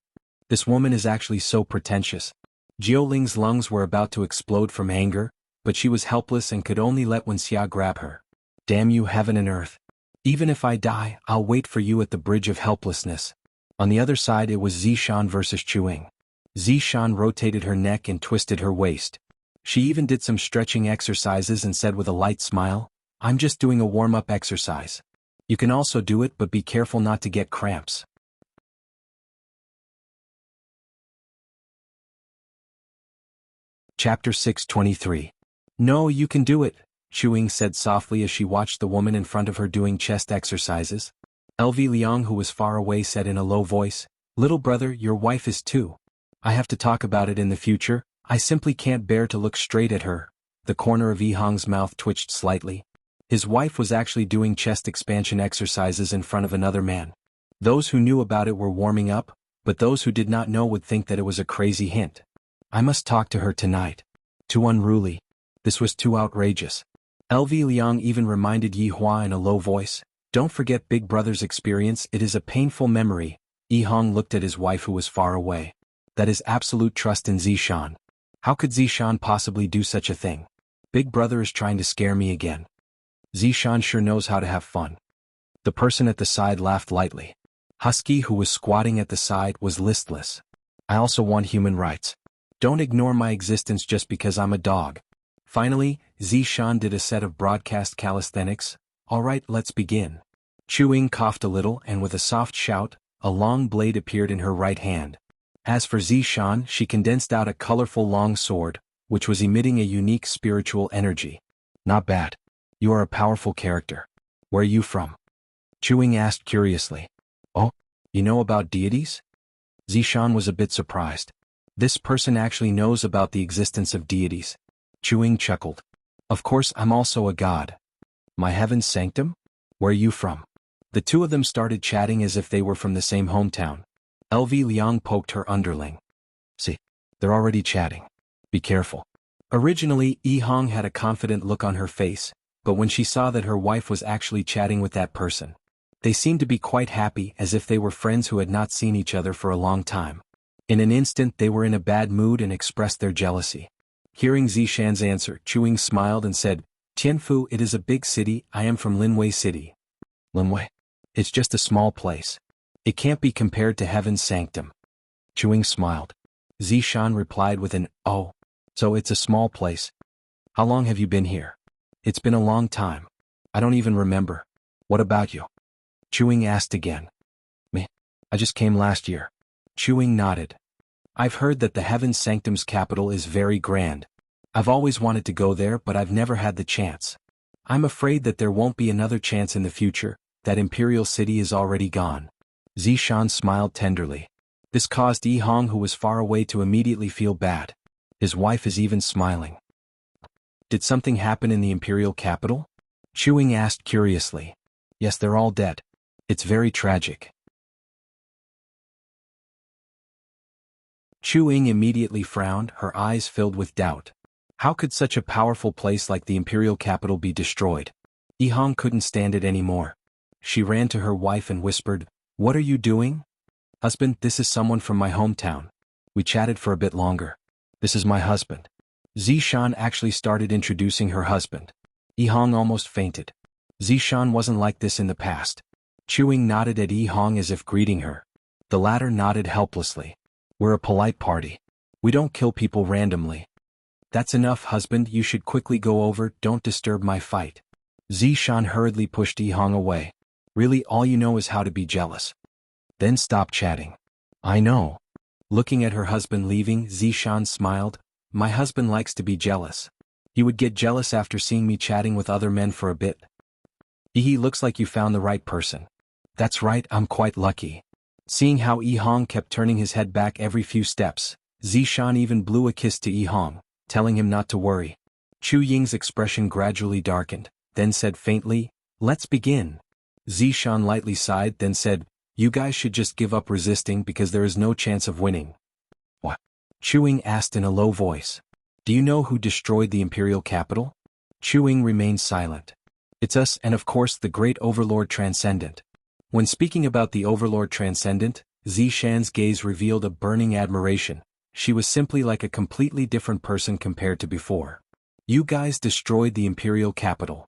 This woman is actually so pretentious. Jiuling's lungs were about to explode from anger, but she was helpless and could only let Wuxia grab her. Damn you heaven and earth. Even if I die, I'll wait for you at the bridge of helplessness. On the other side it was Zishan versus Chuing. Zishan rotated her neck and twisted her waist. She even did some stretching exercises and said with a light smile, I'm just doing a warm-up exercise. You can also do it, but be careful not to get cramps. Chapter 623. No, you can do it, Chuing said softly as she watched the woman in front of her doing chest exercises. LV Liang, who was far away, said in a low voice, Little brother, your wife is too. I have to talk about it in the future. I simply can't bear to look straight at her. The corner of Yihang's mouth twitched slightly. His wife was actually doing chest expansion exercises in front of another man. Those who knew about it were warming up, but those who did not know would think that it was a crazy hint. I must talk to her tonight. Too unruly. This was too outrageous. LV Liang even reminded Yi Hua in a low voice, Don't forget Big Brother's experience, it is a painful memory. Yihang looked at his wife who was far away. That is absolute trust in Zishan. How could Zishan possibly do such a thing? Big Brother is trying to scare me again. Zishan sure knows how to have fun. The person at the side laughed lightly. Husky, who was squatting at the side, was listless. I also want human rights. Don't ignore my existence just because I'm a dog. Finally, Zishan did a set of broadcast calisthenics. Alright, let's begin. Chuing coughed a little and with a soft shout, a long blade appeared in her right hand. As for Zishan, she condensed out a colorful long sword, which was emitting a unique spiritual energy. Not bad. You are a powerful character. Where are you from? Chuing asked curiously. Oh, you know about deities? Zishan was a bit surprised. This person actually knows about the existence of deities. Chuing chuckled. Of course, I'm also a god. My heaven's sanctum? Where are you from? The two of them started chatting as if they were from the same hometown. LV Liang poked her underling. See, they're already chatting. Be careful. Originally, Yihang had a confident look on her face, but when she saw that her wife was actually chatting with that person, they seemed to be quite happy, as if they were friends who had not seen each other for a long time. In an instant they were in a bad mood and expressed their jealousy. Hearing Zishan's answer, Chuing smiled and said, Tianfu, it is a big city, I am from Linwei City. Linwei? It's just a small place. It can't be compared to heaven's sanctum. Chuing smiled. Zishan replied with an, oh, so it's a small place. How long have you been here? It's been a long time. I don't even remember. What about you? Chuing asked again. Me? I just came last year. Chuing nodded. I've heard that the heaven's sanctum's capital is very grand. I've always wanted to go there, but I've never had the chance. I'm afraid that there won't be another chance in the future. That imperial city is already gone. Zishan smiled tenderly. This caused Yihang, who was far away, to immediately feel bad. His wife is even smiling. Did something happen in the imperial capital? Chuing asked curiously. Yes, they're all dead. It's very tragic. Chuing immediately frowned, her eyes filled with doubt. How could such a powerful place like the imperial capital be destroyed? Yihang couldn't stand it anymore. She ran to her wife and whispered, What are you doing? Husband, this is someone from my hometown. We chatted for a bit longer. This is my husband. Zishan actually started introducing her husband. Yihang almost fainted. Zishan wasn't like this in the past. Chuing nodded at Yihang as if greeting her. The latter nodded helplessly. We're a polite party. We don't kill people randomly. That's enough, husband, you should quickly go over, don't disturb my fight. Zishan hurriedly pushed Yihang away. Really, all you know is how to be jealous. Then stop chatting. I know. Looking at her husband leaving, Zishan smiled. My husband likes to be jealous. He would get jealous after seeing me chatting with other men for a bit. He looks like you found the right person. That's right, I'm quite lucky. Seeing how Yihang kept turning his head back every few steps, Zishan even blew a kiss to Yihang, telling him not to worry. Chu Ying's expression gradually darkened, then said faintly, Let's begin. Zishan lightly sighed, then said, You guys should just give up resisting because there is no chance of winning. What? Chuing asked in a low voice. Do you know who destroyed the imperial capital? Chuing remained silent. It's us, and of course the great overlord transcendent. When speaking about the overlord transcendent, Zishan's gaze revealed a burning admiration. She was simply like a completely different person compared to before. You guys destroyed the imperial capital.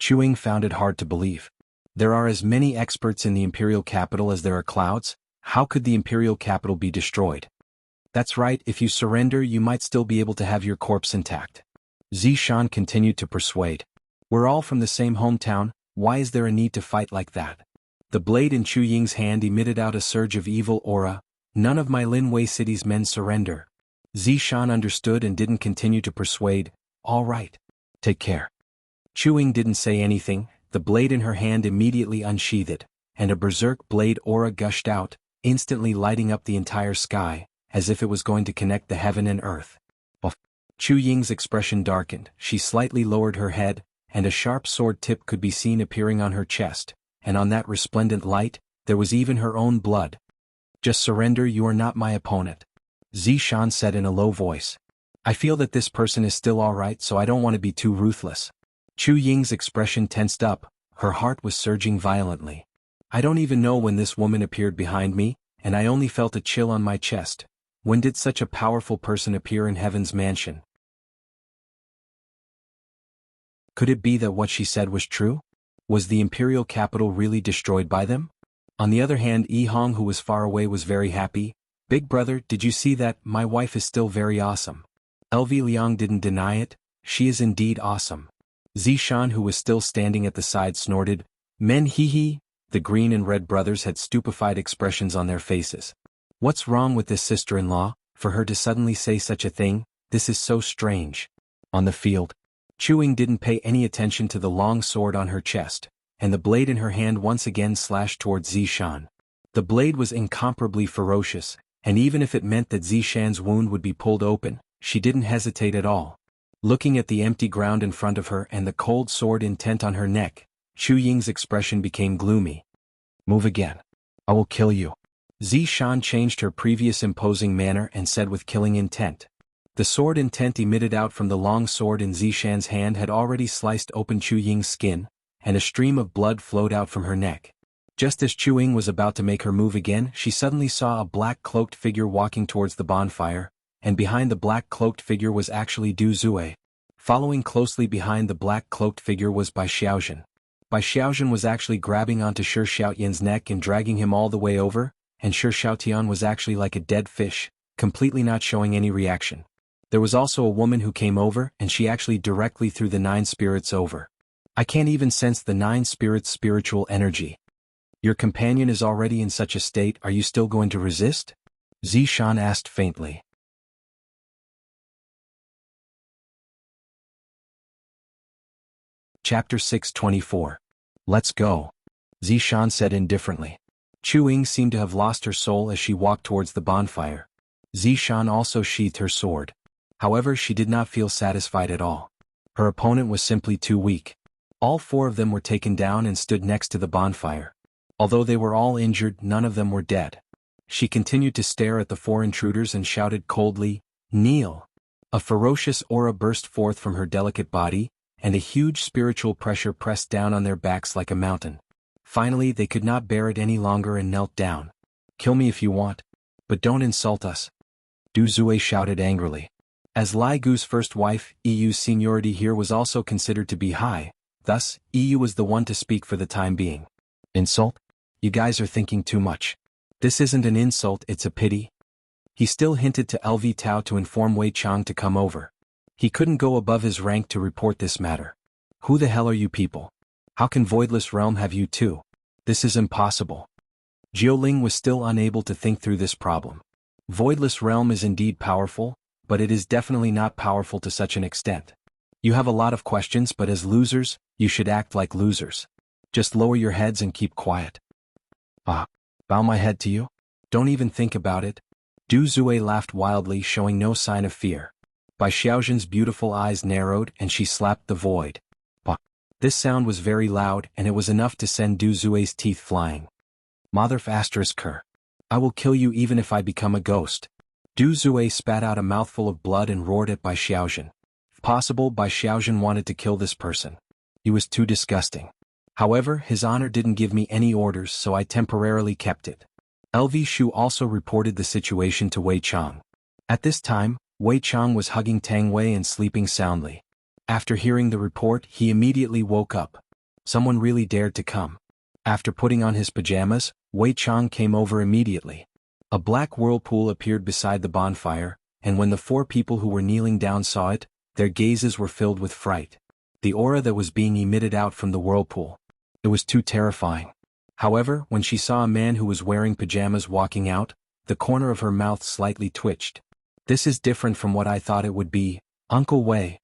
Chu found it hard to believe. There are as many experts in the imperial capital as there are clouds. How could the imperial capital be destroyed? That's right, if you surrender you might still be able to have your corpse intact. Zishan continued to persuade. We're all from the same hometown, why is there a need to fight like that? The blade in Chu Ying's hand emitted out a surge of evil aura. None of my Linwei city's men surrender. Zishan understood and didn't continue to persuade. All right. Take care. Chu Ying didn't say anything. The blade in her hand immediately unsheathed, and a berserk blade aura gushed out, instantly lighting up the entire sky, as if it was going to connect the heaven and earth. Chu Ying's expression darkened, she slightly lowered her head, and a sharp sword tip could be seen appearing on her chest, and on that resplendent light, there was even her own blood. Just surrender, you are not my opponent. Zishan said in a low voice. I feel that this person is still alright, so I don't want to be too ruthless. Chu Ying's expression tensed up, her heart was surging violently. I don't even know when this woman appeared behind me, and I only felt a chill on my chest. When did such a powerful person appear in Heaven's mansion? Could it be that what she said was true? Was the imperial capital really destroyed by them? On the other hand, Yi Hong, who was far away, was very happy. Big brother, did you see that? My wife is still very awesome. LV Liang didn't deny it. She is indeed awesome. Zishan, who was still standing at the side, snorted. Men hee hee. The green and red brothers had stupefied expressions on their faces. What's wrong with this sister-in-law? For her to suddenly say such a thing, this is so strange. On the field, Chu Ying didn't pay any attention to the long sword on her chest, and the blade in her hand once again slashed towards Zishan. The blade was incomparably ferocious, and even if it meant that Zishan's wound would be pulled open, she didn't hesitate at all. Looking at the empty ground in front of her and the cold sword intent on her neck, Chu Ying's expression became gloomy. Move again. I will kill you. Zishan changed her previous imposing manner and said with killing intent. The sword intent emitted out from the long sword in Zishan's hand had already sliced open Chu Ying's skin, and a stream of blood flowed out from her neck. Just as Chu Ying was about to make her move again, she suddenly saw a black-cloaked figure walking towards the bonfire, and behind the black-cloaked figure was actually Du Zue. Following closely behind the black-cloaked figure was Bai Xiaozhen. Bai Xiaozhen was actually grabbing onto Shi Xiaotian's neck and dragging him all the way over, and Shi Xiaotian was actually like a dead fish, completely not showing any reaction. There was also a woman who came over, and she actually directly threw the 9 spirits over. I can't even sense the 9 spirits' spiritual energy. Your companion is already in such a state, are you still going to resist? Zishan asked faintly. Chapter 624. Let's go. Zishan said indifferently. Chu Ying seemed to have lost her soul as she walked towards the bonfire. Zishan also sheathed her sword. However, she did not feel satisfied at all. Her opponent was simply too weak. All 4 of them were taken down and stood next to the bonfire. Although they were all injured, none of them were dead. She continued to stare at the 4 intruders and shouted coldly, "Kneel!" A ferocious aura burst forth from her delicate body, and a huge spiritual pressure pressed down on their backs like a mountain. Finally, they could not bear it any longer and knelt down. Kill me if you want, but don't insult us. Du Zue shouted angrily. As Lai Gu's first wife, Yu's seniority here was also considered to be high, thus, Yu was the one to speak for the time being. Insult? You guys are thinking too much. This isn't an insult, it's a pity. He still hinted to LV Tao to inform Wei Chang to come over. He couldn't go above his rank to report this matter. Who the hell are you people? How can Voidless Realm have you too? This is impossible. Jiuling was still unable to think through this problem. Voidless Realm is indeed powerful, but it is definitely not powerful to such an extent. You have a lot of questions, but as losers, you should act like losers. Just lower your heads and keep quiet. Bow my head to you? Don't even think about it. Du Zue laughed wildly, showing no sign of fear. Bai Xiaozhen's beautiful eyes narrowed and she slapped the void. This sound was very loud and it was enough to send Du Zue's teeth flying. Mother ***. I will kill you even if I become a ghost. Du Zue spat out a mouthful of blood and roared at Bai Xiaozhen. If possible, Bai Xiaozhen wanted to kill this person. He was too disgusting. However, his honor didn't give me any orders, so I temporarily kept it. LV Shu also reported the situation to Wei Chang. At this time, Wei Chang was hugging Tang Wei and sleeping soundly. After hearing the report, he immediately woke up. Someone really dared to come. After putting on his pajamas, Wei Chang came over immediately. A black whirlpool appeared beside the bonfire, and when the 4 people who were kneeling down saw it, their gazes were filled with fright. The aura that was being emitted out from the whirlpool. It was too terrifying. However, when she saw a man who was wearing pajamas walking out, the corner of her mouth slightly twitched. This is different from what I thought it would be, Uncle Wei.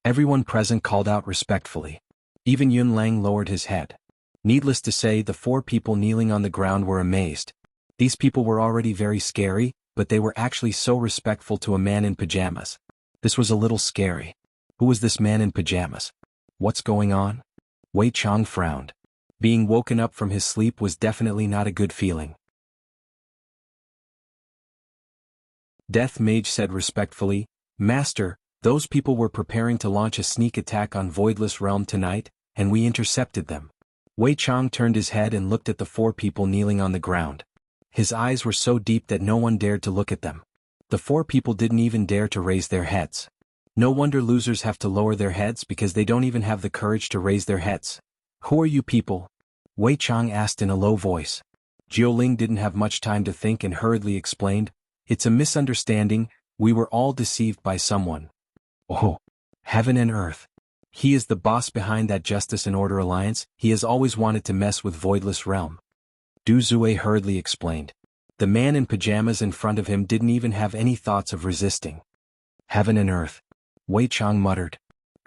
Everyone present called out respectfully. Even Yun Lang lowered his head. Needless to say, the 4 people kneeling on the ground were amazed. These people were already very scary, but they were actually so respectful to a man in pajamas. This was a little scary. Who was this man in pajamas? What's going on? Wei Chang frowned. Being woken up from his sleep was definitely not a good feeling. Death Mage said respectfully, Master, those people were preparing to launch a sneak attack on Voidless Realm tonight, and we intercepted them. Wei Chang turned his head and looked at the 4 people kneeling on the ground. His eyes were so deep that no one dared to look at them. The 4 people didn't even dare to raise their heads. No wonder losers have to lower their heads because they don't even have the courage to raise their heads. Who are you people? Wei Chang asked in a low voice. Jiuling didn't have much time to think and hurriedly explained, It's a misunderstanding, we were all deceived by someone. Oh, heaven and earth. He is the boss behind that Justice and Order alliance, he has always wanted to mess with Voidless Realm. Du Zue hurriedly explained. The man in pajamas in front of him didn't even have any thoughts of resisting. Heaven and earth. Wei Chang muttered.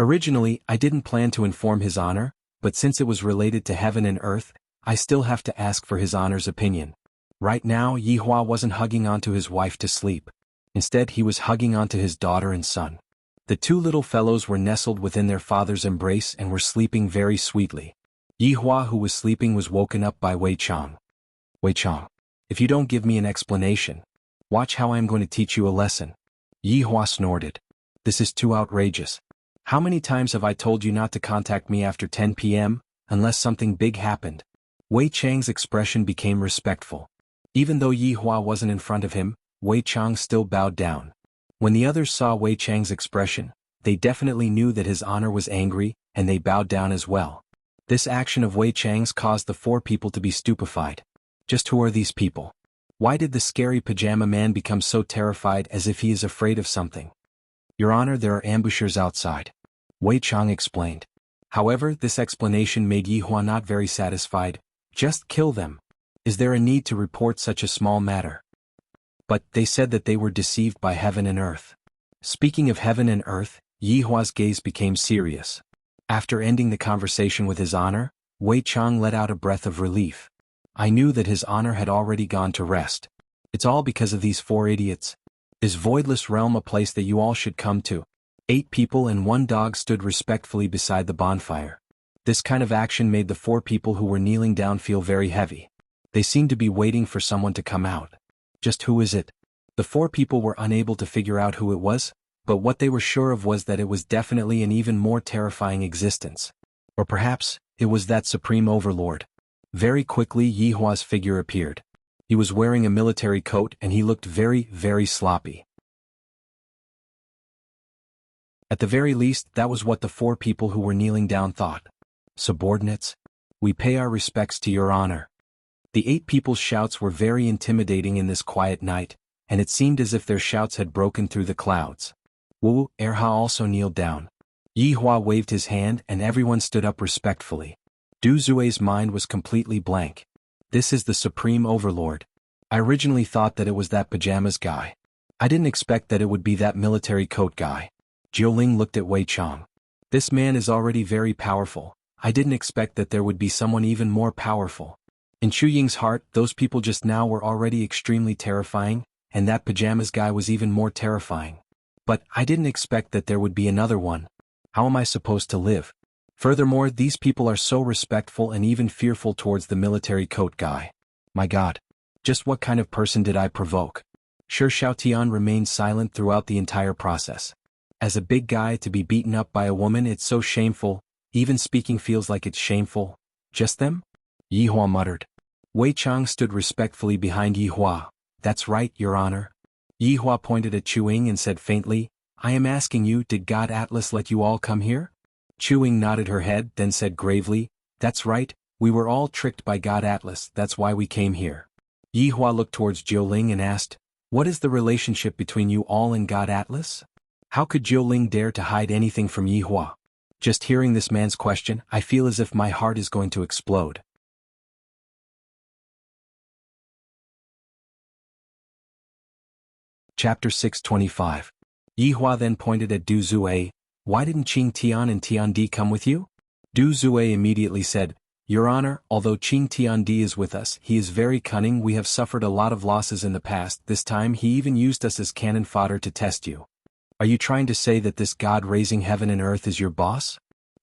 Originally, I didn't plan to inform His Honor, but since it was related to heaven and earth, I still have to ask for His Honor's opinion. Right now, Yi Hua wasn't hugging onto his wife to sleep. Instead, he was hugging onto his daughter and son. The 2 little fellows were nestled within their father's embrace and were sleeping very sweetly. Yi Hua, who was sleeping, was woken up by Wei Chang. Wei Chang, if you don't give me an explanation, watch how I am going to teach you a lesson. Yi Hua snorted. This is too outrageous. How many times have I told you not to contact me after 10 p.m., unless something big happened? Wei Chang's expression became respectful. Even though Yi Hua wasn't in front of him, Wei Chang still bowed down. When the others saw Wei Chang's expression, they definitely knew that His Honor was angry, and they bowed down as well. This action of Wei Chang's caused the 4 people to be stupefied. Just who are these people? Why did the scary pajama man become so terrified, as if he is afraid of something? Your Honor, there are ambushers outside. Wei Chang explained. However, this explanation made Yi Hua not very satisfied. Just kill them. Is there a need to report such a small matter? But they said that they were deceived by heaven and earth. Speaking of heaven and earth, Yi Hua's gaze became serious. After ending the conversation with His Honor, Wei Chang let out a breath of relief. I knew that His Honor had already gone to rest. It's all because of these 4 idiots. Is Voidless Realm a place that you all should come to? 8 people and 1 dog stood respectfully beside the bonfire. This kind of action made the 4 people who were kneeling down feel very heavy. They seemed to be waiting for someone to come out. Just who is it? The 4 people were unable to figure out who it was, but what they were sure of was that it was definitely an even more terrifying existence. Or perhaps, it was that Supreme Overlord. Very quickly Yi Hua's figure appeared. He was wearing a military coat and he looked very, very sloppy. At the very least, that was what the 4 people who were kneeling down thought. Subordinates? We pay our respects to your honor. The 8 people's shouts were very intimidating in this quiet night, and it seemed as if their shouts had broken through the clouds. Wu Erha also kneeled down. Yi Hua waved his hand and everyone stood up respectfully. Du Zue's mind was completely blank. This is the Supreme Overlord. I originally thought that it was that pajamas guy. I didn't expect that it would be that military coat guy. Jiuling looked at Wei Chang. This man is already very powerful. I didn't expect that there would be someone even more powerful. In Chu Ying's heart, those people just now were already extremely terrifying, and that pajamas guy was even more terrifying. But I didn't expect that there would be another one. How am I supposed to live? Furthermore, these people are so respectful and even fearful towards the military coat guy. My God. Just what kind of person did I provoke? Sure, Xiaotian remained silent throughout the entire process. As a big guy to be beaten up by a woman, it's so shameful, even speaking feels like it's shameful. Just them? Yi Hua muttered. Wei Chang stood respectfully behind Yi Hua. That's right, Your Honor. Yi Hua pointed at Chu Ying and said faintly, I am asking you, did God Atlas let you all come here? Chu Ying nodded her head, then said gravely, That's right, we were all tricked by God Atlas, that's why we came here. Yihua looked towards Jiuling and asked, what is the relationship between you all and God Atlas? How could Jiuling dare to hide anything from Yihua? Just hearing this man's question, I feel as if my heart is going to explode. Chapter 625. Yihua then pointed at Du Zue, why didn't Qing Tian and Tiandi come with you? Du Zue immediately said, Your Honor, although Qing Tiandi is with us, he is very cunning. We have suffered a lot of losses in the past. This time he even used us as cannon fodder to test you. Are you trying to say that this God raising heaven and earth is your boss?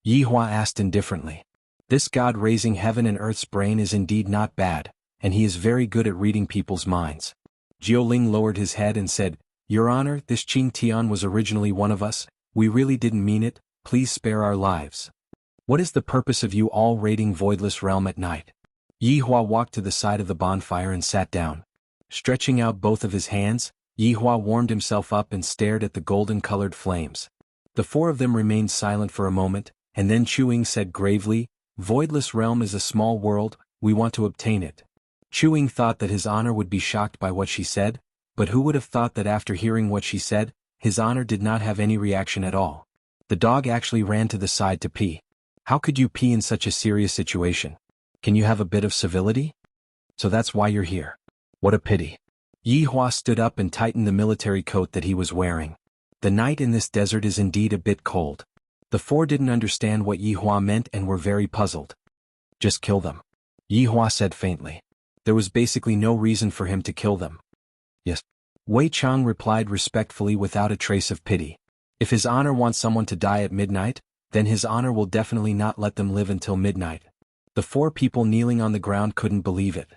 Yihua asked indifferently. This God raising heaven and earth's brain is indeed not bad, and he is very good at reading people's minds. Jiuling lowered his head and said, Your Honor, this Qing Tian was originally one of us. We really didn't mean it. Please spare our lives. What is the purpose of you all raiding Voidless Realm at night? Yihua walked to the side of the bonfire and sat down. Stretching out both of his hands, Yihua warmed himself up and stared at the golden-colored flames. The four of them remained silent for a moment, and then Chuing said gravely, Voidless Realm is a small world, we want to obtain it. Chuing thought that his honor would be shocked by what she said, but who would have thought that after hearing what she said, his honor did not have any reaction at all. The dog actually ran to the side to pee. How could you pee in such a serious situation? Can you have a bit of civility? So that's why you're here. What a pity. Yihua stood up and tightened the military coat that he was wearing. The night in this desert is indeed a bit cold. The four didn't understand what Yihua meant and were very puzzled. Just kill them. Yihua said faintly. There was basically no reason for him to kill them. Yes. Wei Chang replied respectfully without a trace of pity. If his honor wants someone to die at midnight, then his honor will definitely not let them live until midnight. The four people kneeling on the ground couldn't believe it.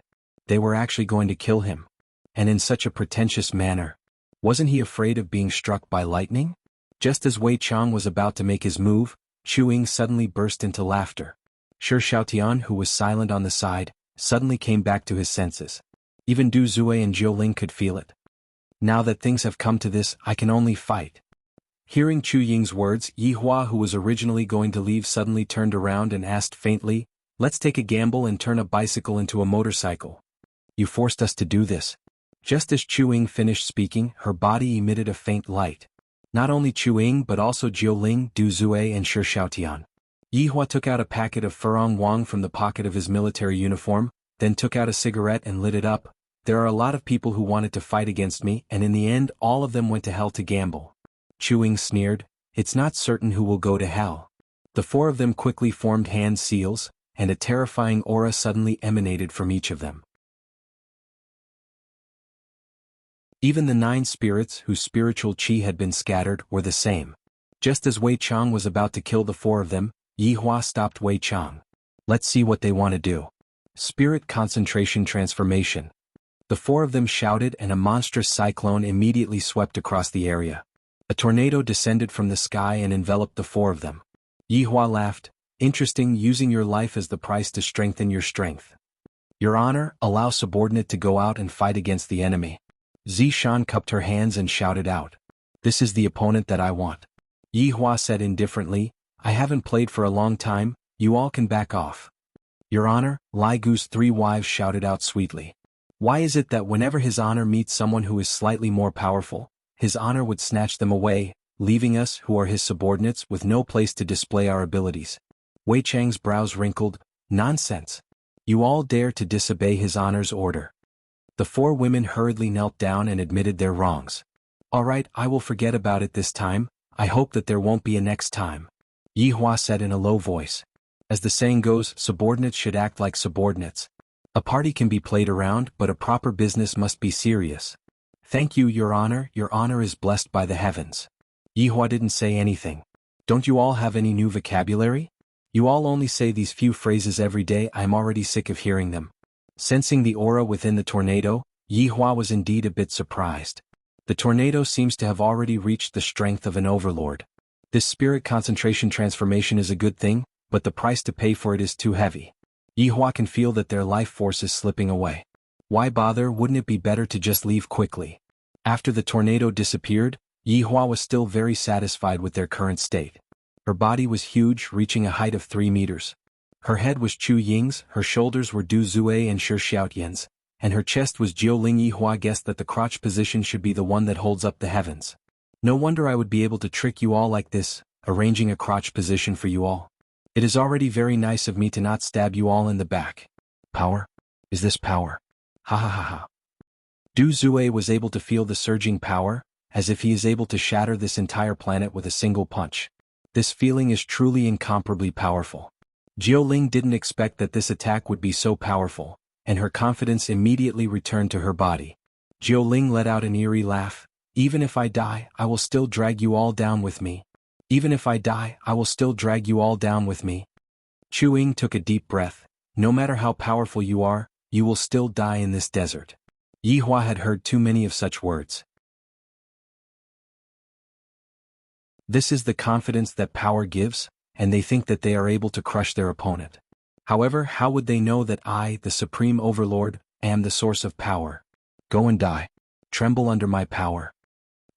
They were actually going to kill him. And in such a pretentious manner. Wasn't he afraid of being struck by lightning? Just as Wei Chang was about to make his move, Chuing suddenly burst into laughter. Shi Xiaotian, who was silent on the side, suddenly came back to his senses. Even Du Zue and Jiuling could feel it. Now that things have come to this, I can only fight. Hearing Chu Ying's words, Yihua, who was originally going to leave, suddenly turned around and asked faintly, Let's take a gamble and turn a bicycle into a motorcycle. You forced us to do this. Just as Chu Ying finished speaking, her body emitted a faint light. Not only Chu Ying but also Jiuling, Du Zue and Shi Xiaotian. Yihua took out a packet of furong wang from the pocket of his military uniform, then took out a cigarette and lit it up. There are a lot of people who wanted to fight against me, and in the end all of them went to hell to gamble. Chuing sneered, It's not certain who will go to hell. The four of them quickly formed hand seals, and a terrifying aura suddenly emanated from each of them. Even the 9 spirits whose spiritual chi had been scattered were the same. Just as Wei Chang was about to kill the 4 of them, Yihua stopped Wei Chang. Let's see what they want to do. Spirit concentration transformation. The 4 of them shouted and a monstrous cyclone immediately swept across the area. A tornado descended from the sky and enveloped the 4 of them. Yihua laughed, Interesting, using your life as the price to strengthen your strength. Your honor, allow subordinate to go out and fight against the enemy. Zishan cupped her hands and shouted out. This is the opponent that I want. Yihua said indifferently, I haven't played for a long time, you all can back off. Your honor, Lai Gu's 3 wives shouted out sweetly. Why is it that whenever his honor meets someone who is slightly more powerful, his honor would snatch them away, leaving us, who are his subordinates, with no place to display our abilities? Wei Chang's brows wrinkled. Nonsense. You all dare to disobey his honor's order. The 4 women hurriedly knelt down and admitted their wrongs. All right, I will forget about it this time. I hope that there won't be a next time. Yihua said in a low voice. As the saying goes, subordinates should act like subordinates. A party can be played around, but a proper business must be serious. Thank you, Your Honor is blessed by the heavens. Yihua didn't say anything. Don't you all have any new vocabulary? You all only say these few phrases every day. I'm already sick of hearing them. Sensing the aura within the tornado, Yihua was indeed a bit surprised. The tornado seems to have already reached the strength of an overlord. This spirit concentration transformation is a good thing, but the price to pay for it is too heavy. Yihua can feel that their life force is slipping away. Why bother? Wouldn't it be better to just leave quickly? After the tornado disappeared, Yihua was still very satisfied with their current state. Her body was huge, reaching a height of 3 meters. Her head was Chu Ying's, her shoulders were Du Zue and Shi Xiaotian's, and her chest was Jiuling. Yihua guessed that the crotch position should be the one that holds up the heavens. No wonder I would be able to trick you all like this, arranging a crotch position for you all. It is already very nice of me to not stab you all in the back. Power? Is this power? Ha ha ha ha. Du Zue was able to feel the surging power, as if he is able to shatter this entire planet with a single punch. This feeling is truly incomparably powerful. Jiuling didn't expect that this attack would be so powerful, and her confidence immediately returned to her body. Jiuling let out an eerie laugh. Even if I die, I will still drag you all down with me. Even if I die, I will still drag you all down with me. Chu Ying took a deep breath. No matter how powerful you are, you will still die in this desert. Yihua had heard too many of such words. This is the confidence that power gives, and they think that they are able to crush their opponent. However, how would they know that I, the Supreme Overlord, am the source of power? Go and die. Tremble under my power.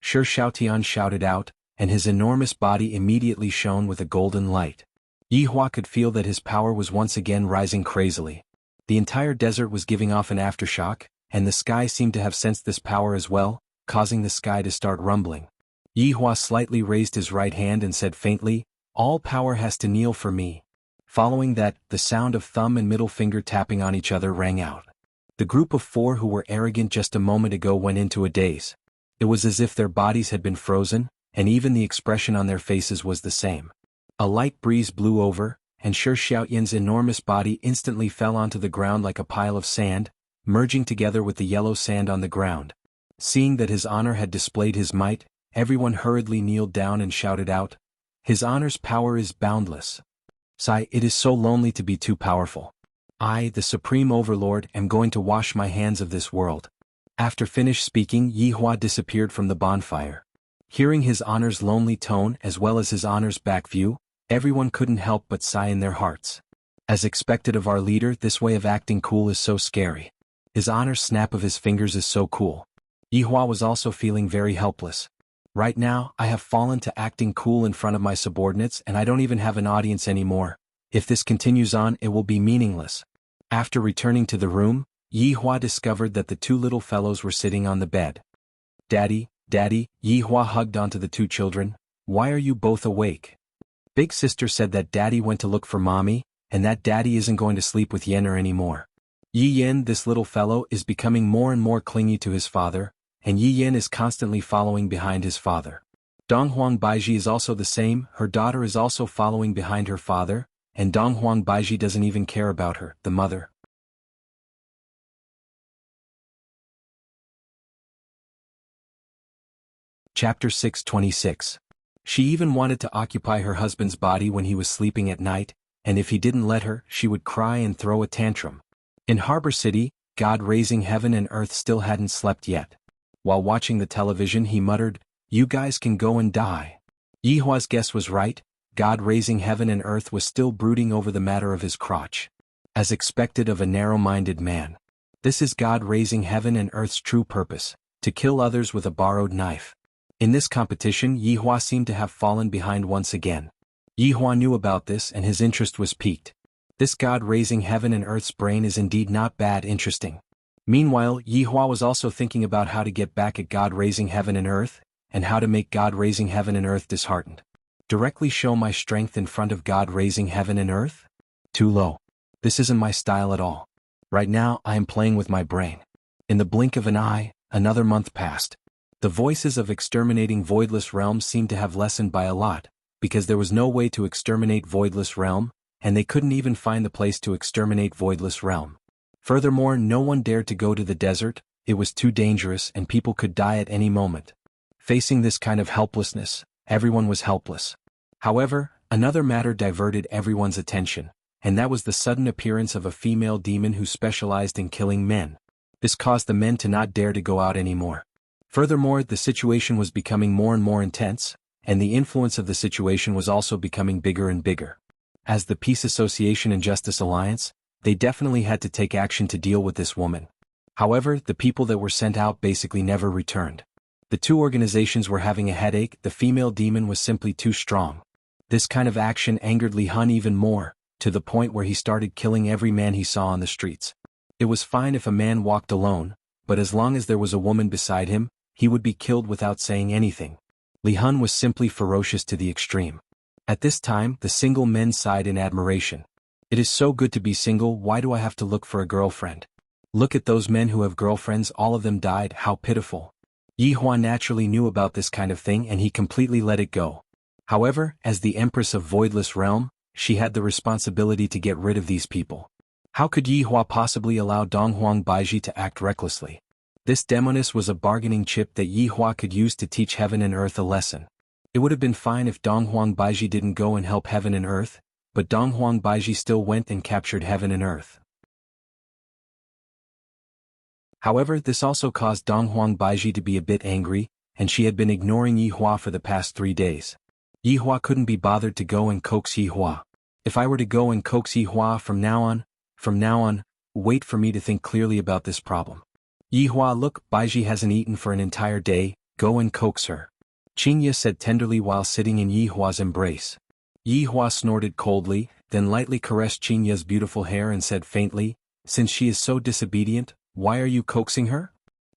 Shi Xiaotian shouted out, and his enormous body immediately shone with a golden light. Yihua could feel that his power was once again rising crazily. The entire desert was giving off an aftershock, and the sky seemed to have sensed this power as well, causing the sky to start rumbling. Yihua slightly raised his right hand and said faintly, "All power has to kneel for me." Following that, the sound of thumb and middle finger tapping on each other rang out. The group of four who were arrogant just a moment ago went into a daze. It was as if their bodies had been frozen, and even the expression on their faces was the same. A light breeze blew over, and Shi Xiaotian's enormous body instantly fell onto the ground like a pile of sand, merging together with the yellow sand on the ground. Seeing that his honor had displayed his might, everyone hurriedly kneeled down and shouted out, "His honor's power is boundless. Sigh, it is so lonely to be too powerful. I, the Supreme Overlord, am going to wash my hands of this world." After finished speaking, Yihua disappeared from the bonfire. Hearing his honor's lonely tone as well as his honor's back view, everyone couldn't help but sigh in their hearts. As expected of our leader, this way of acting cool is so scary. His honor's snap of his fingers is so cool. Yihua was also feeling very helpless. Right now, I have fallen to acting cool in front of my subordinates and I don't even have an audience anymore. If this continues on, it will be meaningless. After returning to the room, Yihua discovered that the two little fellows were sitting on the bed. "Daddy, Daddy," Yihua hugged onto the two children. "Why are you both awake?" Big sister said that Daddy went to look for Mommy, and that Daddy isn't going to sleep with Yener anymore. Yi Yen, this little fellow, is becoming more and more clingy to his father, and Yi Yen is constantly following behind his father. Donghuang Baiji is also the same, her daughter is also following behind her father, and Donghuang Baiji doesn't even care about her, the mother. Chapter 626. She even wanted to occupy her husband's body when he was sleeping at night, and if he didn't let her, she would cry and throw a tantrum. In Harbor City, God raising heaven and earth still hadn't slept yet. While watching the television, he muttered, "You guys can go and die." Yihua's guess was right, God raising heaven and earth was still brooding over the matter of his crotch. As expected of a narrow-minded man. This is God raising heaven and earth's true purpose, to kill others with a borrowed knife. In this competition, Yihua seemed to have fallen behind once again. Yihua knew about this and his interest was piqued. This God raising heaven and earth's brain is indeed not bad interesting. Meanwhile, Yihua was also thinking about how to get back at God raising heaven and earth, and how to make God raising heaven and earth disheartened. Directly show my strength in front of God raising heaven and earth? Too low. This isn't my style at all. Right now, I am playing with my brain. In the blink of an eye, another month passed. The voices of exterminating voidless realms seemed to have lessened by a lot, because there was no way to exterminate voidless realm, and they couldn't even find the place to exterminate voidless realm. Furthermore, no one dared to go to the desert, it was too dangerous and people could die at any moment. Facing this kind of helplessness, everyone was helpless. However, another matter diverted everyone's attention, and that was the sudden appearance of a female demon who specialized in killing men. This caused the men to not dare to go out anymore. Furthermore, the situation was becoming more and more intense, and the influence of the situation was also becoming bigger and bigger. As the Peace Association and Justice Alliance, they definitely had to take action to deal with this woman. However, the people that were sent out basically never returned. The two organizations were having a headache, the female demon was simply too strong. This kind of action angered Li Hun even more, to the point where he started killing every man he saw on the streets. It was fine if a man walked alone, but as long as there was a woman beside him, he would be killed without saying anything. Li Hun was simply ferocious to the extreme. At this time, the single men sighed in admiration. It is so good to be single, why do I have to look for a girlfriend? Look at those men who have girlfriends, all of them died, how pitiful. Yi Hua naturally knew about this kind of thing and he completely let it go. However, as the Empress of Voidless Realm, she had the responsibility to get rid of these people. How could Yi Hua possibly allow Donghuang Baiji to act recklessly? This demoness was a bargaining chip that Yi Hua could use to teach heaven and earth a lesson. It would have been fine if Donghuang Baiji didn't go and help heaven and earth, but Donghuang Baiji still went and captured heaven and earth. However, this also caused Donghuang Baiji to be a bit angry, and she had been ignoring Yi Hua for the past 3 days. Yi Hua couldn't be bothered to go and coax Yi Hua. If I were to go and coax Yi Hua from now on, wait for me to think clearly about this problem. Yi Hua, look, Baiji hasn't eaten for an entire day, go and coax her. Xianxia said tenderly while sitting in Yi Hua's embrace. Yi Hua snorted coldly, then lightly caressed Xianxia's beautiful hair and said faintly, since she is so disobedient, why are you coaxing her?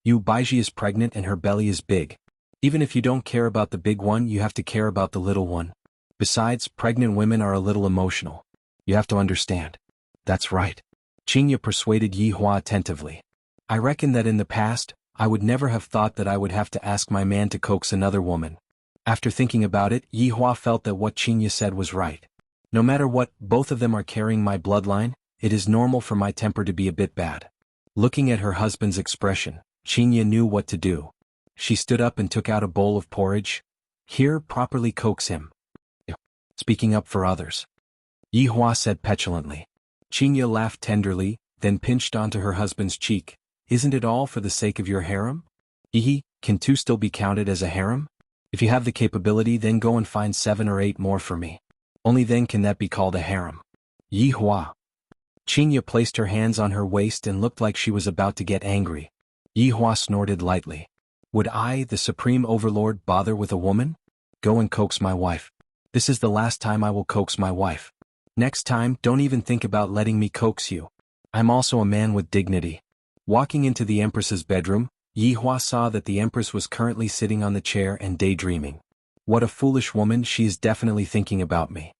Baiji is pregnant and her belly is big. Even if you don't care about the big one, you have to care about the little one. Besides, pregnant women are a little emotional. You have to understand. That's right. Xianxia persuaded Yi Hua attentively. I reckon that in the past, I would never have thought that I would have to ask my man to coax another woman. After thinking about it, Yi Hua felt that what Xianxia said was right. No matter what, both of them are carrying my bloodline, it is normal for my temper to be a bit bad. Looking at her husband's expression, Xianxia knew what to do. She stood up and took out a bowl of porridge. Here, properly coax him. Speaking up for others. Yi Hua said petulantly. Xianxia laughed tenderly, then pinched onto her husband's cheek. Isn't it all for the sake of your harem? Can 2 still be counted as a harem? If you have the capability, then go and find 7 or 8 more for me. Only then can that be called a harem. Yi Hua. Xianxia placed her hands on her waist and looked like she was about to get angry. Yi Hua snorted lightly. Would I, the Supreme Overlord, bother with a woman? Go and coax my wife. This is the last time I will coax my wife. Next time, don't even think about letting me coax you. I'm also a man with dignity. Walking into the Empress's bedroom, Yi Hua saw that the Empress was currently sitting on the chair and daydreaming. What a foolish woman, she is definitely thinking about me.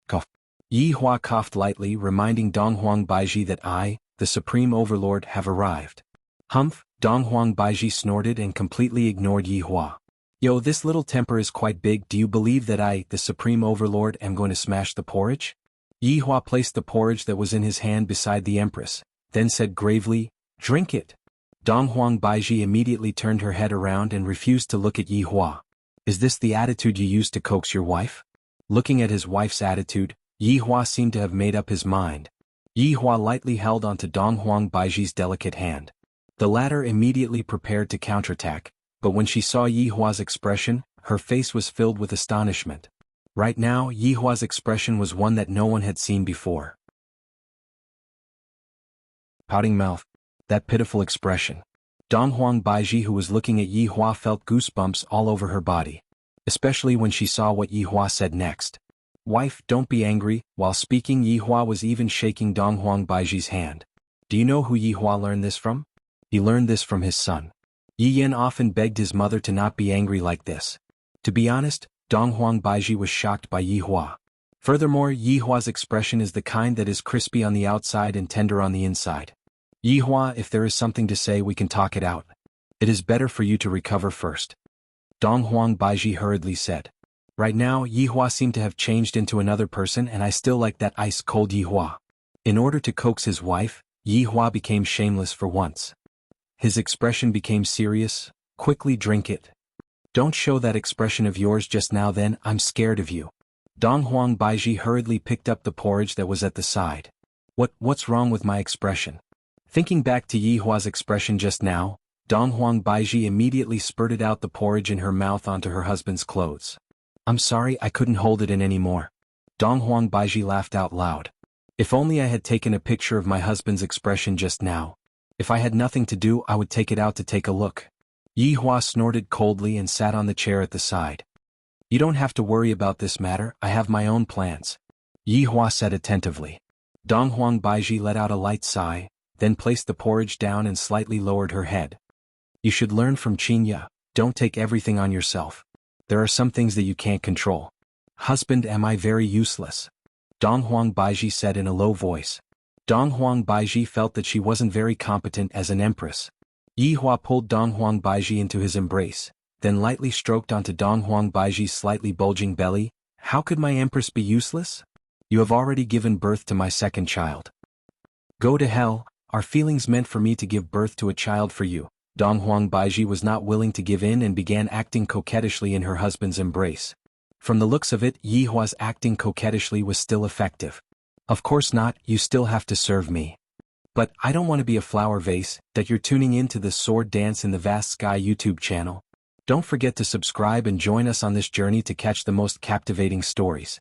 Cough. Yi Hua coughed lightly, reminding Donghuang Baiji that I, the Supreme Overlord, have arrived. Humph, Donghuang Baiji snorted and completely ignored Yi Hua. Yo, this little temper is quite big, do you believe that I, the Supreme Overlord, am going to smash the porridge? Yi Hua placed the porridge that was in his hand beside the Empress, then said gravely, drink it. Donghuang Baiji immediately turned her head around and refused to look at Yi Hua. Is this the attitude you use to coax your wife? Looking at his wife's attitude, Yi Hua seemed to have made up his mind. Yi Hua lightly held onto Donghuang Baiji's delicate hand. The latter immediately prepared to counterattack, but when she saw Yi Hua's expression, her face was filled with astonishment. Right now, Yi Hua's expression was one that no one had seen before. Pouting mouth. That pitiful expression. Donghuang Baiji, who was looking at Yi Hua, felt goosebumps all over her body. Especially when she saw what Yi Hua said next. Wife, don't be angry. While speaking, Yi Hua was even shaking Donghuang Baiji's hand. Do you know who Yi Hua learned this from? He learned this from his son. Yi Yan often begged his mother to not be angry like this. To be honest, Donghuang Baiji was shocked by Yi Hua. Furthermore, Yi Hua's expression is the kind that is crispy on the outside and tender on the inside. Yi Hua, if there is something to say, we can talk it out. It is better for you to recover first. Donghuang Baiji hurriedly said. Right now, Yi Hua seemed to have changed into another person, and I still like that ice-cold Yi Hua. In order to coax his wife, Yi Hua became shameless for once. His expression became serious. Quickly drink it. Don't show that expression of yours just now then, I'm scared of you. Donghuang Baiji hurriedly picked up the porridge that was at the side. What's wrong with my expression? Thinking back to Yi Hua's expression just now, Donghuang Baiji immediately spurted out the porridge in her mouth onto her husband's clothes. I'm sorry, I couldn't hold it in anymore. Donghuang Baiji laughed out loud. If only I had taken a picture of my husband's expression just now. If I had nothing to do, I would take it out to take a look. Yi Hua snorted coldly and sat on the chair at the side. You don't have to worry about this matter, I have my own plans. Yi Hua said attentively. Dong Huang Baiji let out a light sigh, then placed the porridge down and slightly lowered her head. You should learn from Xianxia, don't take everything on yourself. There are some things that you can't control. Husband, am I very useless? Dong Huang Baiji said in a low voice. Dong Huang Baiji felt that she wasn't very competent as an empress. Yi Hua pulled Dong Huang Baiji into his embrace, then lightly stroked onto Dong Huang Baiji's slightly bulging belly. How could my empress be useless? You have already given birth to my second child. Go to hell, are feelings meant for me to give birth to a child for you? Dong Huang Baiji was not willing to give in and began acting coquettishly in her husband's embrace. From the looks of it, Yi Hua's acting coquettishly was still effective. Of course not, you still have to serve me. But I don't want to be a flower vase. That you're tuning in to the Sword Dance in the Vast Sky YouTube channel. Don't forget to subscribe and join us on this journey to catch the most captivating stories.